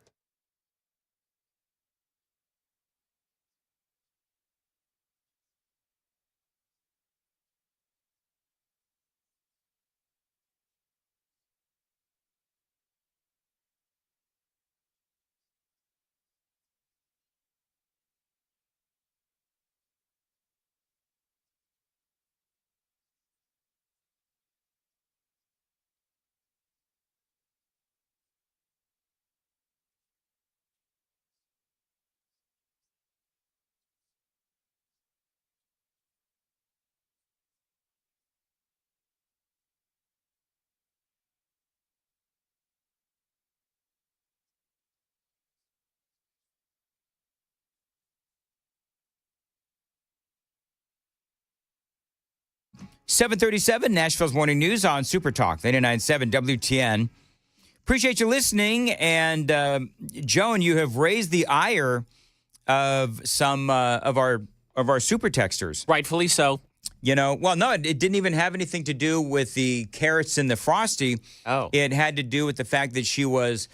.737, Nashville's Morning News on Super Talk 99.7 WTN. Appreciate you listening. And Joan, you have raised the ire of some of our super texters. Rightfully so. You know, well, no, it didn't even have anything to do with the carrots and the Frosty. Oh. It had to do with the fact that she was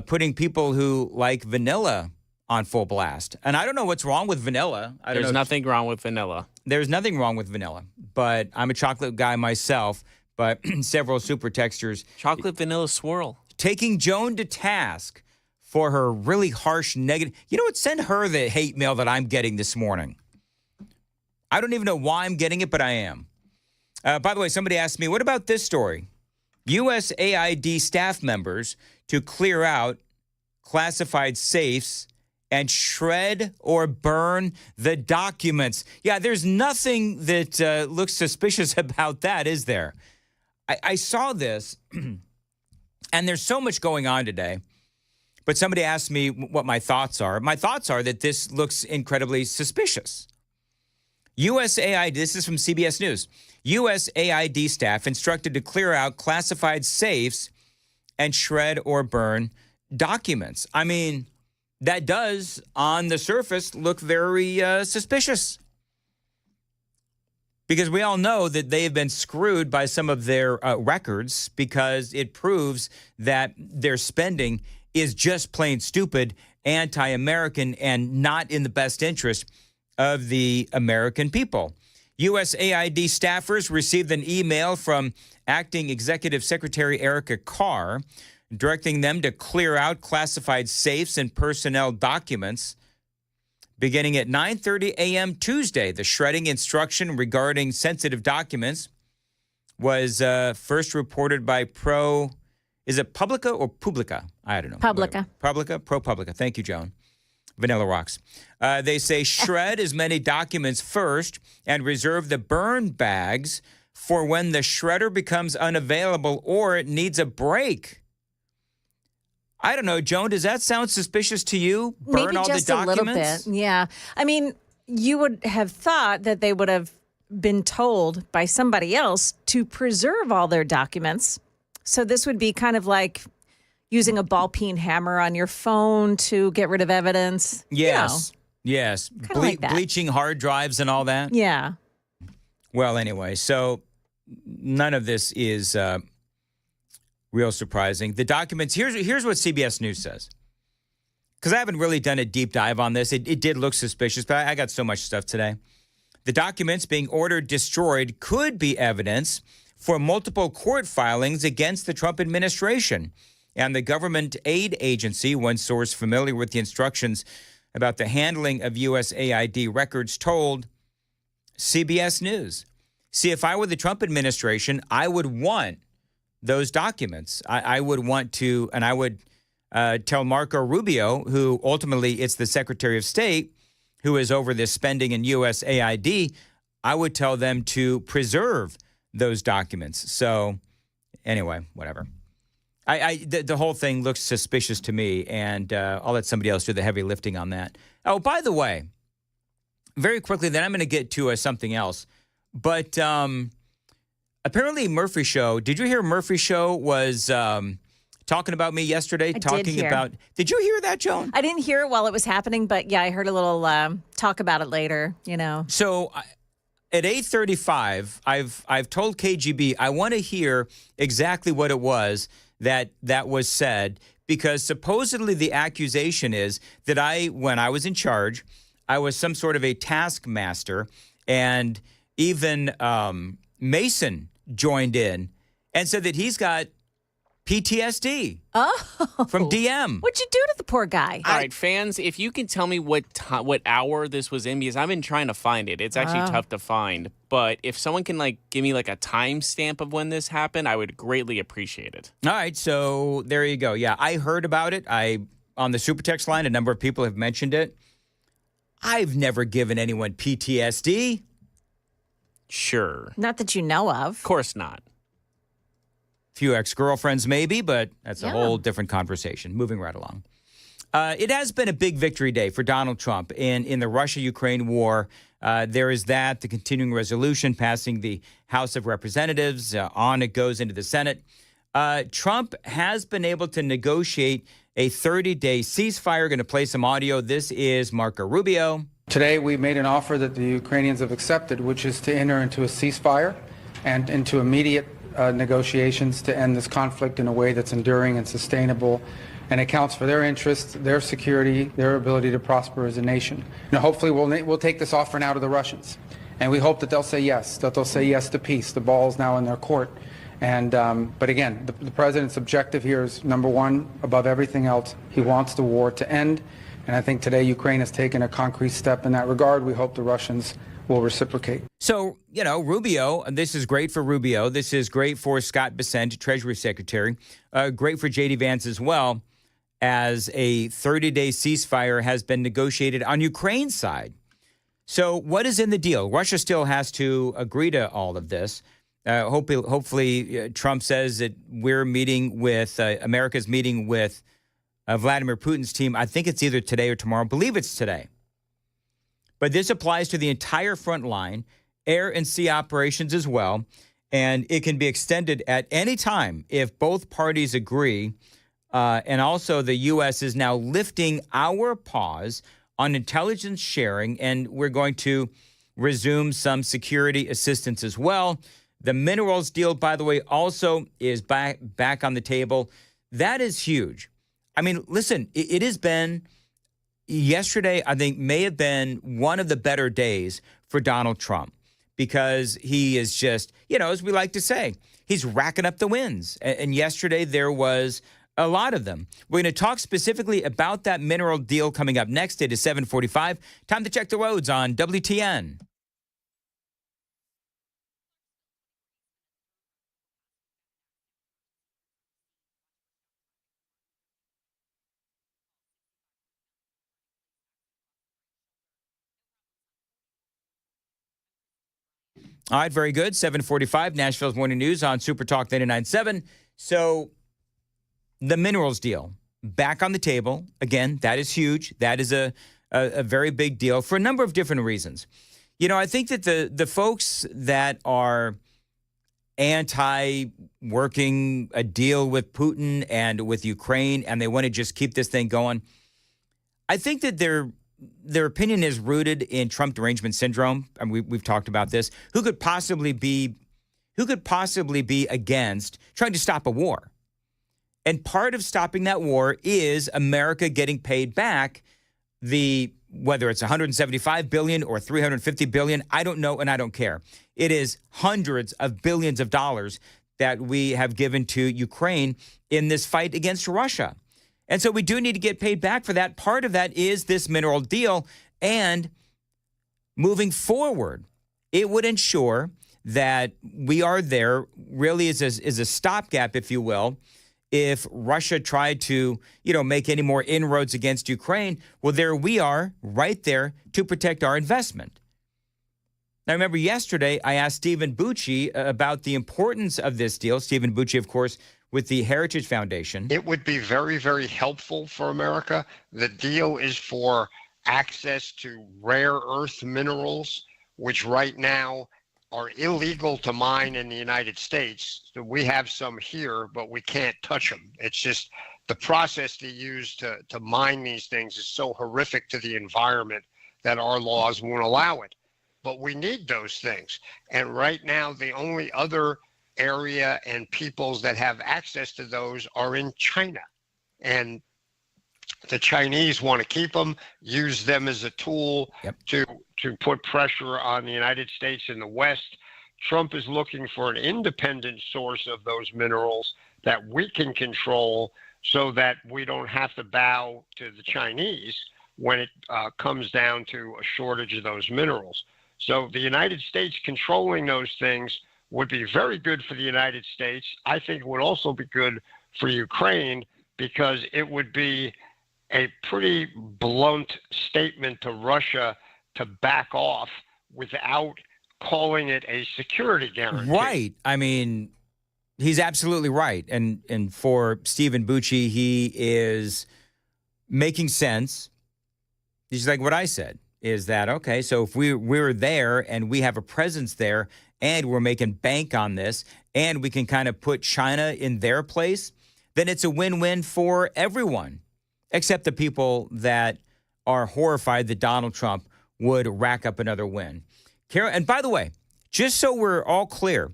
putting people who like vanilla on full blast. And I don't know what's wrong with vanilla. There's nothing wrong with vanilla. There's nothing wrong with vanilla, but I'm a chocolate guy myself, but several super texters. Chocolate vanilla swirl. Taking Joan to task for her really harsh negative. You know what? Send her the hate mail that I'm getting this morning. I don't even know why I'm getting it, but I am. By the way, somebody asked me, what about this story? USAID staff members to clear out classified safes and shred or burn the documents. Yeah, there's nothing that looks suspicious about that, is there? I saw this, and there's so much going on today, but somebody asked me what my thoughts are. My thoughts are that this looks incredibly suspicious. USAID, this is from CBS News, USAID staff instructed to clear out classified safes and shred or burn documents. I mean, that does, on the surface, look very suspicious. Because we all know that they have been screwed by some of their records because it proves that their spending is just plain stupid, anti-American, and not in the best interest of the American people. USAID staffers received an email from Acting Executive Secretary Erica Carr directing them to clear out classified safes and personnel documents beginning at 9:30 a.m. Tuesday. The shredding instruction regarding sensitive documents was first reported by is it Publica or Publica? I don't know. Publica. Publica? ProPublica. Thank you, Joan. Vanilla Rocks. They say shred as many documents first and reserve the burn bags for when the shredder becomes unavailable or it needs a break. I don't know, Joan, does that sound suspicious to you? Burn Maybe all just the a little documents? bit. Yeah. I mean, you would have thought that they would have been told by somebody else to preserve all their documents. So this would be kind of like using a ball peen hammer on your phone to get rid of evidence. Yes. Yes. Kinda like that. Bleaching hard drives and all that? Yeah. Well, anyway, so none of this is real surprising. The documents, here's what CBS News says. Because I haven't really done a deep dive on this. It did look suspicious, but I got so much stuff today. The documents being ordered destroyed could be evidence for multiple court filings against the Trump administration. And the government aid agency, one source familiar with the instructions about the handling of USAID records, told CBS News. See, if I were the Trump administration, I would want those documents. I would want to, and I would tell Marco Rubio, who ultimately it's the Secretary of State, who is over this spending in USAID, I would tell them to preserve those documents. So anyway, whatever. The whole thing looks suspicious to me, and I'll let somebody else do the heavy lifting on that. Oh, by the way, very quickly, then I'm going to get to something else. But apparently Murphy Show, did you hear Murphy Show was talking about me yesterday? Did you hear that, Joan? I didn't hear it while it was happening, but yeah, I heard a little talk about it later, you know. So at 8:35, I've told KGB I want to hear exactly what it was that was said, because supposedly the accusation is that when I was in charge, I was some sort of a taskmaster, and even Mason joined in and said that he's got PTSD from DM. What'd you do to the poor guy? All right, fans, if you can tell me what hour this was in, because I've been trying to find it. It's actually tough to find. But if someone can give me a timestamp of when this happened, I would greatly appreciate it. All right, so there you go. Yeah, I heard about it. On the Super Text line, a number of people have mentioned it. I've never given anyone PTSD. Sure. Not that you know of. Of course not. Few ex-girlfriends maybe, but that's a whole different conversation. Moving right along. It has been a big victory day for Donald Trump in the Russia-Ukraine war. There is that, the continuing resolution passing the House of Representatives. On it goes into the Senate. Trump has been able to negotiate a 30-day ceasefire. Going to play some audio. This is Marco Rubio. Today we made an offer that the Ukrainians have accepted, which is to enter into a ceasefire and into immediate negotiations to end this conflict in a way that's enduring and sustainable and accounts for their interests, their security, their ability to prosper as a nation. Hopefully we'll take this offer now to the Russians, and we hope that they'll say yes, to peace. The ball is now in their court. And but again, the president's objective here is, number one, above everything else, he wants the war to end. And I think today Ukraine has taken a concrete step in that regard. We hope the Russians will reciprocate. So, Rubio, this is great for Rubio. This is great for Scott Bessent, Treasury Secretary. Great for J.D. Vance as well, as a 30-day ceasefire has been negotiated on Ukraine's side. So what is in the deal? Russia still has to agree to all of this. Hopefully, Trump says that we're meeting with, America's meeting with Vladimir Putin's team. I think it's either today or tomorrow. I believe it's today. But this applies to the entire front line, air and sea operations as well. And it can be extended at any time if both parties agree. And also the U.S. is now lifting our pause on intelligence sharing, and we're going to resume some security assistance as well. The minerals deal, by the way, also is back on the table. That is huge. I mean, listen, it has been yesterday, I think, may have been one of the better days for Donald Trump, because he is just, as we like to say, he's racking up the wins. And yesterday there was A lot of them. We're going to talk specifically about that mineral deal coming up next. It is 7:45. Time to check the roads on WTN. All right, very good. 7:45, Nashville's Morning News on Super Talk 99.7. So the minerals deal back on the table. Again, that is huge. That is a very big deal for a number of different reasons. You know, I think that the folks that are anti-working a deal with Putin and with Ukraine, and they want to just keep this thing going, I think that their opinion is rooted in Trump derangement syndrome, and we've talked about this. Who could possibly be against trying to stop a war? And part of stopping that war is America getting paid back whether it's $175 billion or $350 billion, I don't know, and I don't care. It is hundreds of billions of dollars that we have given to Ukraine in this fight against Russia. And so we do need to get paid back for that. Part of that is this mineral deal. And moving forward, it would ensure that we are there really as a stopgap, if you will. If Russia tried to, make any more inroads against Ukraine, well, there we are right there to protect our investment. Now, remember yesterday, I asked Stephen Bucci about the importance of this deal. Stephen Bucci, of course, with the Heritage Foundation. It would be very, very helpful for America. The deal is for access to rare earth minerals, which right now are illegal to mine in the United States. So we have some here, but we can't touch them. It's just the process they use to mine these things is so horrific to the environment that our laws won't allow it. But we need those things. And right now, the only other area and peoples that have access to those are in China. And the Chinese want to keep them, use them as a tool to put pressure on the United States and the West. Trump is looking for an independent source of those minerals that we can control so that we don't have to bow to the Chinese when it comes down to a shortage of those minerals. So the United States controlling those things would be very good for the United States. I think it would also be good for Ukraine because it would be a pretty blunt statement to Russia to back off without calling it a security guarantee. Right. I mean, he's absolutely right. And for Stephen Bucci, he is making sense. He's like what I said, is that, okay, so if we're there and we have a presence there and we're making bank on this and we can kind of put China in their place, then it's a win-win for everyone, except the people that are horrified that Donald Trump would rack up another win. And by the way, just so we're all clear,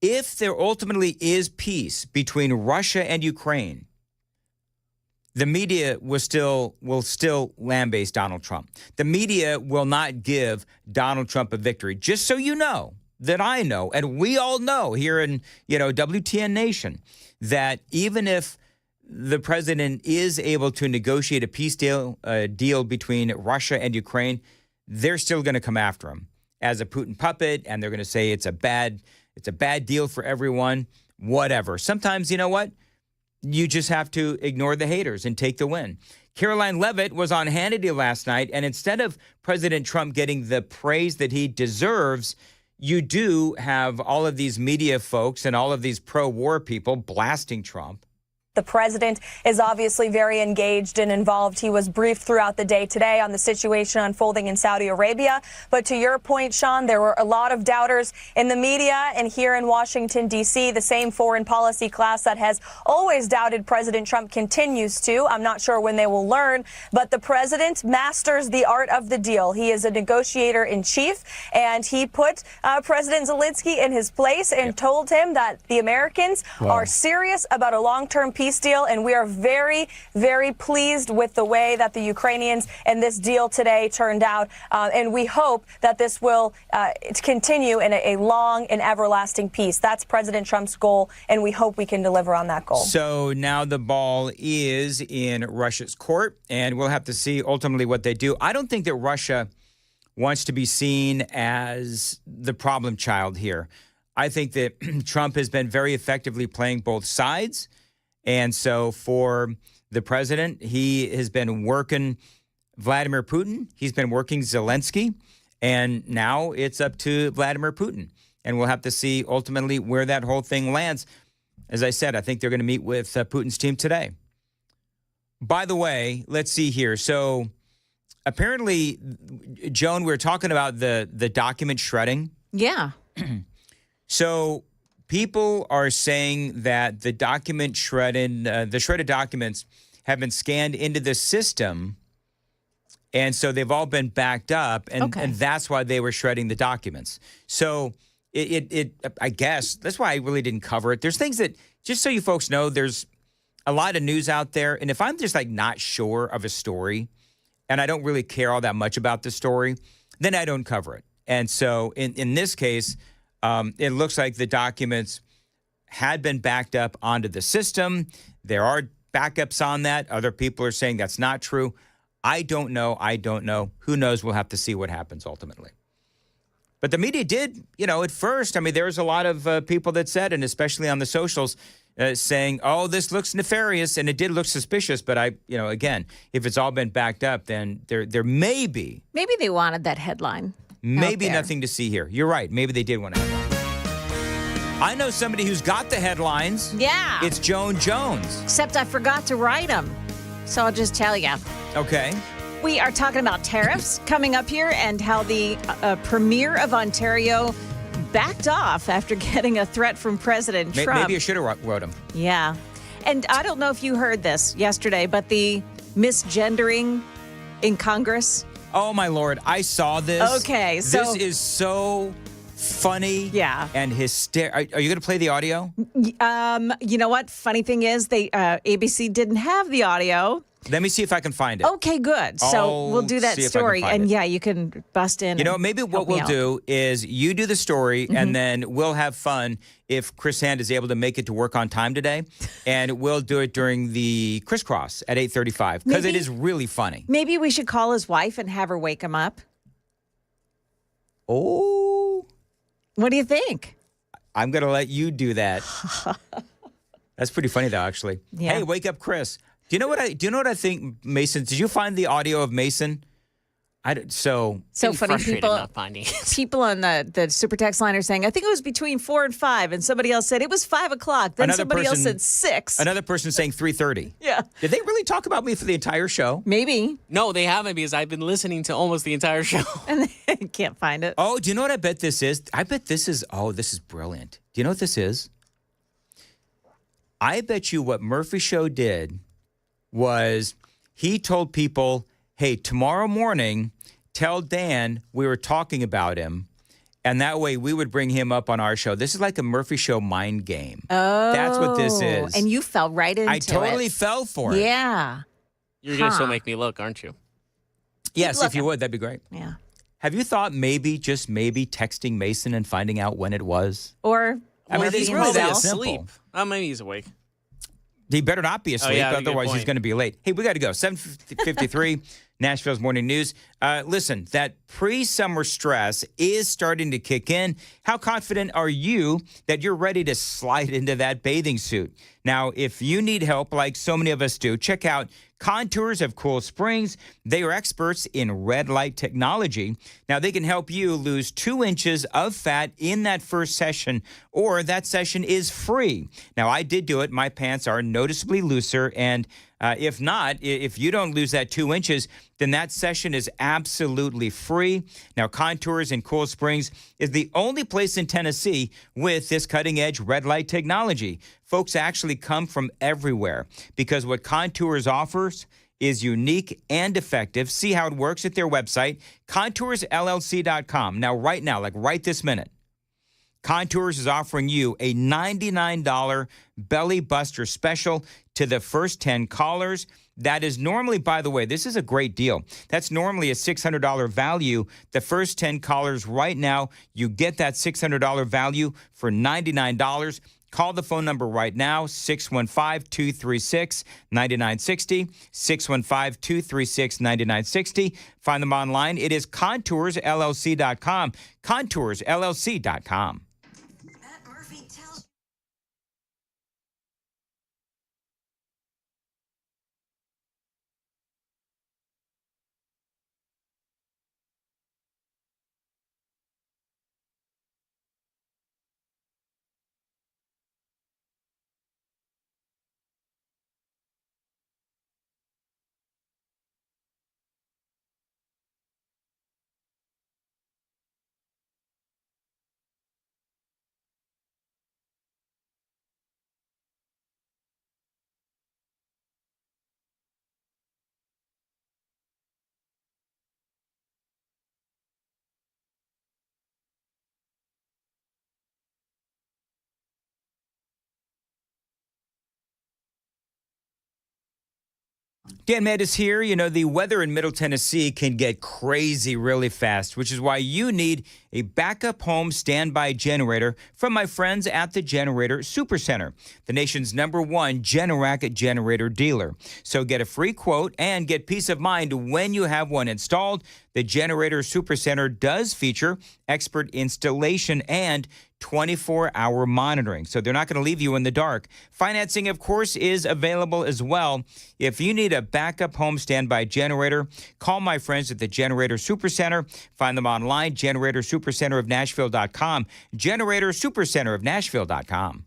if there ultimately is peace between Russia and Ukraine, the media will still lambaste Donald Trump. The media will not give Donald Trump a victory. Just so you know, that I know, and we all know here in WTN Nation, that even if the president is able to negotiate a peace deal between Russia and Ukraine, they're still going to come after him as a Putin puppet, and they're going to say it's a bad deal for everyone, whatever. Sometimes, you know what? You just have to ignore the haters and take the win. Caroline Leavitt was on Hannity last night, and instead of President Trump getting the praise that he deserves, you do have all of these media folks and all of these pro-war people blasting Trump. The president is obviously very engaged and involved. He was briefed throughout the day today on the situation unfolding in Saudi Arabia. But to your point, Sean, there were a lot of doubters in the media and here in Washington, D.C., the same foreign policy class that has always doubted President Trump continues to. I'm not sure when they will learn, but the president masters the art of the deal. He is a negotiator in chief, and he put President Zelensky in his place and told him that the Americans are serious about a long-term peace peace deal, and we are very, very pleased with the way that the Ukrainians and this deal today turned out. And we hope that this will continue in a long and everlasting peace. That's President Trump's goal, and we hope we can deliver on that goal. So now the ball is in Russia's court, and we'll have to see ultimately what they do. I don't think that Russia wants to be seen as the problem child here. I think that Trump has been very effectively playing both sides. And so for the president, he has been working Vladimir Putin. He's been working Zelensky. And now it's up to Vladimir Putin. And we'll have to see ultimately where that whole thing lands. As I said, I think they're going to meet with Putin's team today. By the way, let's see here. So apparently, Joan, we were talking about the document shredding. Yeah. So people are saying that the document shredded, the shredded documents have been scanned into the system, and so they've all been backed up, and that's why they were shredding the documents. So I guess that's why I really didn't cover it. There's things that, just so you folks know, there's a lot of news out there, and if I'm just like not sure of a story, and I don't really care all that much about the story, then I don't cover it. And so in this case, it looks like the documents had been backed up onto the system. There are backups on that. Other people are saying that's not true. I don't know. Who knows? We'll have to see what happens ultimately. But the media did, at first, there was a lot of people that said, and especially on the socials, saying, oh, this looks nefarious, and it did look suspicious. But again, if it's all been backed up, then there may be. Maybe they wanted that headline. Maybe nothing to see here. You're right. Maybe they did want to headline. I know somebody who's got the headlines. Yeah. It's Joan Jones. Except I forgot to write them. So I'll just tell you. Okay. We are talking about tariffs coming up here and how the Premier of Ontario backed off after getting a threat from President Trump. Maybe I should have wrote them. Yeah. And I don't know if you heard this yesterday, but the misgendering in Congress. Oh, my Lord. I saw this. Okay. So this is so funny and hysterical. Are you going to play the audio? You know what? Funny thing is, ABC didn't have the audio. Let me see if I can find it. Okay, good. So we'll do that story. And you can bust in. Maybe what we'll do is you do the story and then we'll have fun if Chris Hand is able to make it to work on time today. And we'll do it during the crisscross at 8:35 because it is really funny. Maybe we should call his wife and have her wake him up. Oh. What do you think? I'm going to let you do that. That's pretty funny, though, actually. Yeah. Hey, wake up, Chris. Do you know what I think, Mason? Did you find the audio of Mason? So funny. People on the super text line are saying, I think it was between 4 and 5, and somebody else said it was 5 o'clock. Then somebody else said 6. Another person saying 3:30. Yeah. Did they really talk about me for the entire show? Maybe. No, they haven't, because I've been listening to almost the entire show. And they can't find it. Oh, do you know what I bet this is? I bet this is, this is brilliant. Do you know what this is? I bet you what Murphy Show did was he told people, hey, tomorrow morning, tell Dan we were talking about him, and that way we would bring him up on our show. This is like a Murphy Show mind game. Oh. That's what this is. And you fell right into it. I totally fell for it. Yeah. You're going to still make me look, aren't you? Yes, if you would, that'd be great. Yeah. Have you thought maybe, just maybe, texting Mason and finding out when it was? Or it's really that simple. Asleep. Oh, maybe he's awake. He better not be asleep, otherwise he's point. going to be late. Hey, we got to go. 7:53, Nashville's Morning News. Listen, that pre-summer stress is starting to kick in. How confident are you that you're ready to slide into that bathing suit? Now, if you need help, like so many of us do, check out Contours of Cool Springs. They are experts in red light technology. Now, they can help you lose 2 inches of fat in that first session, or that session is free. Now, I did do it. My pants are noticeably looser, and if not, if you don't lose that 2 inches, then that session is absolutely free. Now, Contours in Cool Springs is the only place in Tennessee with this cutting-edge red light technology. Folks actually come from everywhere because what Contours offers is unique and effective. See how it works at their website, ContoursLLC.com. Now, right this minute, Contours is offering you a $99 belly buster special. to the first 10 callers. That is normally, by the way, this is a great deal. That's normally a $600 value. The first 10 callers right now, you get that $600 value for $99. Call the phone number right now, 615-236-9960, 615-236-9960. Find them online. It is ContoursLLC.com, ContoursLLC.com. Dan Meadows here. You know, the weather in Middle Tennessee can get crazy really fast, which is why you need a backup home standby generator from my friends at the Generator Supercenter, the nation's #1 Generac generator dealer. So get a free quote and get peace of mind when you have one installed. The Generator Supercenter does feature expert installation and 24-hour monitoring, so they're not going to leave you in the dark. Financing, of course, is available as well. If you need a backup home standby generator, call my friends at the Generator Supercenter. Find them online, GeneratorSupercenterofNashville.com, GeneratorSupercenterofNashville.com.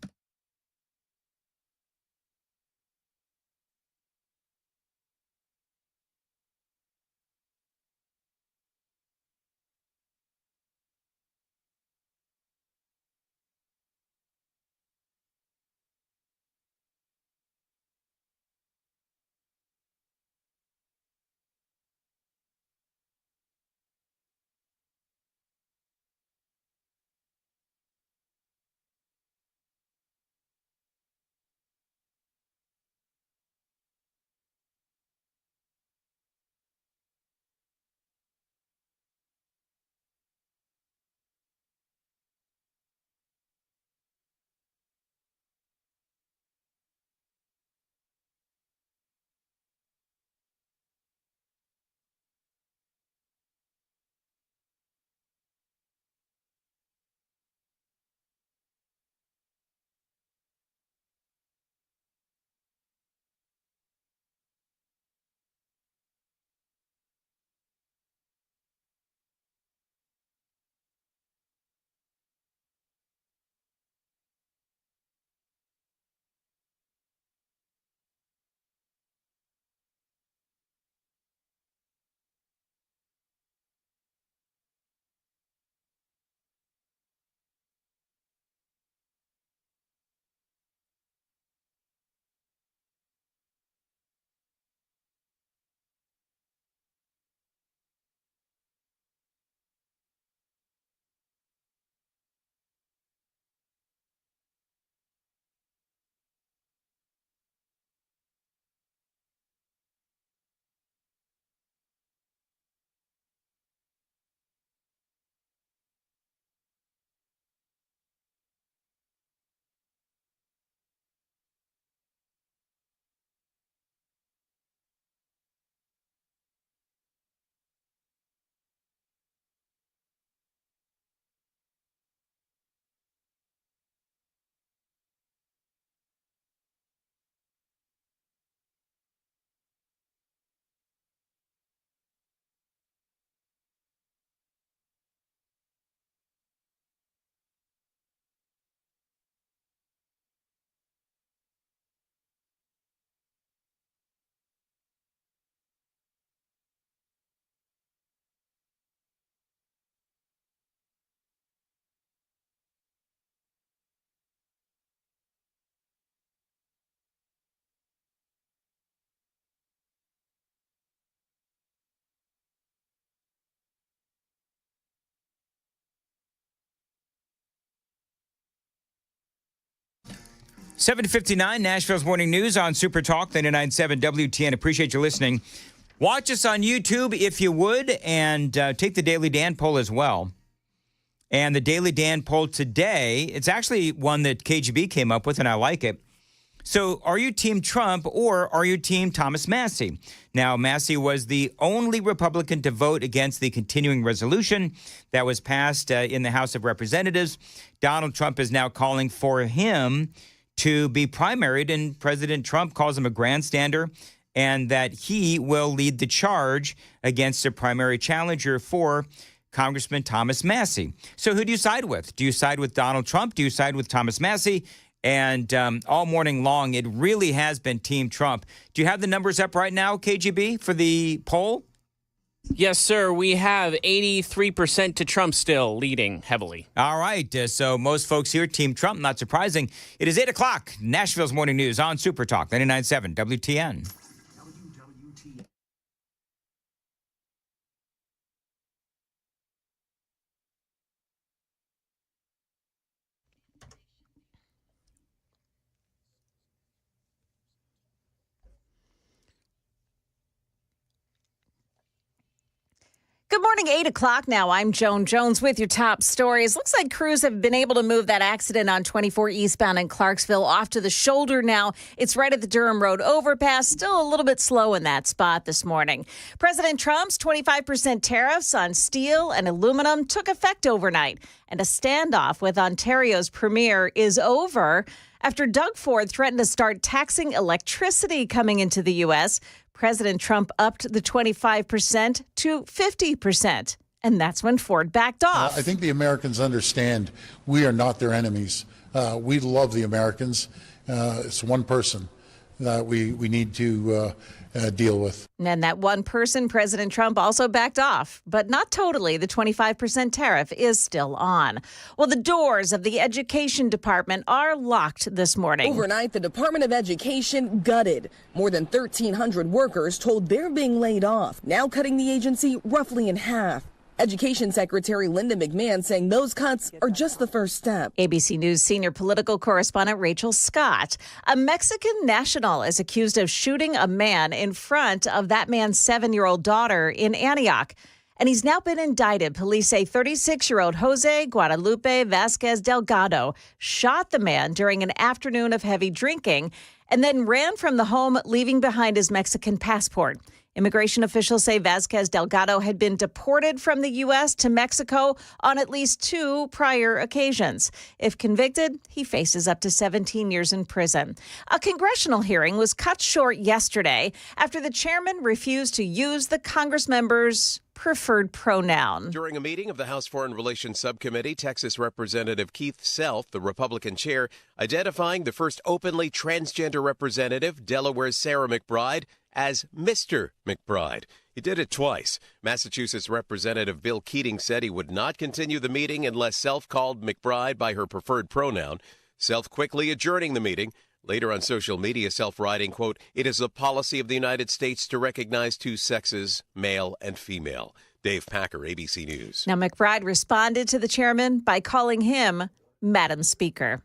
7:59, Nashville's Morning News on Super Talk 99.7 WTN. Appreciate you listening. Watch us on YouTube if you would, and take the Daily Dan poll as well. And the Daily Dan poll today, it's actually one that KGB came up with, and I like it. So are you Team Trump or are you Team Thomas Massie? Now, Massie was the only Republican to vote against the continuing resolution that was passed in the House of Representatives. Donald Trump is now calling for him to be primaried, and President Trump calls him a grandstander and that he will lead the charge against a primary challenger for Congressman Thomas Massie. So who do you side with? Do you side with Donald Trump? Do you side with Thomas Massie? And all morning long, it really has been Team Trump. Do you have the numbers up right now, KGB, for the poll? Yes, sir. We have 83% to Trump still, leading heavily. All right. So most folks here, Team Trump, not surprising. It is 8 o'clock, Nashville's Morning News on Super Talk 99.7 WTN. Good morning, 8 o'clock now. I'm Joan Jones with your top stories. Looks like crews have been able to move that accident on 24 eastbound in Clarksville off to the shoulder now. It's right at the Durham Road overpass. Still a little bit slow in that spot this morning. President Trump's 25% tariffs on steel and aluminum took effect overnight. And a standoff with Ontario's premier is over after Doug Ford threatened to start taxing electricity coming into the U.S. President Trump upped the 25% to 50%. And that's when Ford backed off. I think the Americans understand we are not their enemies. We love the Americans. It's one person that we need to deal with. And that one person, President Trump, also backed off, but not totally. The 25% tariff is still on. Well, the doors of the Education Department are locked this morning. Overnight, the Department of Education gutted. More than 1,300 workers told they're being laid off, now cutting the agency roughly in half. Education Secretary Linda McMahon saying those cuts are just the first step. ABC News senior political correspondent Rachel Scott. A Mexican national is accused of shooting a man in front of that man's 7-year-old daughter in Antioch. And he's now been indicted. Police say 36-year-old Jose Guadalupe Vasquez Delgado shot the man during an afternoon of heavy drinking and then ran from the home, leaving behind his Mexican passport. Immigration officials say Vasquez Delgado had been deported from the U.S. to Mexico on at least 2 prior occasions. If convicted, he faces up to 17 years in prison. A congressional hearing was cut short yesterday after the chairman refused to use the Congressmember's preferred pronoun. During a meeting of the House Foreign Relations Subcommittee, Texas Representative Keith Self, the Republican chair, identifying the first openly transgender representative, Delaware's Sarah McBride, as Mr. McBride. He did it twice. Massachusetts Representative Bill Keating said he would not continue the meeting unless Self called McBride by her preferred pronoun. Self quickly adjourning the meeting. Later on social media, Self writing, quote, "It is the policy of the United States to recognize 2 sexes, male and female." Dave Packer, ABC News. Now, McBride responded to the chairman by calling him Madam Speaker.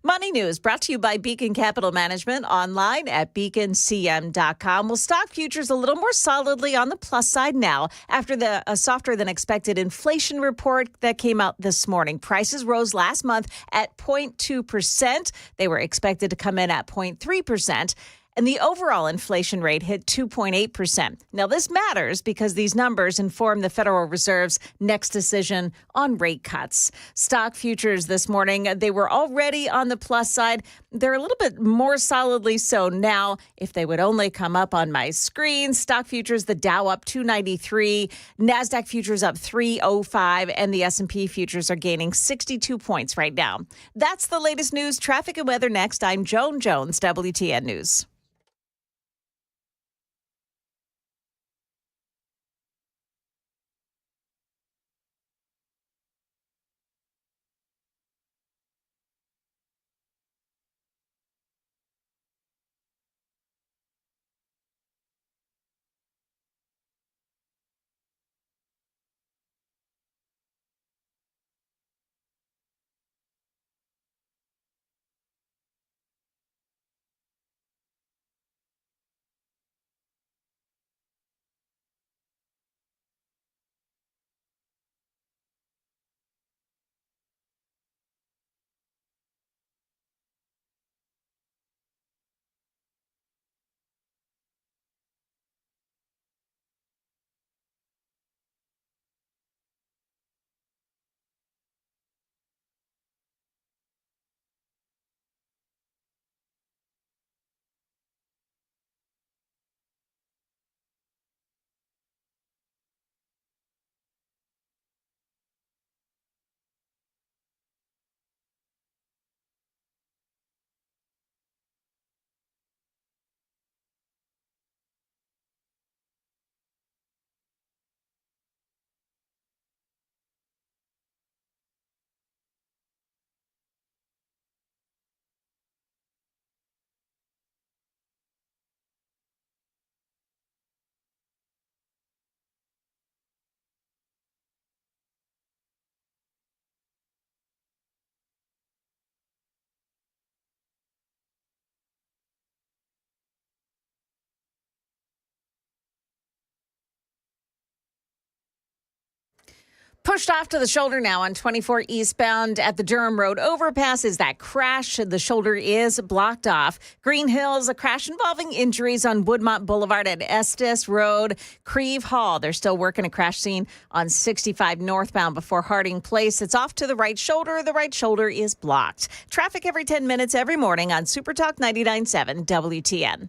Money News brought to you by Beacon Capital Management, online at beaconcm.com. Well, stock futures a little more solidly on the plus side now after the softer than expected inflation report that came out this morning. Prices rose last month at 0.2%. They were expected to come in at 0.3%. And the overall inflation rate hit 2.8%. Now, this matters because these numbers inform the Federal Reserve's next decision on rate cuts. Stock futures this morning, they were already on the plus side. They're a little bit more solidly so now. If they would only come up on my screen, stock futures, the Dow up 293, NASDAQ futures up 305, and the S&P futures are gaining 62 points right now. That's the latest news, traffic, and weather next. I'm Joan Jones, WTN News. Pushed off to the shoulder now on 24 eastbound at the Durham Road overpass is that crash. The shoulder is blocked off. Green Hills, a crash involving injuries on Woodmont Boulevard at Estes Road, Creve Hall. They're still working a crash scene on 65 northbound before Harding Place. It's off to the right shoulder. The right shoulder is blocked. Traffic every 10 minutes every morning on Super Talk 99.7 WTN.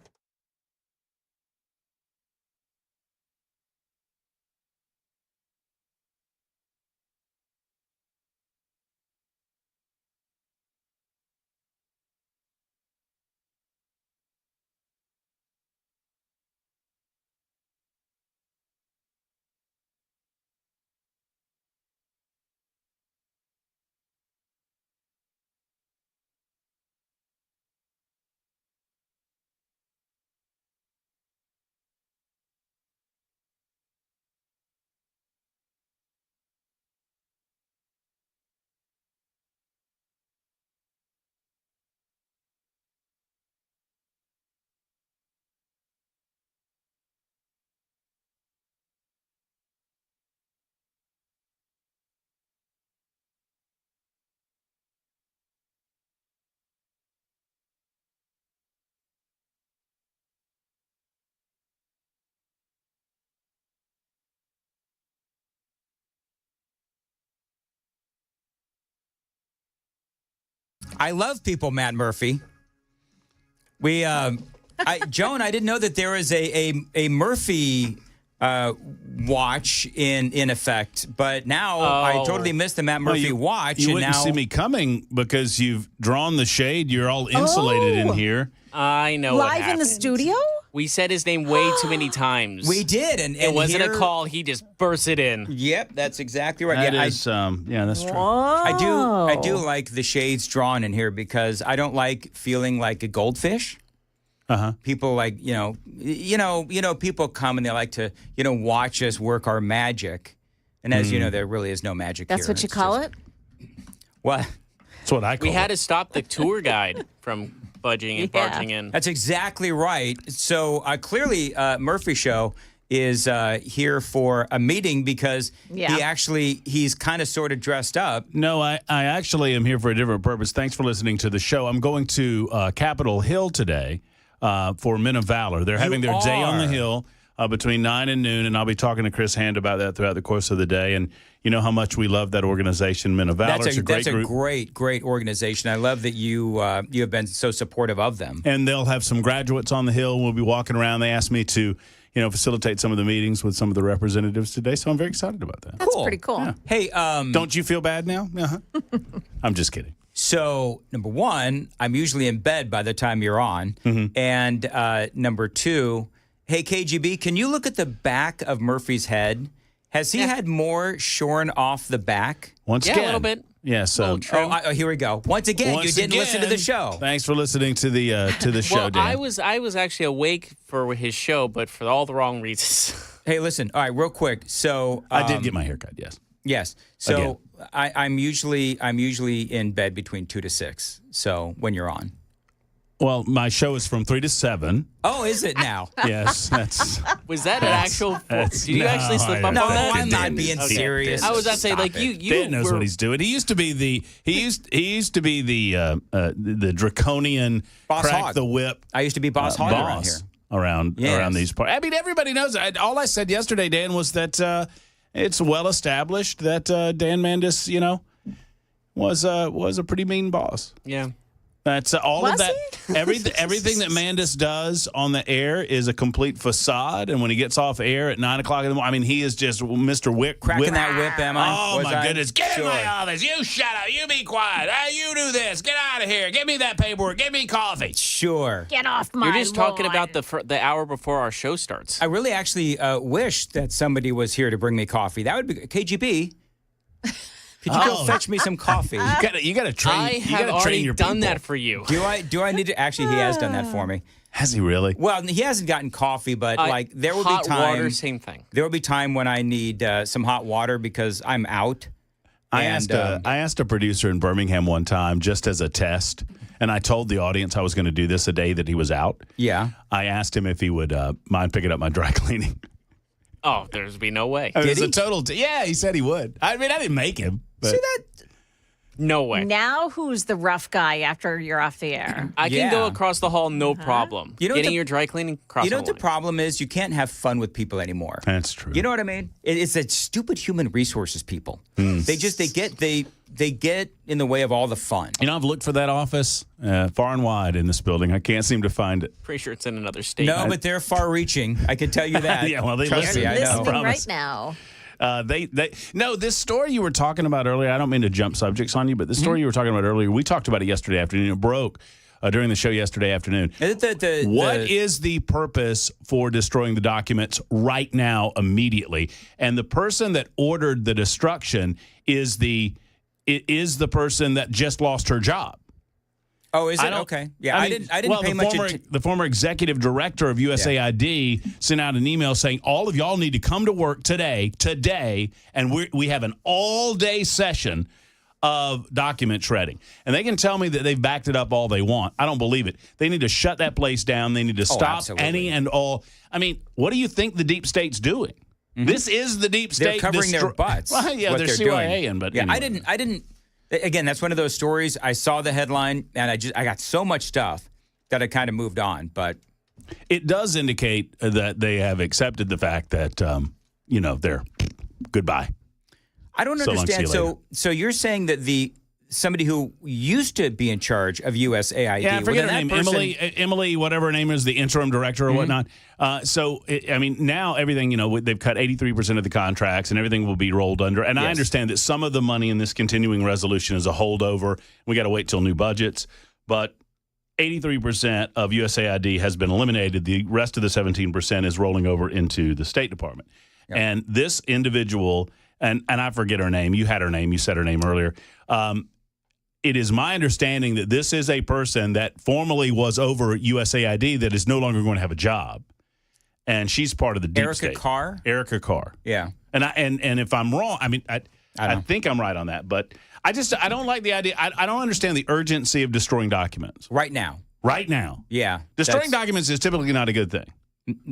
I love people, Matt Murphy. Joan, I didn't know that there was a Murphy watch in effect, but now I totally missed the Matt Murphy watch. You and wouldn't now see me coming because you've drawn the shade. You're all insulated in here. I know what Live in happened. the studio? We said his name way too many times. We did, and it wasn't here- a call. He just bursted in. Yep, that's exactly right. That Yeah, is, yeah, that's true. I do like the shades drawn in here because I don't like feeling like a goldfish. People like, people come and they like to, watch us work our magic. And as you know, there really is no magic That's here. what you call it? What? That's what I call We had to stop the tour guide from budging and barging in. That's exactly right. So clearly, Murphy Show is here for a meeting because he's kind of sort of dressed up. No, I actually am here for a different purpose. Thanks for listening to the show. I'm going to Capitol Hill today for Men of Valor. They're having their day on the Hill between 9 and noon, and I'll be talking to Chris Hand about that throughout the course of the day. And you know how much we love that organization, Men of Valor. It's a great group. Great organization. I love that you have been so supportive of them. And they'll have some graduates on the Hill. We'll be walking around. They asked me to, facilitate some of the meetings with some of the representatives today. So I'm very excited about that. That's pretty cool. Yeah. Hey, don't you feel bad now? I'm just kidding. So, number one, I'm usually in bed by the time you're on. And number two, hey, KGB, can you look at the back of Murphy's head? Has he had more shorn off the back? Once again. a little bit. Yes. Here we go. Once again, you didn't listen to the show. Thanks for listening to the show, Well, Dan. I was actually awake for his show, but for all the wrong reasons. Hey, listen. All right, real quick. So I did get my haircut. Yes. Yes. So I'm usually in bed between 2 to 6. So when you're on. Well, my show is from 3 to 7. Oh, is it now? Yes, that's. Was that an actual? Did you actually slip up on that? I'm not being serious. I was about to say, like you. Dan knows what he's doing. He used to be the draconian Boss crack hog. the whip. I used to be boss hog around here. Around these parts. I mean, everybody knows. All I said yesterday, Dan, was that it's well established that Dan Mandis, was a pretty mean boss. Yeah. That's all Was of that. Everything that Mandis does on the air is a complete facade. And when he gets off air at 9 o'clock in the morning, I mean, he is just Mr. Whip. Cracking that whip, am I? Oh, my I? goodness. Get in Sure. my office. You shut up. You be quiet. You do this. Get out of here. Give me that paperwork. Give me coffee. Sure. Get off my You're just talking lawn. about the hour before our show starts. I really actually wish that somebody was here to bring me coffee. That would be KGB. Could you go fetch me some coffee? You got to train. I you have gotta already train your done people. that for you. Do I need to? Actually, he has done that for me. Has he really? Well, he hasn't gotten coffee, but there will hot be time. water, same thing. There will be time when I need some hot water because I'm out. I asked a producer in Birmingham one time just as a test, and I told the audience I was going to do this a day that he was out. Yeah. I asked him if he would mind picking up my dry cleaning. Oh, there's be no way. It was a total. Yeah, he said he would. I mean, I didn't make him. But. See that? No way. Now who's the rough guy after you're off the air? I can go across the hall, no problem. You know Getting the- your dry cleaning, cross You know the what the line. problem is? You can't have fun with people anymore. That's true. You know what I mean? It's that stupid human resources people. They get in the way of all the fun. You know, I've looked for that office far and wide in this building. I can't seem to find it. Pretty sure it's in another state. No, but they're far-reaching. I can tell you that. Yeah, well, they Trust listen. me, I know. Listening right now. No, this story you were talking about earlier, I don't mean to jump subjects on you, but the story you were talking about earlier, we talked about it yesterday afternoon. It broke during the show yesterday afternoon. What is the purpose for destroying the documents right now, immediately? And the person that ordered the destruction is the person that just lost her job. Oh, is it? Okay. Yeah, I didn't pay much attention. The former executive director of USAID sent out an email saying, all of y'all need to come to work today, and we have an all-day session of document shredding. And they can tell me that they've backed it up all they want. I don't believe it. They need to shut that place down. They need to stop absolutely. any and all. I mean, what do you think the deep state's doing? This is the deep state. They're covering their butts. Well, yeah, what they're doing. CYA-ing, but yeah, anyway. I didn't. Again, that's one of those stories. I saw the headline, and I got so much stuff that I kind of moved on. But it does indicate that they have accepted the fact that they're goodbye. I don't So long, understand. see you later. So you're saying that somebody who used to be in charge of USAID, Yeah, I forget her well, then name. that Emily, whatever her name is, the interim director or whatnot. Now everything, they've cut 83% of the contracts and everything will be rolled under. And I understand that some of the money in this continuing resolution is a holdover. We got to wait till new budgets. But 83% of USAID has been eliminated. The rest of the 17% is rolling over into the State Department. Yep. And this individual, and I forget her name. You had her name. You said her name earlier. It is my understanding that this is a person that formerly was over USAID that is no longer going to have a job, and she's part of the deep state. Erica Carr. Yeah. And if I'm wrong, I think I'm right on that, but I don't like the idea. I don't understand the urgency of destroying documents right now. Right now. Yeah. Destroying documents is typically not a good thing.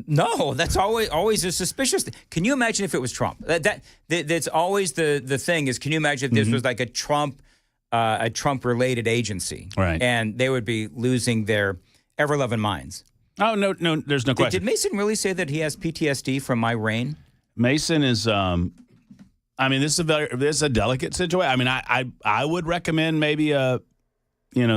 No, that's always a suspicious thing. Can you imagine if it was Trump? That's always the thing is, can you imagine if this was like a Trump-related agency? Right. And they would be losing their ever-loving minds. Oh, no, there's no question. Did Mason really say that he has PTSD from my reign? Mason is, this is a delicate situation. I mean, I would recommend maybe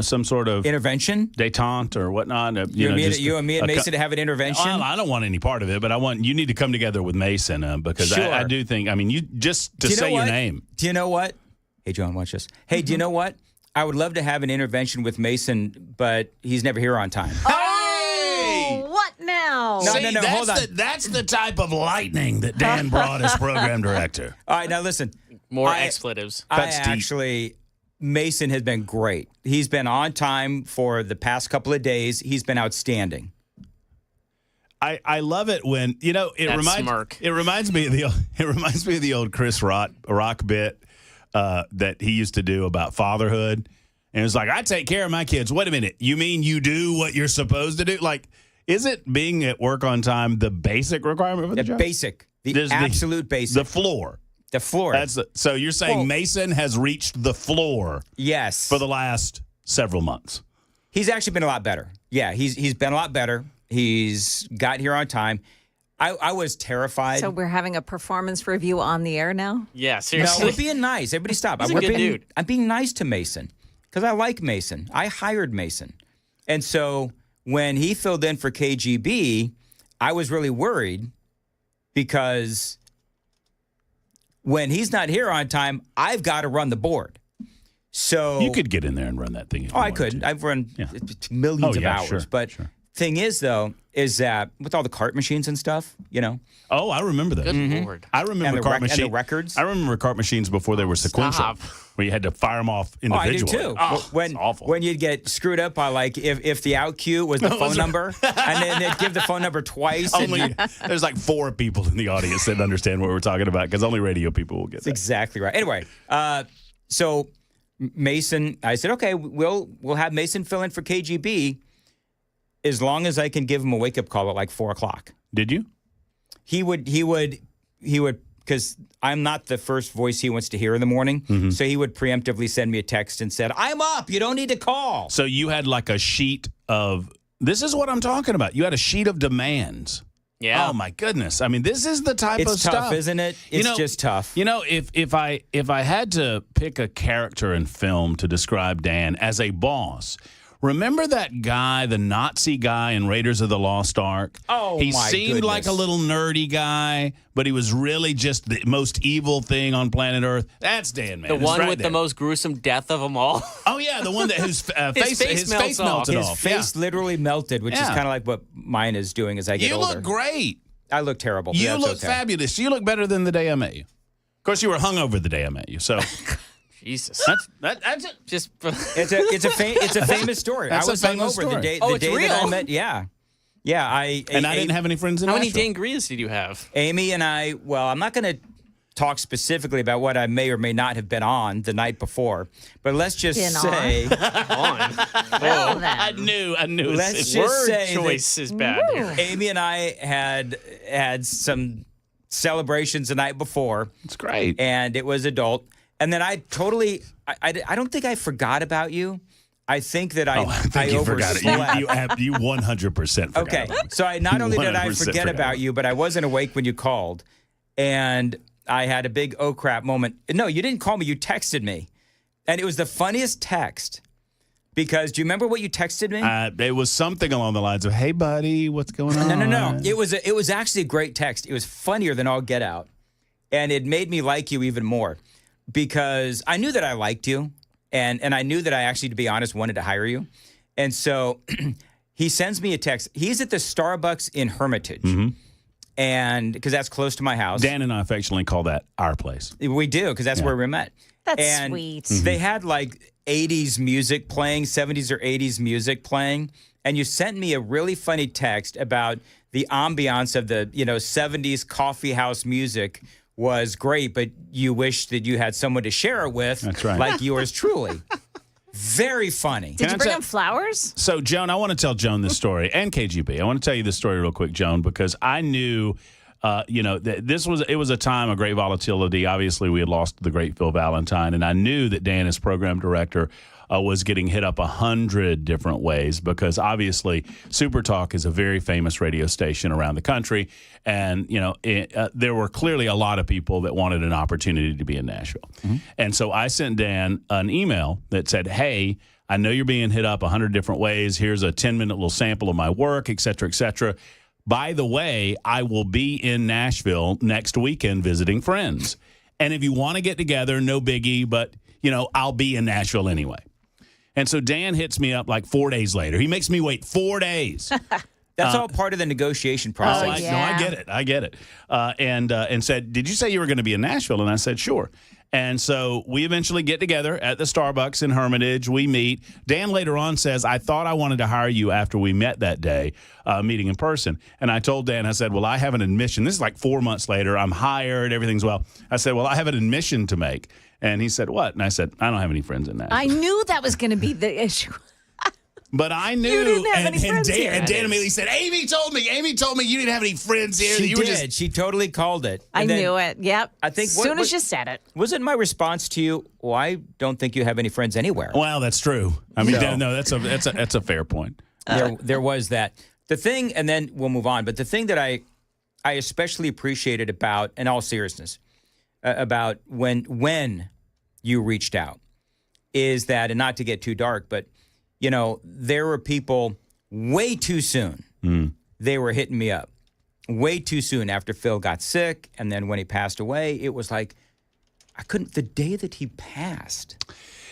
some sort of intervention, détente or whatnot. You and me and Mason to have an intervention. Well, I don't want any part of it, but you need to come together with Mason because sure. I do think. I mean, you just to say your name. Do you know what? Hey, John, watch this. Hey, do you know what? I would love to have an intervention with Mason, but he's never here on time. Oh, what now? No, hold on. That's the type of lightning that Dan brought as program director. All right, now listen. More expletives. Mason has been great. He's been on time for the past couple of days. He's been outstanding. I love it when it reminds me of the old Chris Rock bit that he used to do about fatherhood. And it's like, I take care of my kids. Wait a minute. You mean you do what you're supposed to do? Like, is it being at work on time the basic requirement for the job? Basic. The absolute basic. The floor. The floor. So you're saying Mason has reached the floor? Yes. For the last several months. He's actually been a lot better. Yeah, he's been a lot better. He's got here on time. I was terrified. So we're having a performance review on the air now? Yeah, seriously. No, we're being nice. Everybody stop. He's a good dude. I'm being nice to Mason because I like Mason. I hired Mason. And so when he filled in for KGB, I was really worried because when he's not here on time, I've got to run the board. So you could get in there and run that thing. I could. I've run millions of hours. Sure, but thing is, though, is that with all the cart machines and stuff, Oh, I remember that. Good Lord. I remember cart machines. And the records. I remember cart machines before they were sequential, where you had to fire them off individually. Oh, I do too. It's awful. When you'd get screwed up by if the out cue was the phone number, and then they'd give the phone number twice. There's like 4 people in the audience that understand what we're talking about because only radio people will get that. That's exactly right. Anyway, so Mason, I said, okay, we'll have Mason fill in for KGB as long as I can give him a wake-up call at like 4 o'clock. Did you? he would, because I'm not the first voice he wants to hear in the morning. So he would preemptively send me a text and said, I'm up. You don't need to call. So you had like a sheet of, this is what I'm talking about. You had a sheet of demands. Yeah. Oh my goodness. I mean, this is the type of It's stuff. tough, isn't it? It's just tough. You know, if I had to pick a character in film to describe Dan as a boss, remember that guy, the Nazi guy in Raiders of the Lost Ark? Oh, he my seemed goodness. like a little nerdy guy, but he was really just the most evil thing on planet Earth. That's Dan, man. The It's one right with there. the most gruesome death of them all. Oh yeah, the one that whose face melts melted His off. face literally melted, which is Yeah. kind of like what mine is doing as I get You older. look great. I look terrible. But You that's look okay. fabulous. You look better than the day I met you. Of course, you were hungover the day I met you, so Jesus. that's it. Just It's a famous story. That's I a was famous hungover the story. day, Oh, the it's day that I real? met. Yeah. I didn't have any friends in How many Nashville. dangrias did you have? Amy and I, well, I'm not going to talk specifically about what I may or may not have been on the night before, but let's just Been say On. Well, then. I knew. Let's it's- just Word say choice that is bad here. Amy and I had some celebrations the night before. It's great. And it was adult. And then I don't think I forgot about you. I think that I think you forgot it. overslept. You 100% forgot. Okay, about it. so I not only did I 100% forget forgot about it. you, but I wasn't awake when you called, and I had a big oh crap moment. No, you didn't call me. You texted me, and it was the funniest text because do you remember what you texted me? It was something along the lines of, "Hey, buddy, what's going on?" No. It was actually a great text. It was funnier than all get out, and it made me like you even more because I knew that I liked you, and I knew that I actually, to be honest, wanted to hire you, and so he sends me a text. He's at the Starbucks in Hermitage. And because that's close to my house. Dan and I affectionately call that our place. We do, because that's where we met. That's and sweet. They had like 80s music playing, 70s or 80s music playing. And you sent me a really funny text about the ambiance of the, 70s coffee house music was great, but you wish that you had someone to share it with. That's right. Like yours truly. Very funny. Did you bring him flowers? So, Joan, I want to tell Joan this story, and KGB. I want to tell you this story real quick, Joan, because I knew, that it was a time of great volatility. Obviously, we had lost the great Phil Valentine, and I knew that Dan, as program director, was getting hit up 100 different ways because obviously Super Talk is a very famous radio station around the country, and there were clearly a lot of people that wanted an opportunity to be in Nashville. And so I sent Dan an email that said, "Hey, I know you're being hit up 100 different ways. Here's a 10-minute little sample of my work, et cetera, et cetera. By the way, I will be in Nashville next weekend visiting friends. And if you want to get together, no biggie, but, I'll be in Nashville anyway." And so Dan hits me up like 4 days later. He makes me wait 4 days. That's all part of the negotiation process. No, I get it. And said, "Did you say you were going to be in Nashville?" And I said, "Sure." And so we eventually get together at the Starbucks in Hermitage. We meet. Dan later on says, "I thought I wanted to hire you after we met that day, meeting in person." And I told Dan, I said, "Well, I have an admission." This is like 4 months later. I'm hired. Everything's well. I said, "Well, I have an admission to make." And he said, "What?" And I said, "I don't have any friends in Nashville." I knew that was going to be the issue. But I knew, You didn't have any friends Dan, here. and Dan immediately said, Amy told me you didn't have any friends here. She You were did. She totally called it. I And then knew it. Yep. I think as soon as you said it. Wasn't my response to you, "Well, I don't think you have any friends anywhere." Well, that's true. I mean, So- no, that's a fair point. There was that. The thing, and then we'll move on, but the thing that I especially appreciated about, in all seriousness, about when you reached out is that, and not to get too dark, but, there were people way too soon. They were hitting me up way too soon after Phil got sick. And then when he passed away, it was like, the day that he passed,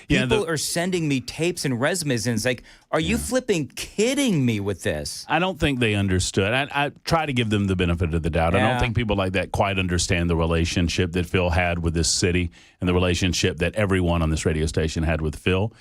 people are sending me tapes and resumes, and it's like, are you flipping kidding me with this? I don't think they understood. I try to give them the benefit of the doubt. I Yeah. don't think people like that quite understand the relationship that Phil had with this city and the relationship that everyone on this radio station had with Phil.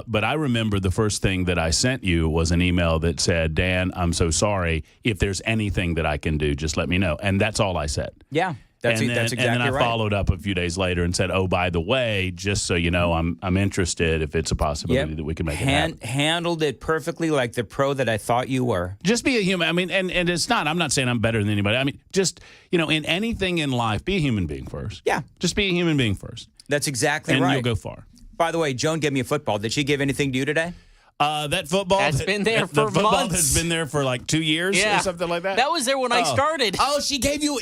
But I remember the first thing that I sent you was an email that said, "Dan, I'm so sorry. If there's anything that I can do, just let me know." And that's all I said. Yeah. That's and exactly then I right. followed up a few days later and said, "Oh, by the way, just so you know, I'm interested if it's a possibility that we can make it happen." Handled it perfectly, like the pro that I thought you were. Just be a human. I mean, and it's not. I'm not saying I'm better than anybody. I mean, just in anything in life, be a human being first. Yeah, just be a human being first. That's exactly and right. You'll go far. By the way, Joan gave me a football. Did she give anything to you today? That football that's been there for the football months. has been there for like 2 years or something like that. That was there when I started. Oh, she gave you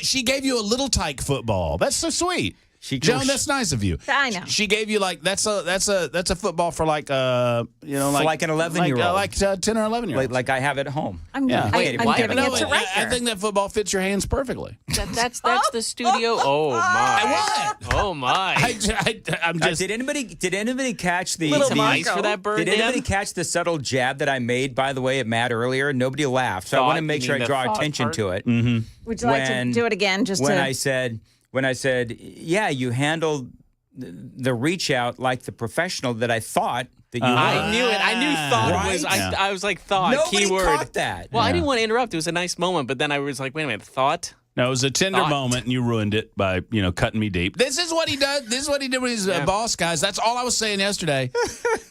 a little tyke football. That's so sweet. Joan, that's nice of you. I know. She gave you that's a football for like for like an 11-year-old, like 10 or 11-year-old, like I have at home. I'm giving it to Riker. I think that football fits your hands perfectly. That's the studio. Oh my! What? Oh my! I'm just. Did anybody catch the Little ice for that bird? Did anybody catch the subtle jab that I made? By the way, at Matt earlier, nobody laughed, so I want to make sure I draw attention to it. Mm-hmm. Would you like to do it again? When I said, yeah, you handled the reach out like the professional that I thought that you were. I knew it. I knew thought Right? was. I was like thought. Nobody keyword. caught that. Well, I didn't want to interrupt. It was a nice moment, but then I was like, wait a minute, thought. No, it was a tender moment, and you ruined it by cutting me deep. This is what he does. This is what he did with his boss, guys. That's all I was saying yesterday.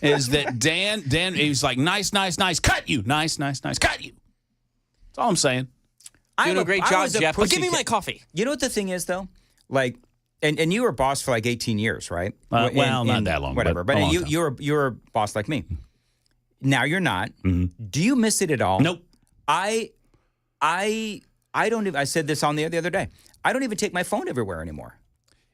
Is that Dan? He was like, nice, cut you, nice, cut you. That's all I'm saying. Doing a great job, Jeff. But give me my coffee. You know what the thing is, though? Like, and you were a boss for like 18 years, right? Not that long. Whatever. But you're a boss like me. Now you're not. Mm-hmm. Do you miss it at all? Nope. I don't even. I said this on the other day. I don't even take my phone everywhere anymore.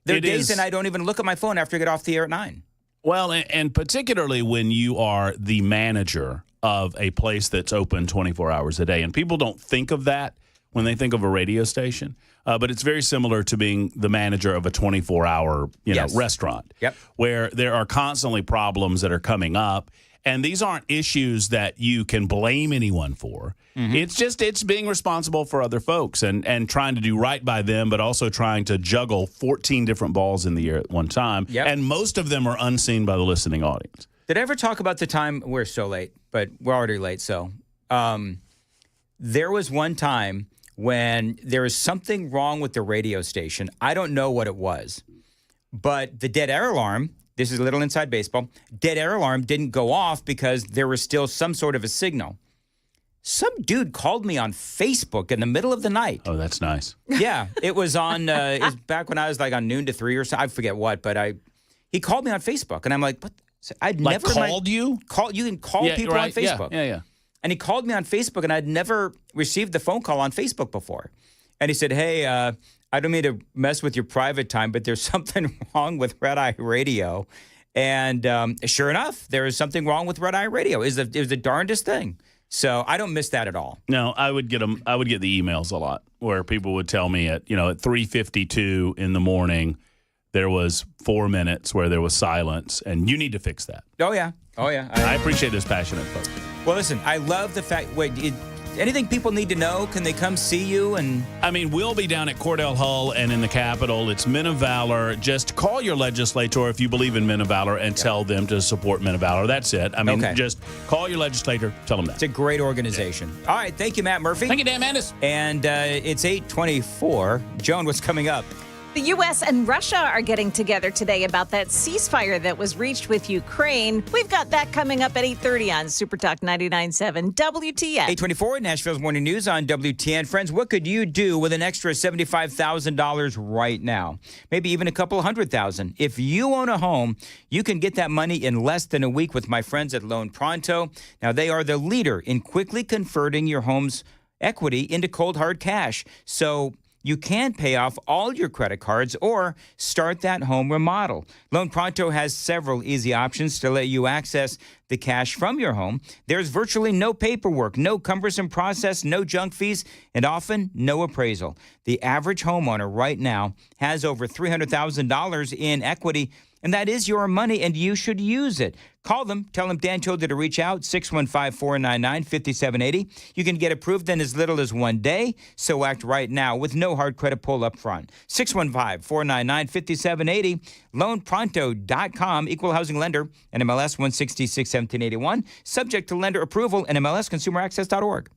There are days and I don't even look at my phone after I get off the air at 9. Well, and particularly when you are the manager of a place that's open 24 hours a day, and people don't think of that when they think of a radio station. But it's very similar to being the manager of a 24-hour restaurant, where there are constantly problems that are coming up. And these aren't issues that you can blame anyone for. Mm-hmm. It's being responsible for other folks and trying to do right by them, but also trying to juggle 14 different balls in the air at one time. Yep. And most of them are unseen by the listening audience. Did I ever talk about the time? We're so late, but we're already late. So there was one time when there was something wrong with the radio station. I don't know what it was, but the dead air alarm, this is a little inside baseball, dead air alarm didn't go off because there was still some sort of a signal. Some dude called me on Facebook in the middle of the night. Oh, that's nice. Yeah, it was on, it was back when I was like on noon to 3 or so. I forget what, but he called me on Facebook and I'm like, what? I'd like never called you? You can call people on Facebook. Yeah. And he called me on Facebook, and I'd never received the phone call on Facebook before. And he said, hey, I don't mean to mess with your private time, but there's something wrong with Red Eye Radio. And sure enough, there is something wrong with Red Eye Radio. It was the darndest thing. So I don't miss that at all. No, I would get them. I would get the emails a lot where people would tell me at 3:52 in the morning, there was 4 minutes where there was silence, and you need to fix that. Oh yeah. I appreciate those passionate folks. Well, listen, I love the fact. Anything people need to know? Can they come see you? And I mean, we'll be down at Cordell Hull and in the Capitol. It's Men of Valor. Just call your legislator if you believe in Men of Valor and tell them to support Men of Valor. That's it. I mean, just call your legislator. Tell them that. It's a great organization. Yeah. All right. Thank you, Matt Murphy. Thank you, Dan Mandis. And it's 8:24. Joan, what's coming up? The U.S. and Russia are getting together today about that ceasefire that was reached with Ukraine. We've got that coming up at 8:30 on Super Talk 99.7 WTN. 8:24, Nashville's Morning News on WTN. Friends, what could you do with an extra $75,000 right now? Maybe even a couple $100,000. If you own a home, you can get that money in less than a week with my friends at Loan Pronto. Now, they are the leader in quickly converting your home's equity into cold hard cash. So you can pay off all your credit cards or start that home remodel. Loan Pronto has several easy options to let you access the cash from your home. There's virtually no paperwork, no cumbersome process, no junk fees, and often no appraisal. The average homeowner right now has over $300,000 in equity, and that is your money, and you should use it. Call them. Tell them Dan told you to reach out, 615-499-5780. You can get approved in as little as 1 day, so act right now with no hard credit pull up front. 615-499-5780, loanpronto.com, equal housing lender, NMLS 166-1781, subject to lender approval, NMLS consumeraccess.org.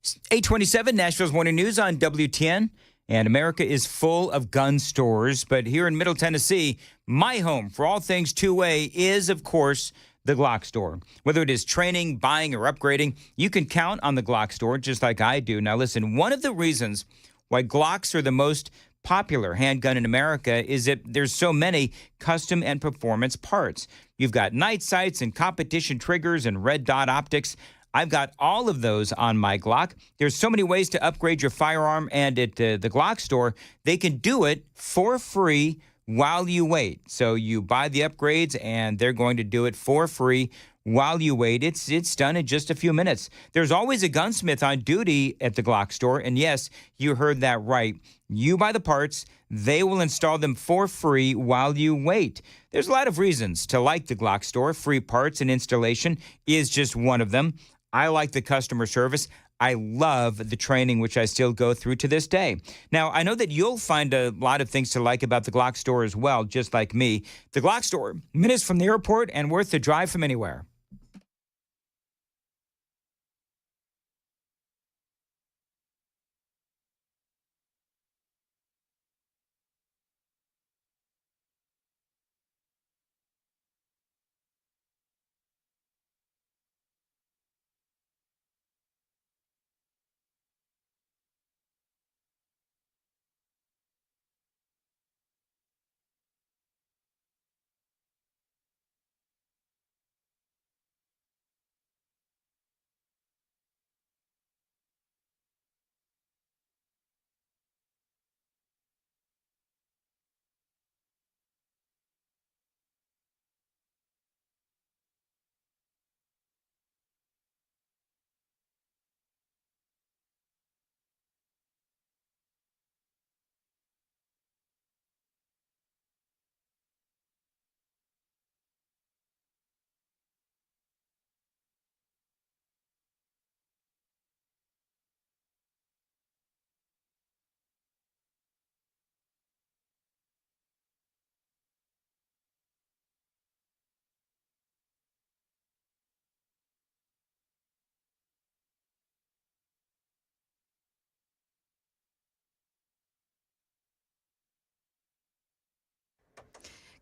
827 Nashville's Morning News on WTN. And America is full of gun stores. But here in Middle Tennessee, my home for all things two-way is, of course, the Glock store. Whether it is training, buying, or upgrading, you can count on the Glock store just like I do. Now listen, one of the reasons why Glocks are the most popular handgun in America is that there's so many custom and performance parts. You've got night sights and competition triggers and red dot optics. I've got all of those on my Glock. There's so many ways to upgrade your firearm, and at the Glock store, they can do it for free while you wait. So you buy the upgrades, and they're going to do it for free while you wait. It's done in just a few minutes. There's always a gunsmith on duty at the Glock store, and yes, you heard that right. You buy the parts, they will install them for free while you wait. There's a lot of reasons to like the Glock store. Free parts and installation is just one of them. I like the customer service. I love the training, which I still go through to this day. Now, I know that you'll find a lot of things to like about the Glock store as well, just like me. The Glock store, minutes from the airport and worth the drive from anywhere.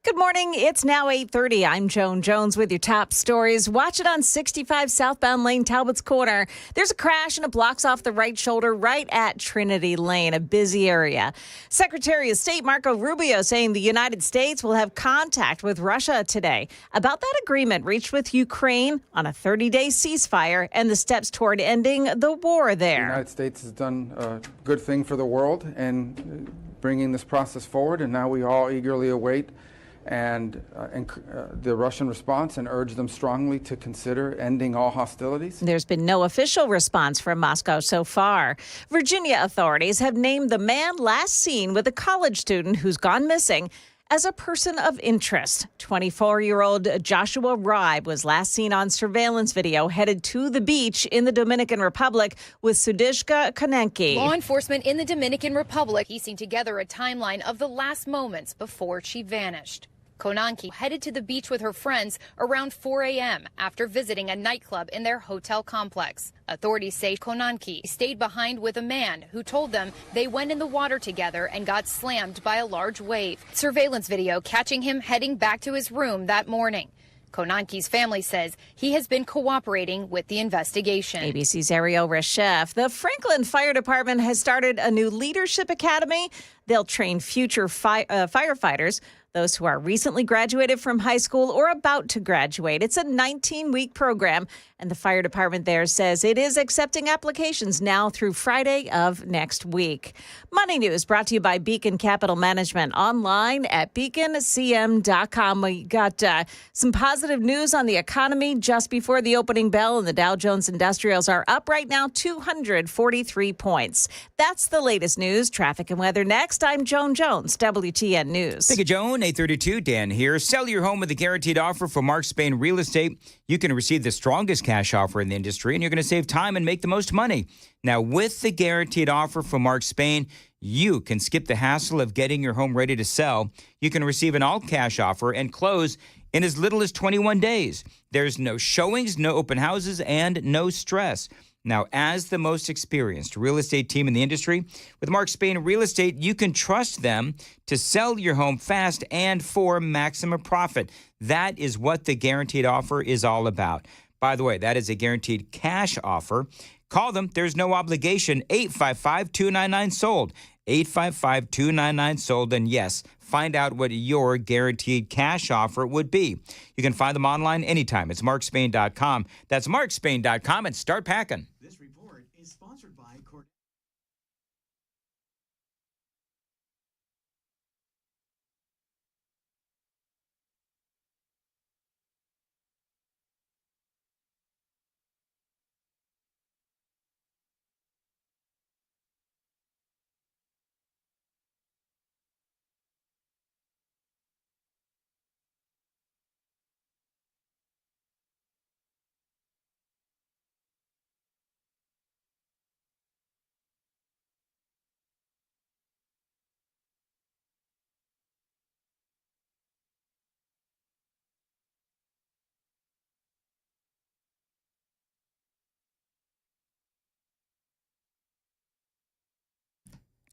Good morning. It's now 8:30. I'm Joan Jones with your top stories. Watch it on 65 southbound lane, Talbot's Corner. There's a crash and it blocks off the right shoulder right at Trinity Lane, a busy area. Secretary of State Marco Rubio saying the United States will have contact with Russia today about that agreement reached with Ukraine on a 30-day ceasefire and the steps toward ending the war there. The United States has done a good thing for the world in bringing this process forward, and now we all eagerly await the Russian response and urge them strongly to consider ending all hostilities. There's been no official response from Moscow so far. Virginia authorities have named the man last seen with a college student who's gone missing as a person of interest. 24-year-old Joshua Ribe was last seen on surveillance video headed to the beach in the Dominican Republic with Sudishka Konenki. Law enforcement in the Dominican Republic piecing together a timeline of the last moments before she vanished. Konanki headed to the beach with her friends around 4 a.m. after visiting a nightclub in their hotel complex. Authorities say Konanki stayed behind with a man who told them they went in the water together and got slammed by a large wave. Surveillance video catching him heading back to his room that morning. Konanki's family says he has been cooperating with the investigation. ABC's Ariel Reshef. The Franklin Fire Department has started a new leadership academy. They'll train future firefighters, those who are recently graduated from high school or about to graduate. It's a 19-week program, and the fire department there says it is accepting applications now through Friday of next week. Money News brought to you by Beacon Capital Management, online at beaconcm.com. We got some positive news on the economy just before the opening bell, and the Dow Jones Industrials are up right now 243 points. That's the latest news. Traffic and weather next. I'm Joan Jones, WTN News. Thank you, Joan. 8:32, Dan here. Sell your home with a guaranteed offer from Mark Spain Real Estate. You can receive the strongest cash offer in the industry, and you're going to save time and make the most money. Now, with the guaranteed offer from Mark Spain, you can skip the hassle of getting your home ready to sell. You can receive an all-cash offer and close in as little as 21 days. There's no showings, no open houses, and no stress. Now, as the most experienced real estate team in the industry, with Mark Spain Real Estate, you can trust them to sell your home fast and for maximum profit. That is what the guaranteed offer is all about. By the way, that is a guaranteed cash offer. Call them. There's no obligation. 855-299-SOLD. 855-299-SOLD. And yes, find out what your guaranteed cash offer would be. You can find them online anytime. It's markspain.com. That's markspain.com, and start packing. This report is sponsored by Court.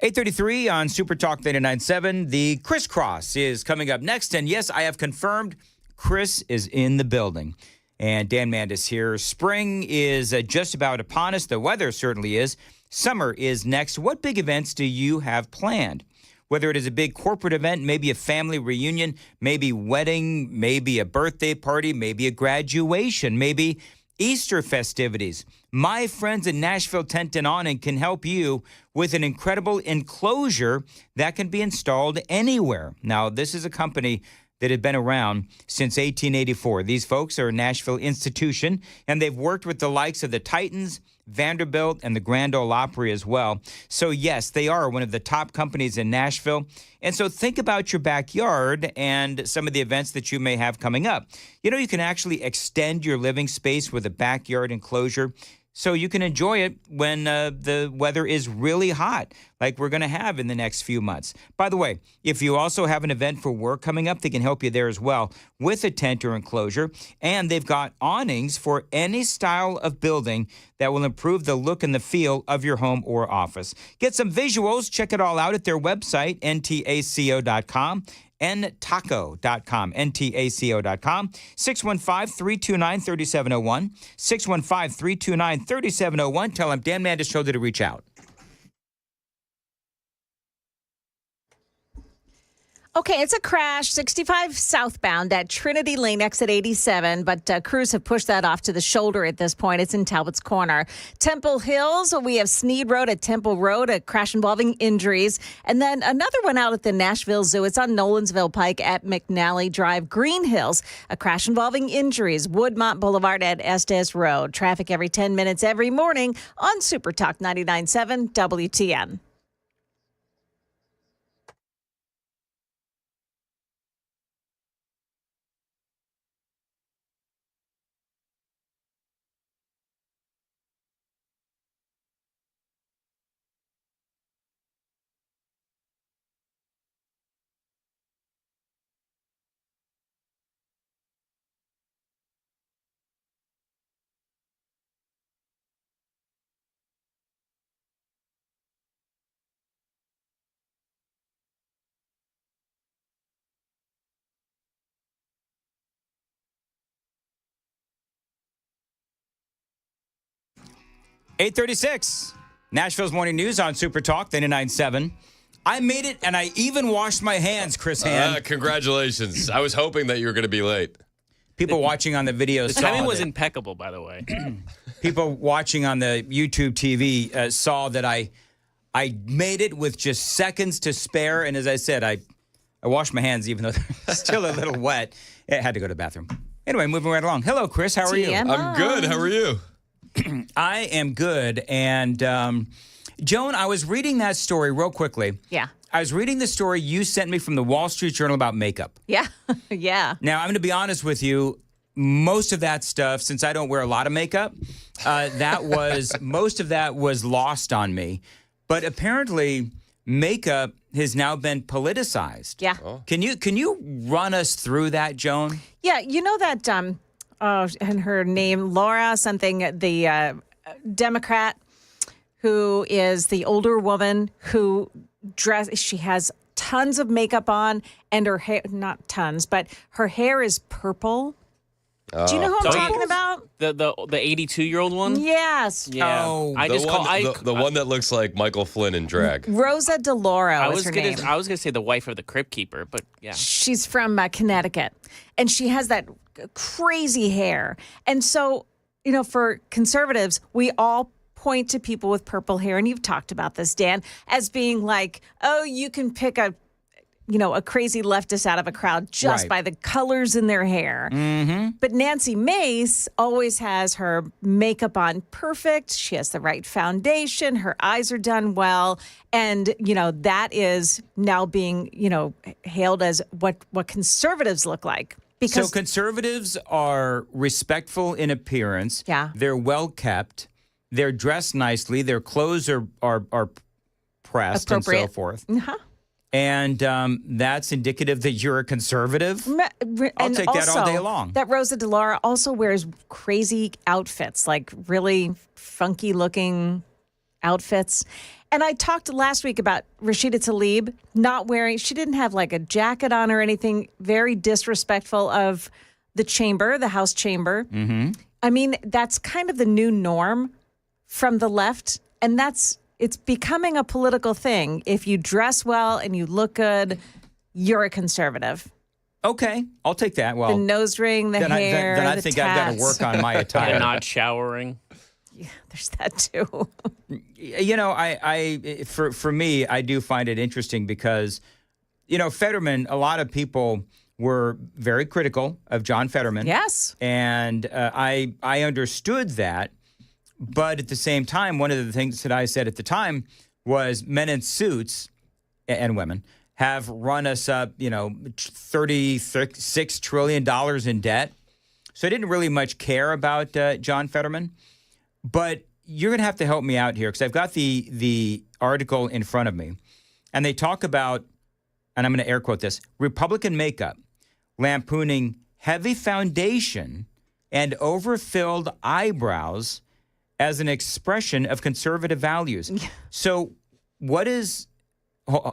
.833 on Super Talk 99.7. The Crisscross is coming up next. And yes, I have confirmed Chris is in the building. And Dan Mandis here. Spring is just about upon us. The weather certainly is. Summer is next. What big events do you have planned? Whether it is a big corporate event, maybe a family reunion, maybe wedding, maybe a birthday party, maybe a graduation, maybe Easter festivities. My friends at Nashville Tent and Awning can help you with an incredible enclosure that can be installed anywhere. Now, this is a company that had been around since 1884. These folks are a Nashville institution, and they've worked with the likes of the Titans, Vanderbilt, and the Grand Ole Opry as well. So, yes, they are one of the top companies in Nashville. And so think about your backyard and some of the events that you may have coming up. You know, you can actually extend your living space with a backyard enclosure so you can enjoy it when the weather is really hot, like we're going to have in the next few months. By the way, if you also have an event for work coming up, they can help you there as well with a tent or enclosure. And they've got awnings for any style of building that will improve the look and the feel of your home or office. Get some visuals. Check it all out at their website, ntaco.com. ntaco.com, ntaco.com, 615-329-3701, 615-329-3701. Tell them Dan Mandis told you to reach out. Okay, it's a crash, 65 southbound at Trinity Lane, exit 87, but crews have pushed that off to the shoulder at this point. It's in Talbot's Corner. Temple Hills, we have Sneed Road at Temple Road, a crash involving injuries. And then another one out at the Nashville Zoo. It's on Nolansville Pike at McNally Drive. Green Hills, a crash involving injuries. Woodmont Boulevard at Estes Road. Traffic every 10 minutes every morning on Super Talk 99.7 WTN. .836, Nashville's Morning News on Super Talk 99.7. I made it, and I even washed my hands, Chris Hand. Congratulations. I was hoping that you were going to be late. People watching on the video saw timing was that. impeccable, by the way. People watching on the YouTube TV saw that I made it with just seconds to spare, and as I said, I washed my hands even though they're still a little wet. I had to go to the bathroom. Anyway, moving right along. Hello, Chris. How are you? I'm good. How are you? I am good. And Joan, I was reading that story real quickly. Yeah. I was reading the story you sent me from the Wall Street Journal about makeup. Yeah. Yeah. Now, I'm going to be honest with you. Most of that stuff, since I don't wear a lot of makeup, most of that was lost on me. But apparently, makeup has now been politicized. Yeah. Oh. Can you run us through that, Joan? Yeah, you know that, and her name, Laura something, the Democrat who is the older woman who she has tons of makeup on and her hair, not tons, but her hair is purple. Do you know who I'm talking about? The 82-year-old one? Yes. Yeah. Oh, I the just one, call the one that looks like Michael Flynn in drag. Rosa DeLauro is her name. I was gonna say the wife of the Crypt Keeper, but yeah. She's from Connecticut, and she has that crazy hair. And so, for conservatives, we all point to people with purple hair, and you've talked about this, Dan, as being like, oh, you can pick a crazy leftist out of a crowd just by the colors in their hair. Mm-hmm. But Nancy Mace always has her makeup on perfect. She has the right foundation. Her eyes are done well. And, that is now being, hailed as what conservatives look like. Because so conservatives are respectful in appearance. Yeah. They're well kept. They're dressed nicely. Their clothes are pressed and so forth. Uh-huh. And that's indicative that you're a conservative. I'll take that all day long. That Rosa DeLauro also wears crazy outfits, like really funky looking outfits. And I talked last week about Rashida Tlaib not wearing, she didn't have like a jacket on or anything, very disrespectful of the House chamber. Mm-hmm. I mean, that's kind of the new norm from the left. And it's becoming a political thing. If you dress well and you look good, you're a conservative. Okay, I'll take that. Well, the nose ring, the hair, then I the think tats. I've got to work on my attire. And not showering. Yeah, there's that too. For me, I do find it interesting because, Fetterman, a lot of people were very critical of John Fetterman. Yes. And I understood that. But at the same time, one of the things that I said at the time was men in suits and women have run us up, $36 trillion in debt. So I didn't really much care about John Fetterman. But you're going to have to help me out here because I've got the article in front of me. And they talk about, and I'm going to air quote this, Republican makeup lampooning heavy foundation and overfilled eyebrows as an expression of conservative values. So what is,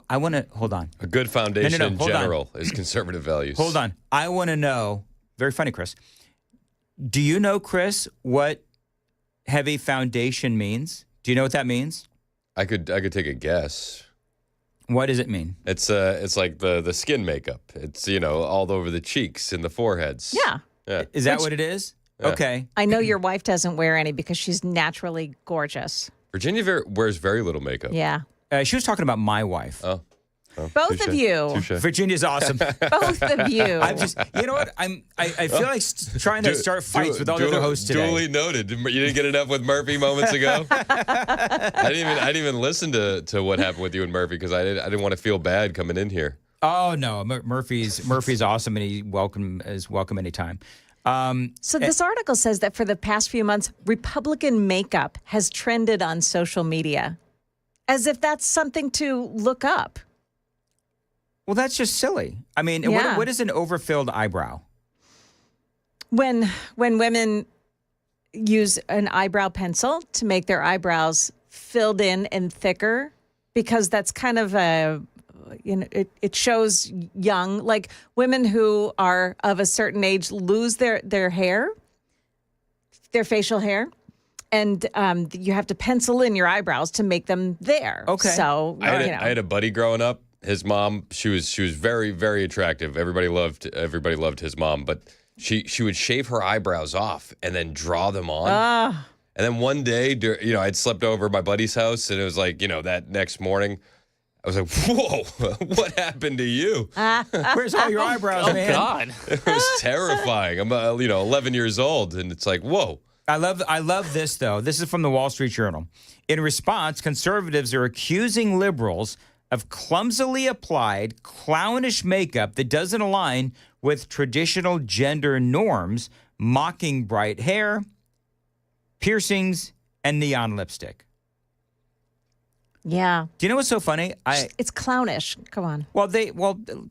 I want to, hold on. A good foundation in hold general is conservative values. Hold on. I want to know, very funny, Chris. Do you know, Chris, what heavy foundation means? Do you know what that means? I could take a guess. What does it mean? It's like the skin makeup. It's, all over the cheeks and the foreheads. Yeah. Is that what it is? Yeah. Okay. I know your wife doesn't wear any because she's naturally gorgeous. Virginia wears very little makeup. Yeah. She was talking about my wife. Oh. Both of you. Touché. Virginia's awesome. Both of you. I'm just, you know what? I feel like trying to start fights with all the other hosts today. Duly noted. You didn't get enough with Murphy moments ago. I didn't even listen to what happened with you and Murphy because I didn't want to feel bad coming in here. Oh no, Murphy's awesome and he's welcome anytime. So this article says that for the past few months, Republican makeup has trended on social media, as if that's something to look up. Well, that's just silly. I mean, what is an overfilled eyebrow? When women use an eyebrow pencil to make their eyebrows filled in and thicker, because that's kind of it shows young, like women who are of a certain age lose their hair, their facial hair. And you have to pencil in your eyebrows to make them there. Okay. So I had a buddy growing up. His mom, she was very, very attractive. Everybody loved his mom, but she would shave her eyebrows off and then draw them on. And then one day, I'd slept over at my buddy's house, and it was like, that next morning, I was like, whoa, what happened to you? Where's all your eyebrows, man? Oh, God. It was terrifying. I'm, 11 years old, and it's like, whoa. I love this, though. This is from the Wall Street Journal. In response, conservatives are accusing liberals of clumsily applied, clownish makeup that doesn't align with traditional gender norms, mocking bright hair, piercings, and neon lipstick. Yeah. Do you know what's so funny? It's clownish. Come on. Well,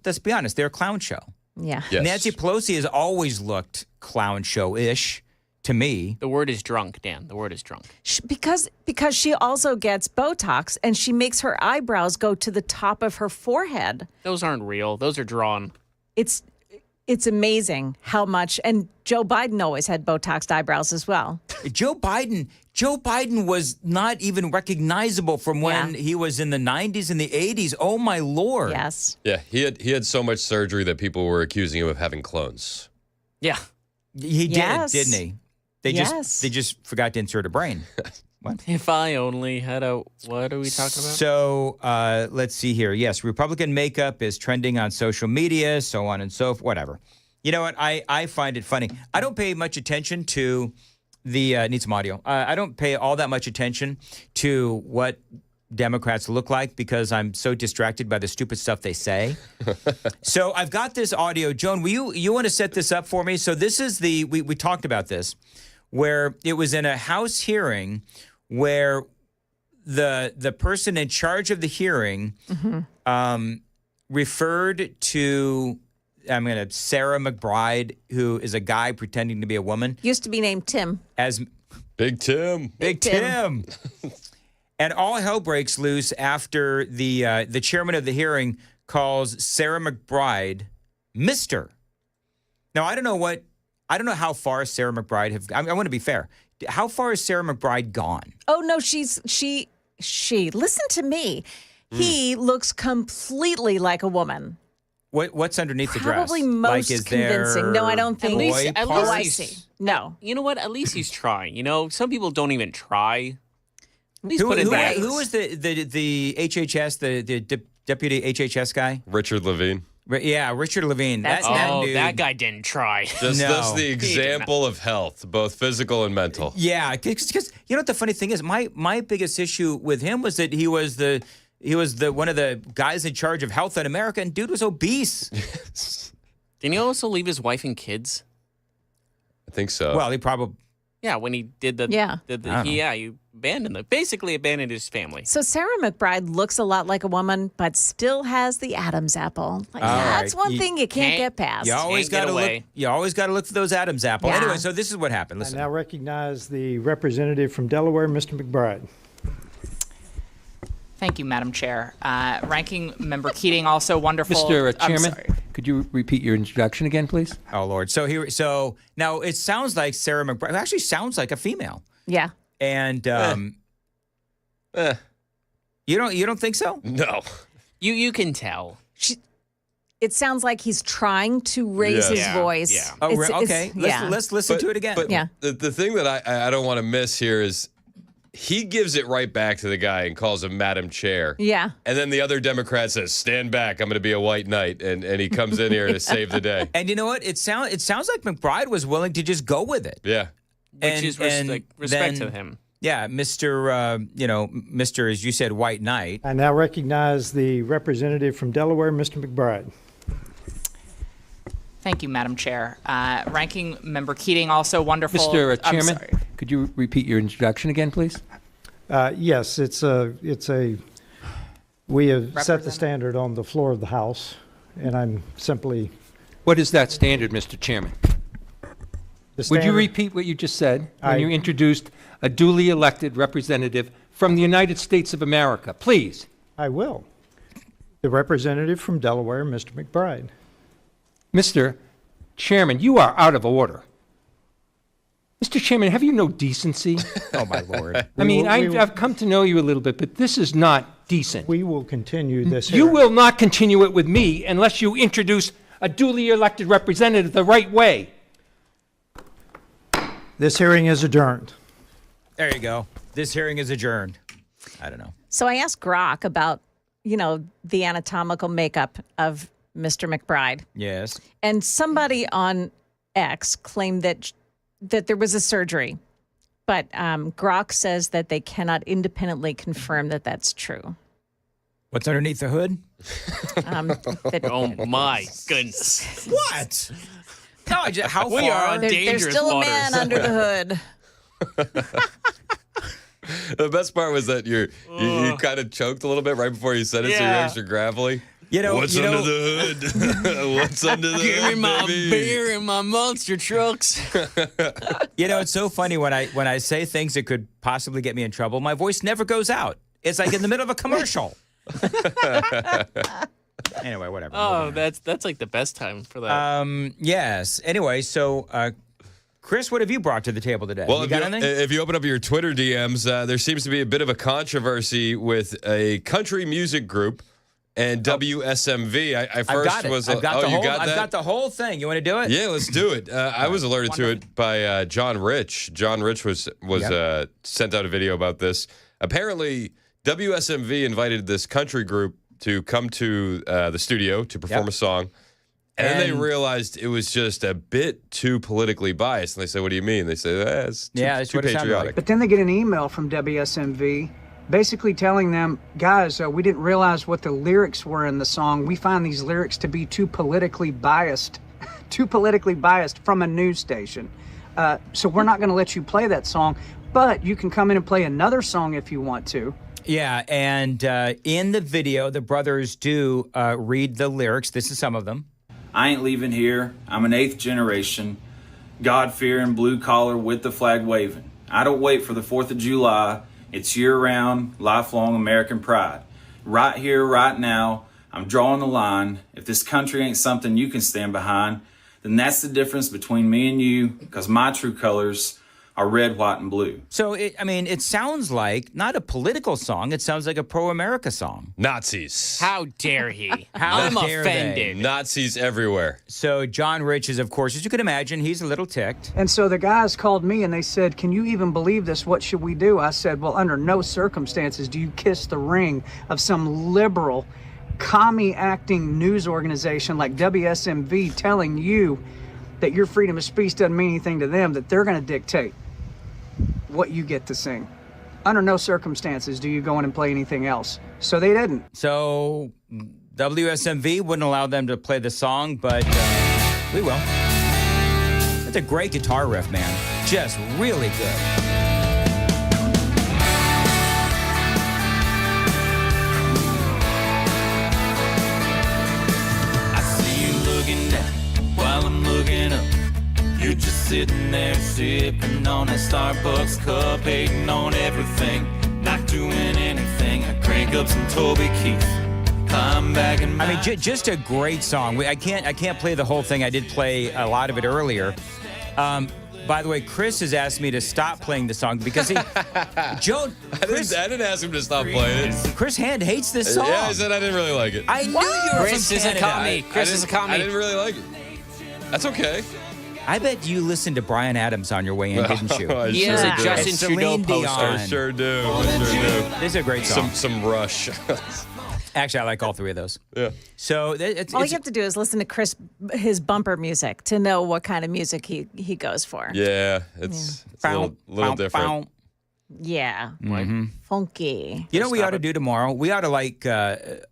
let's be honest. They're a clown show. Yeah. Yes. Nancy Pelosi has always looked clown show-ish. to me. The word is drunk, Dan. The word is drunk. Because she also gets Botox and she makes her eyebrows go to the top of her forehead. Those aren't real. Those are drawn. It's amazing how much, and Joe Biden always had Botoxed eyebrows as well. Joe Biden was not even recognizable from when he was in the 90s and the 80s. Oh my Lord. Yes. Yeah, he had so much surgery that people were accusing him of having clones. Yeah. He did, didn't he? They Yes. just forgot to insert a brain. What? If I only had a... What are we talking about? So let's see here. Yes, Republican makeup is trending on social media, so on and so forth, whatever. You know what? I find it funny. I don't pay much attention to the... need some audio. I don't pay all that much attention to what Democrats look like because I'm so distracted by the stupid stuff they say. So I've got this audio. Joan, will you want to set this up for me? So this is the... We talked about this, where it was in a House hearing where the person in charge of the hearing referred to, Sarah McBride, who is a guy pretending to be a woman. Used to be named Tim. As Big Tim. Big Tim. And all hell breaks loose after the chairman of the hearing calls Sarah McBride Mr. Now, I don't know how far Sarah McBride I want to be fair. How far has Sarah McBride gone? Oh, no, she, listen to me. He looks completely like a woman. What's underneath the dress? Probably most convincing. No, I don't think. At least I see. No. You know what? At least he's trying. You know, some people don't even try. At least Who put in that. was the HHS, the deputy HHS guy? Richard Levine. Yeah, Richard Levine. That dude, that guy didn't try. That's the example of health, both physical and mental. Yeah, because you know what the funny thing is? My biggest issue with him was that he was the one of the guys in charge of health in America, and dude was obese. Didn't he also leave his wife and kids? I think so. Well, he probably. Yeah, when he did the he basically abandoned his family. So Sarah McBride looks a lot like a woman, but still has the Adam's apple. Like, that's one thing you can't get past. You always got to look. You always got to look for those Adam's apple. Yeah. Anyway, so this is what happened. Listen. I now recognize the representative from Delaware, Mr. McBride. Thank you, Madam Chair. Ranking Member Keating, also wonderful. Mr. Chairman, could you repeat your introduction again, please? Oh, Lord. So now it sounds like Sarah McBride. It actually sounds like a female. Yeah. And you don't think so? No. You can tell. It sounds like he's trying to raise his voice. Yeah. Oh, okay. Let's listen to it again. But the thing that I don't want to miss here is he gives it right back to the guy and calls him Madam Chair. Yeah. And then the other Democrat says, "Stand back, I'm going to be a white knight." And he comes in here to save the day. And you know what? It sounds like McBride was willing to just go with it. Yeah. Which is respect to him. Yeah, Mr. as you said, white knight. I now recognize the representative from Delaware, Mr. McBride. Thank you, Madam Chair. Ranking Member Keating, also wonderful. Mr. Chairman, could you repeat your introduction again, please? Yes, we have set the standard on the floor of the House, and I'm simply... What is that standard, Mr. Chairman? Would you repeat what you just said when you introduced a duly elected representative from the United States of America? Please. I will. The representative from Delaware, Mr. McBride. Mr. Chairman, you are out of order. Mr. Chairman, have you no decency? Oh, my Lord. I mean, I've come to know you a little bit, but this is not decent. We will continue this You hearing. will not continue it with me unless you introduce a duly elected representative the right way. This hearing is adjourned. There you go. This hearing is adjourned. I don't know. So I asked Grok about, the anatomical makeup of Mr. McBride. Yes. And somebody on X claimed that there was a surgery. But Grok says that they cannot independently confirm that that's true. What's underneath the hood? Oh, my goodness. What? No, how we far? are on dangerous There's still waters. a man under the hood. The best part was that you kind of choked a little bit right before you said it, so you're extra gravelly. What's under the hood? What's under the hood? Give me my baby? beer and my monster trucks. It's so funny when I say things that could possibly get me in trouble, my voice never goes out. It's like in the middle of a commercial. Anyway, whatever. Oh, that's like the best time for that. Yes. Anyway, so Chris, what have you brought to the table today? Well, you got anything? if you open up your Twitter DMs, there seems to be a bit of a controversy with a country music group and WSMV. I've got the whole thing. You want to do it? Yeah, let's do it. I was alerted to it by John Rich. John Rich was sent out a video about this. Apparently, WSMV invited this country group to come to the studio to perform a song. And then they realized it was just a bit too politically biased. And they said, what do you mean? They say, it's too patriotic. But then they get an email from WSMV basically telling them, guys, we didn't realize what the lyrics were in the song. We find these lyrics to be too politically biased from a news station. So we're not going to let you play that song, but you can come in and play another song if you want to. Yeah, and in the video, the brothers do read the lyrics. This is some of them. I ain't leaving here. I'm an 8th generation, God-fearing, blue-collar, with the flag waving. I don't wait for the 4th of July. It's year-round, lifelong American pride. Right here, right now, I'm drawing the line. If this country ain't something you can stand behind, then that's the difference between me and you, because my true colors are red, white, and blue. So, it sounds like not a political song. It sounds like a pro-America song. Nazis. How dare he? I'm offended. Nazis everywhere. So John Rich is, of course, as you can imagine, he's a little ticked. And so the guys called me and they said, can you even believe this? What should we do? I said, well, under no circumstances do you kiss the ring of some liberal, commie-acting news organization like WSMV telling you that your freedom of speech doesn't mean anything to them, that they're going to dictate what you get to sing. Under no circumstances do you go in and play anything else. So they didn't. So WSMV wouldn't allow them to play the song, but we will. It's a great guitar riff, man. Just really good. I see you looking down while I'm looking up. You're just sitting there sipping on that Starbucks cup, hating on everything, not doing anything. I crank up some Toby Keith, climb back in my... just a great song. I can't play the whole thing. I did play a lot of it earlier. By the way, Chris has asked me to stop playing the song because he... I didn't ask him to stop playing it. Chris Hand hates this song. Yeah, I said I didn't really like it. I knew you were Chris from is a Canada. commie. Chris is a commie. I didn't really like it. That's okay. I bet you listened to Bryan Adams on your way in, didn't you? He is a Justin Trudeau poster. I sure do. This is a great song. Some Rush. Actually, I like all three of those. Yeah. So all you have to do is listen to his bumper music to know what kind of music he goes for. Yeah, it's a little different. Yeah. Mm-hmm. Funky. You know what we ought to do tomorrow? We ought to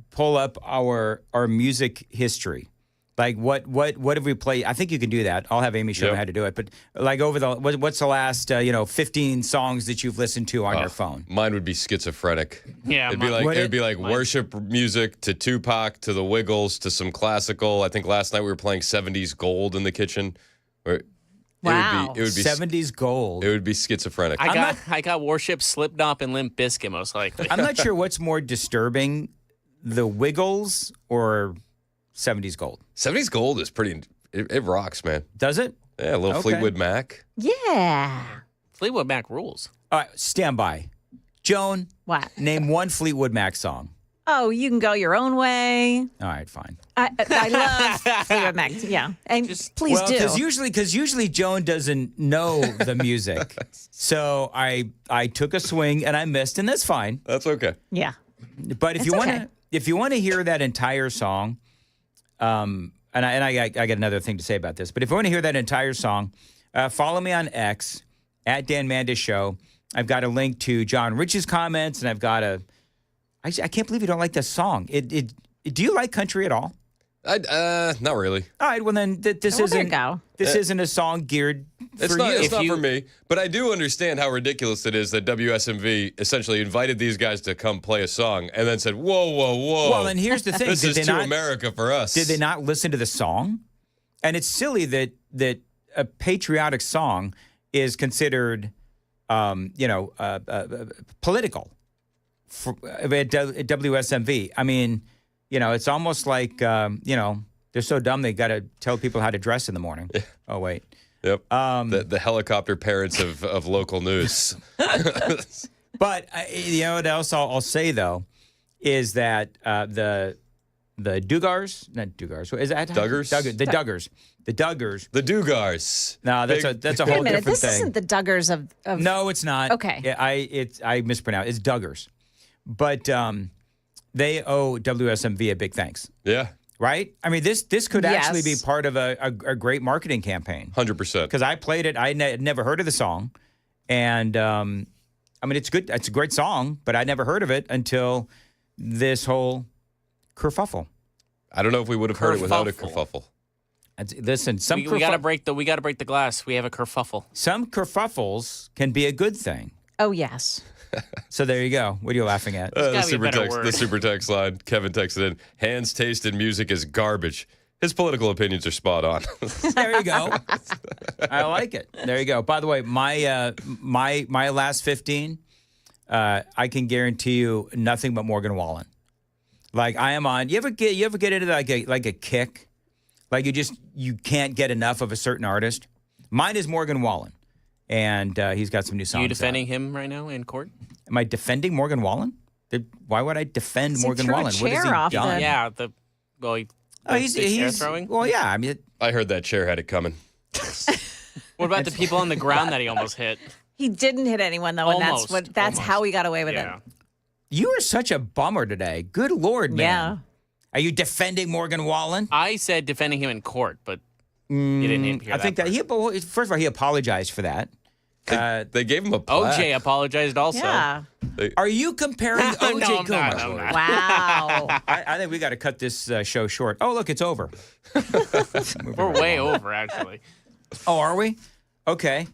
pull up our music history. Like what have we played? I think you can do that. I'll have Amy show me how to do it. But like what's the last 15 songs that you've listened to on your phone? Mine would be schizophrenic. Yeah, it'd be like worship music to Tupac to the Wiggles to some classical. I think last night we were playing 70s Gold in the kitchen. Wow. It would be 70s Gold. It would be schizophrenic. I got Worship, Slipknot, and Limp Bizkit most likely. I'm not sure what's more disturbing, the Wiggles or 70s Gold. 70s Gold is pretty. It rocks, man. Does it? Yeah, a little Fleetwood Mac. Yeah. Fleetwood Mac rules. All right, stand by. Joan, what? Name one Fleetwood Mac song. Oh, You Can Go Your Own Way. All right, fine. I love Fleetwood Mac. Yeah, and please do. Because usually Joan doesn't know the music, so I took a swing and I missed, and that's fine. That's okay. Yeah. But if you want to hear that entire song. And I got another thing to say about this. But if you want to hear that entire song, follow me on X at Dan Mandis Show. I've got a link to John Rich's comments, and I've got I can't believe you don't like this song. Do you like country at all? Not really. All right, well then this isn't a song geared for It's you. not for me, but I do understand how ridiculous it is that WSMV essentially invited these guys to come play a song and then said, whoa, whoa, whoa. Well, and here's the thing. This is too America for us. Did they not listen to the song? And it's silly that a patriotic song is considered, political at WSMV. I mean, it's almost like, they're so dumb they got to tell people how to dress in the morning. Oh, wait. Yep. The helicopter parents of local news. But what else I'll say though is that the Duggars, not Duggars, is that Duggars? The Duggars. The Duggars. The Dugars. No, that's a whole different this thing. isn't the Duggars of. No, it's not. Okay. Yeah, I mispronounced. It's Duggars, but they owe WSMV a big thanks. Yeah. Right? I mean, this could actually be part of a great marketing campaign. 100%. Because I played it. I had never heard of the song. And, it's good. It's a great song, but I never heard of it until this whole kerfuffle. I don't know if we would have heard it without a kerfuffle. Listen, we got to break the glass. We have a kerfuffle. Some kerfuffles can be a good thing. Oh, yes. So there you go. What are you laughing at? The super text line. Kevin texted in, Hans' taste in music is garbage. His political opinions are spot on. There you go. I like it. There you go. By the way, my last 15, I can guarantee you nothing but Morgan Wallen. Like I am on. You ever get into like a kick? Like you can't get enough of a certain artist. Mine is Morgan Wallen. And he's got some new songs. Are you defending him right now in court? Am I defending Morgan Wallen? Why would I defend Morgan Wallen? What has he done? Yeah, he's chair throwing. Well, yeah. I mean, I heard that chair had it coming. What about the people on the ground that he almost hit? He didn't hit anyone though, and that's how he got away with it. You are such a bummer today. Good Lord, man. Yeah. Are you defending Morgan Wallen? I said defending him in court, but you didn't hear that. I think first of all, he apologized for that. They gave him a plaque. OJ apologized also. Yeah. Are you comparing OJ? No, I'm not. Wow. I think we got to cut this show short. Oh, look, it's over. We're way over, actually. Oh, are we? Okay.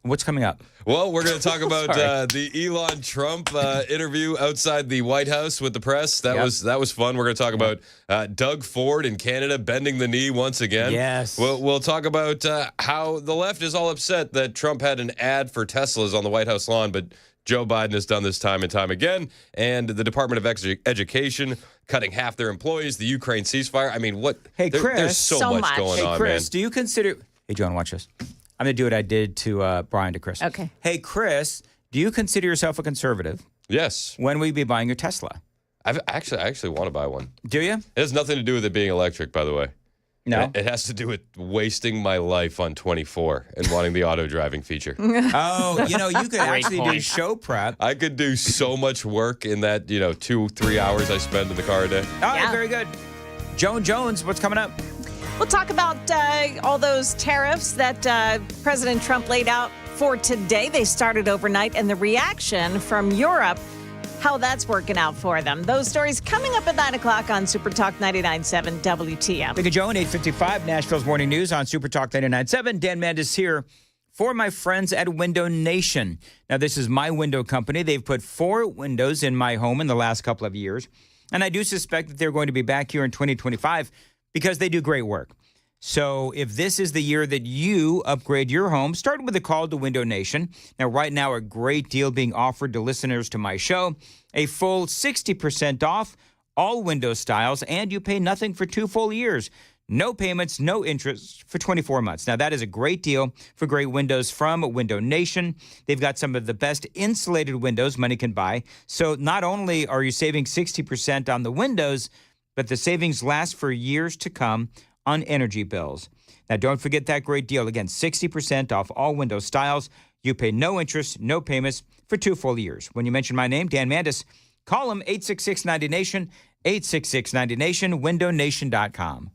What's coming up? Well, we're going to talk about the Elon Trump interview outside the White House with the press. That was fun. We're going to talk about Doug Ford in Canada bending the knee once again. Yes. We'll talk about how the left is all upset that Trump had an ad for Teslas on the White House lawn, but Joe Biden has done this time and time again. And the Department of Education cutting half their employees, the Ukraine ceasefire. I mean, what? Hey, Chris. There's so much going on, Chris, man. do you consider... Hey, John, watch this. I'm going to do what I did to Brian to Chris. Okay. Hey, Chris, do you consider yourself a conservative? Yes. When will you be buying your Tesla? I actually want to buy one. Do you? It has nothing to do with it being electric, by the way. No? It has to do with wasting my life on 24 and wanting the auto driving feature. Oh, you could actually do show prep. I could do so much work in that, 2-3 hours I spend in the car a day. All right, very good. Joan Jones, what's coming up? We'll talk about all those tariffs that President Trump laid out for today. They started overnight, and the reaction from Europe, how that's working out for them. Those stories coming up at 9 o'clock on Super Talk 99.7 WTM. Big Joe and 8:55, Nashville's Morning News on Super Talk 99.7. Dan Mandis here for my friends at Window Nation. Now, this is my window company. They've put 4 windows in my home in the last couple of years, and I do suspect that they're going to be back here in 2025 because they do great work. So if this is the year that you upgrade your home, start with a call to Window Nation. Now, right now, a great deal being offered to listeners to my show, a full 60% off all window styles, and you pay nothing for 2 full years. No payments, no interest for 24 months. Now, that is a great deal for great windows from Window Nation. They've got some of the best insulated windows money can buy. So not only are you saving 60% on the windows, but the savings last for years to come on energy bills. Now, don't forget that great deal. Again, 60% off all window styles. You pay no interest, no payments for 2 full years. When you mention my name, Dan Mandis, call them 866-90-NATION, 866-90-NATION, windownation.com.